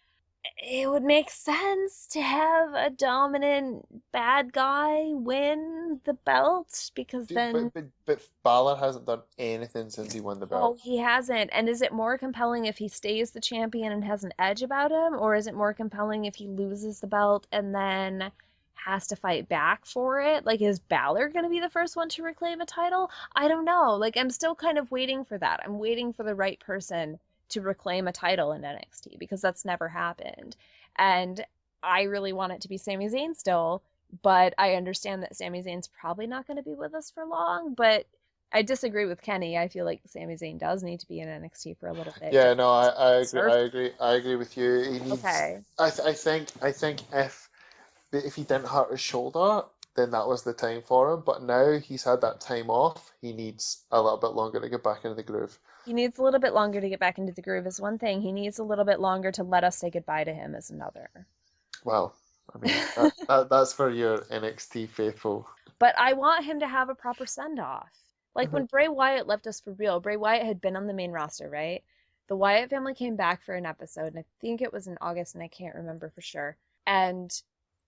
[SPEAKER 1] It would make sense to have a dominant bad guy win the belt because
[SPEAKER 2] Dude,
[SPEAKER 1] then,
[SPEAKER 2] but Balor hasn't done anything since he won the
[SPEAKER 1] oh,
[SPEAKER 2] belt.
[SPEAKER 1] he hasn't. And is it more compelling if he stays the champion and has an edge about him, or is it more compelling if he loses the belt and then has to fight back for it? Like, is Balor going to be the first one to reclaim a title? I don't know. Like, I'm still kind of waiting for that. I'm waiting for the right person to reclaim a title in NXT because that's never happened. And I really want it to be Sami Zayn still, but I understand that Sami Zayn's probably not going to be with us for long. But I disagree with Kenny. I feel like Sami Zayn does need to be in NXT for a little bit
[SPEAKER 2] Yeah,
[SPEAKER 1] just
[SPEAKER 2] no, I agree.
[SPEAKER 1] serve.
[SPEAKER 2] I agree. I agree with you. He needs.
[SPEAKER 1] Okay.
[SPEAKER 2] I think if he didn't hurt his shoulder, then that was the time for him. But now he's had that time off. He needs a little bit longer to get back into the groove.
[SPEAKER 1] He needs a little bit longer to get back into the groove is one thing. He needs a little bit longer to let us say goodbye to him is another.
[SPEAKER 2] Well, I mean that's for your NXT faithful.
[SPEAKER 1] But I want him to have a proper send off. Like
[SPEAKER 2] Mhm.
[SPEAKER 1] when Bray Wyatt left us for real, Bray Wyatt had been on the main roster, right? The Wyatt family came back for an episode, and I think it was in August, and I can't remember for sure. And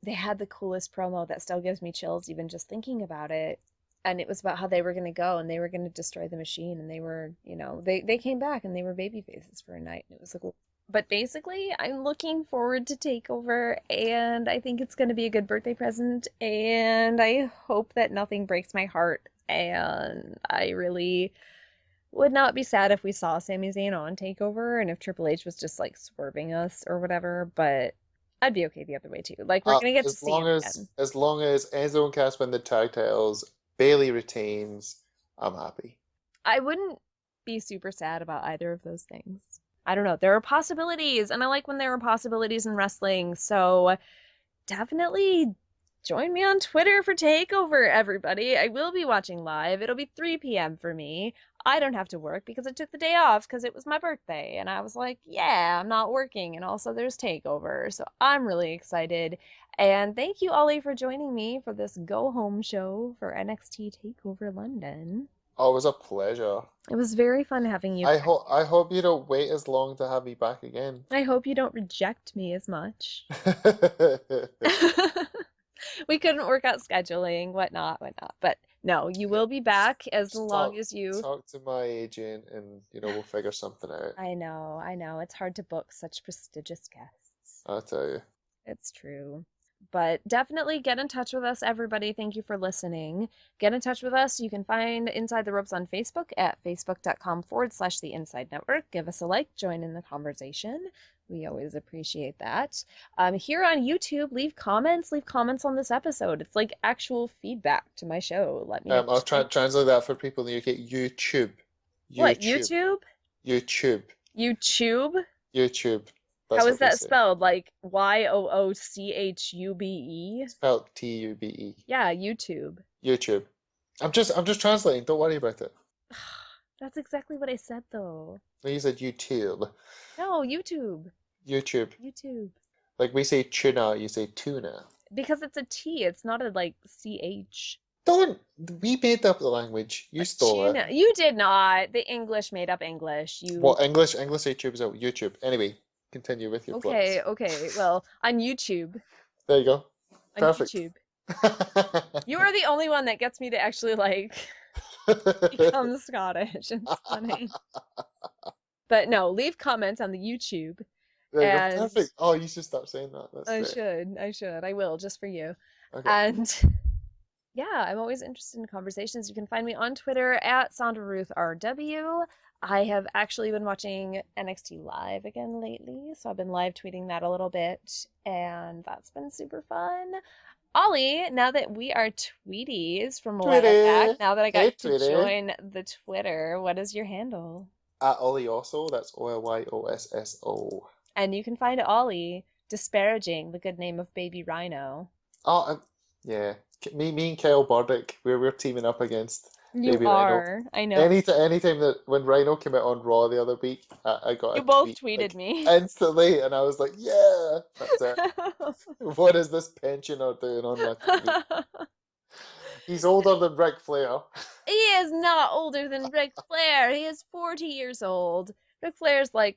[SPEAKER 1] they had the coolest promo that still gives me chills even just thinking about it. And it was about how they were going to go and they were going to destroy the machine. And they were, they came back and they were baby faces for a night. And it was like, but basically, I'm looking forward to Takeover, and I think it's going to be a good birthday present, and I hope that nothing breaks my heart, and I really would not be sad if we saw Sami Zayn on Takeover, and if Triple H was just, like, swerving us or whatever, but I'd be okay the other way, too. Like, we're going to get to
[SPEAKER 2] As
[SPEAKER 1] see
[SPEAKER 2] long
[SPEAKER 1] him
[SPEAKER 2] as
[SPEAKER 1] again.
[SPEAKER 2] as long as Enzo and Cass win the tag titles, Bailey retains, I'm happy.
[SPEAKER 1] I wouldn't be super sad about either of those things. I don't know. There are possibilities, and I like when there are possibilities in wrestling, so definitely join me on Twitter for Takeover, everybody. I will be watching live. It'll be 3 p.m. for me. I don't have to work because I took the day off because it was my birthday. And I was like, yeah, I'm not working. And also there's Takeover. So I'm really excited. And thank you, Ollie, for joining me for this go-home show for NXT Takeover London.
[SPEAKER 2] Oh, it was a pleasure.
[SPEAKER 1] It was very fun having you.
[SPEAKER 2] I hope you don't wait as long to have me back again.
[SPEAKER 1] I hope you don't reject me as much. We couldn't work out scheduling, whatnot. But no, you will be back as long as you
[SPEAKER 2] talk to my agent, and we'll figure something out.
[SPEAKER 1] I know. It's hard to book such prestigious guests.
[SPEAKER 2] I'll tell you.
[SPEAKER 1] It's true. But definitely get in touch with us, everybody. Thank you for listening. Get in touch with us. You can find Inside the Ropes on Facebook at facebook.com/The Inside Network. Give us a like, join in the conversation. We always appreciate that. Here on YouTube, leave comments on this episode. It's like actual feedback to my show. Let me
[SPEAKER 2] I'll translate that for people in the UK. YouTube.
[SPEAKER 1] What, YouTube?
[SPEAKER 2] YouTube.
[SPEAKER 1] YouTube?
[SPEAKER 2] YouTube.
[SPEAKER 1] How is that spelled? Like YOOCHUBE?
[SPEAKER 2] Spelled TUBE.
[SPEAKER 1] Yeah, YouTube.
[SPEAKER 2] YouTube. I'm just translating. Don't worry about it.
[SPEAKER 1] That's exactly what I said, though.
[SPEAKER 2] No, you said YouTube.
[SPEAKER 1] No, YouTube.
[SPEAKER 2] YouTube. Like we say tuna, you say tuna.
[SPEAKER 1] Because it's a T. It's not a like CH.
[SPEAKER 2] We made up the language. You stole it.
[SPEAKER 1] You did not. The English made up English.
[SPEAKER 2] Well, English YouTube is out. YouTube. Anyway. Continue with your
[SPEAKER 1] Okay. Well, on YouTube.
[SPEAKER 2] There you go.
[SPEAKER 1] On
[SPEAKER 2] Perfect.
[SPEAKER 1] YouTube. You are the only one that gets me to actually become Scottish. It's funny. But no, leave comments on the YouTube.
[SPEAKER 2] There you go. Perfect. Oh, you should stop saying that. That's
[SPEAKER 1] I should. I will, just for you.
[SPEAKER 2] Okay.
[SPEAKER 1] And yeah, I'm always interested in conversations. You can find me on Twitter at SondraRuthRW. I have actually been watching NXT Live again lately, so I've been live tweeting that a little bit, and that's been super fun. Ollie, now that we are tweeties from a while back, now that I got to join the Twitter, what is your handle?
[SPEAKER 2] At Ollie also, that's OLYOSSO.
[SPEAKER 1] And you can find Ollie disparaging the good name of Baby Rhino.
[SPEAKER 2] Oh, yeah. Me and Kyle Burdick, we're teaming up against Baby
[SPEAKER 1] Rhino. I know.
[SPEAKER 2] Anytime that when Rhino came out on Raw the other week, I got
[SPEAKER 1] you both tweeted me
[SPEAKER 2] instantly, and I was like, yeah, that's it. What is this pensioner doing on my TV? He's older than Ric Flair.
[SPEAKER 1] He is not older than Ric Flair. He is 40 years old. Ric Flair's like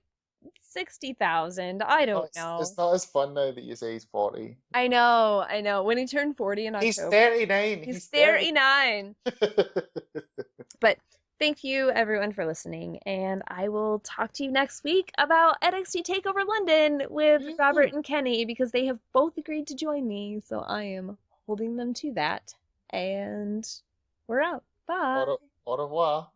[SPEAKER 1] 60,000. I don't know.
[SPEAKER 2] It's not as fun now that you say he's 40.
[SPEAKER 1] I know. When he turned 40 in October.
[SPEAKER 2] He's 39.
[SPEAKER 1] He's 39. But thank you, everyone, for listening. And I will talk to you next week about NXT TakeOver London with Robert and Kenny, because they have both agreed to join me. So I am holding them to that. And we're out. Bye.
[SPEAKER 2] Au revoir.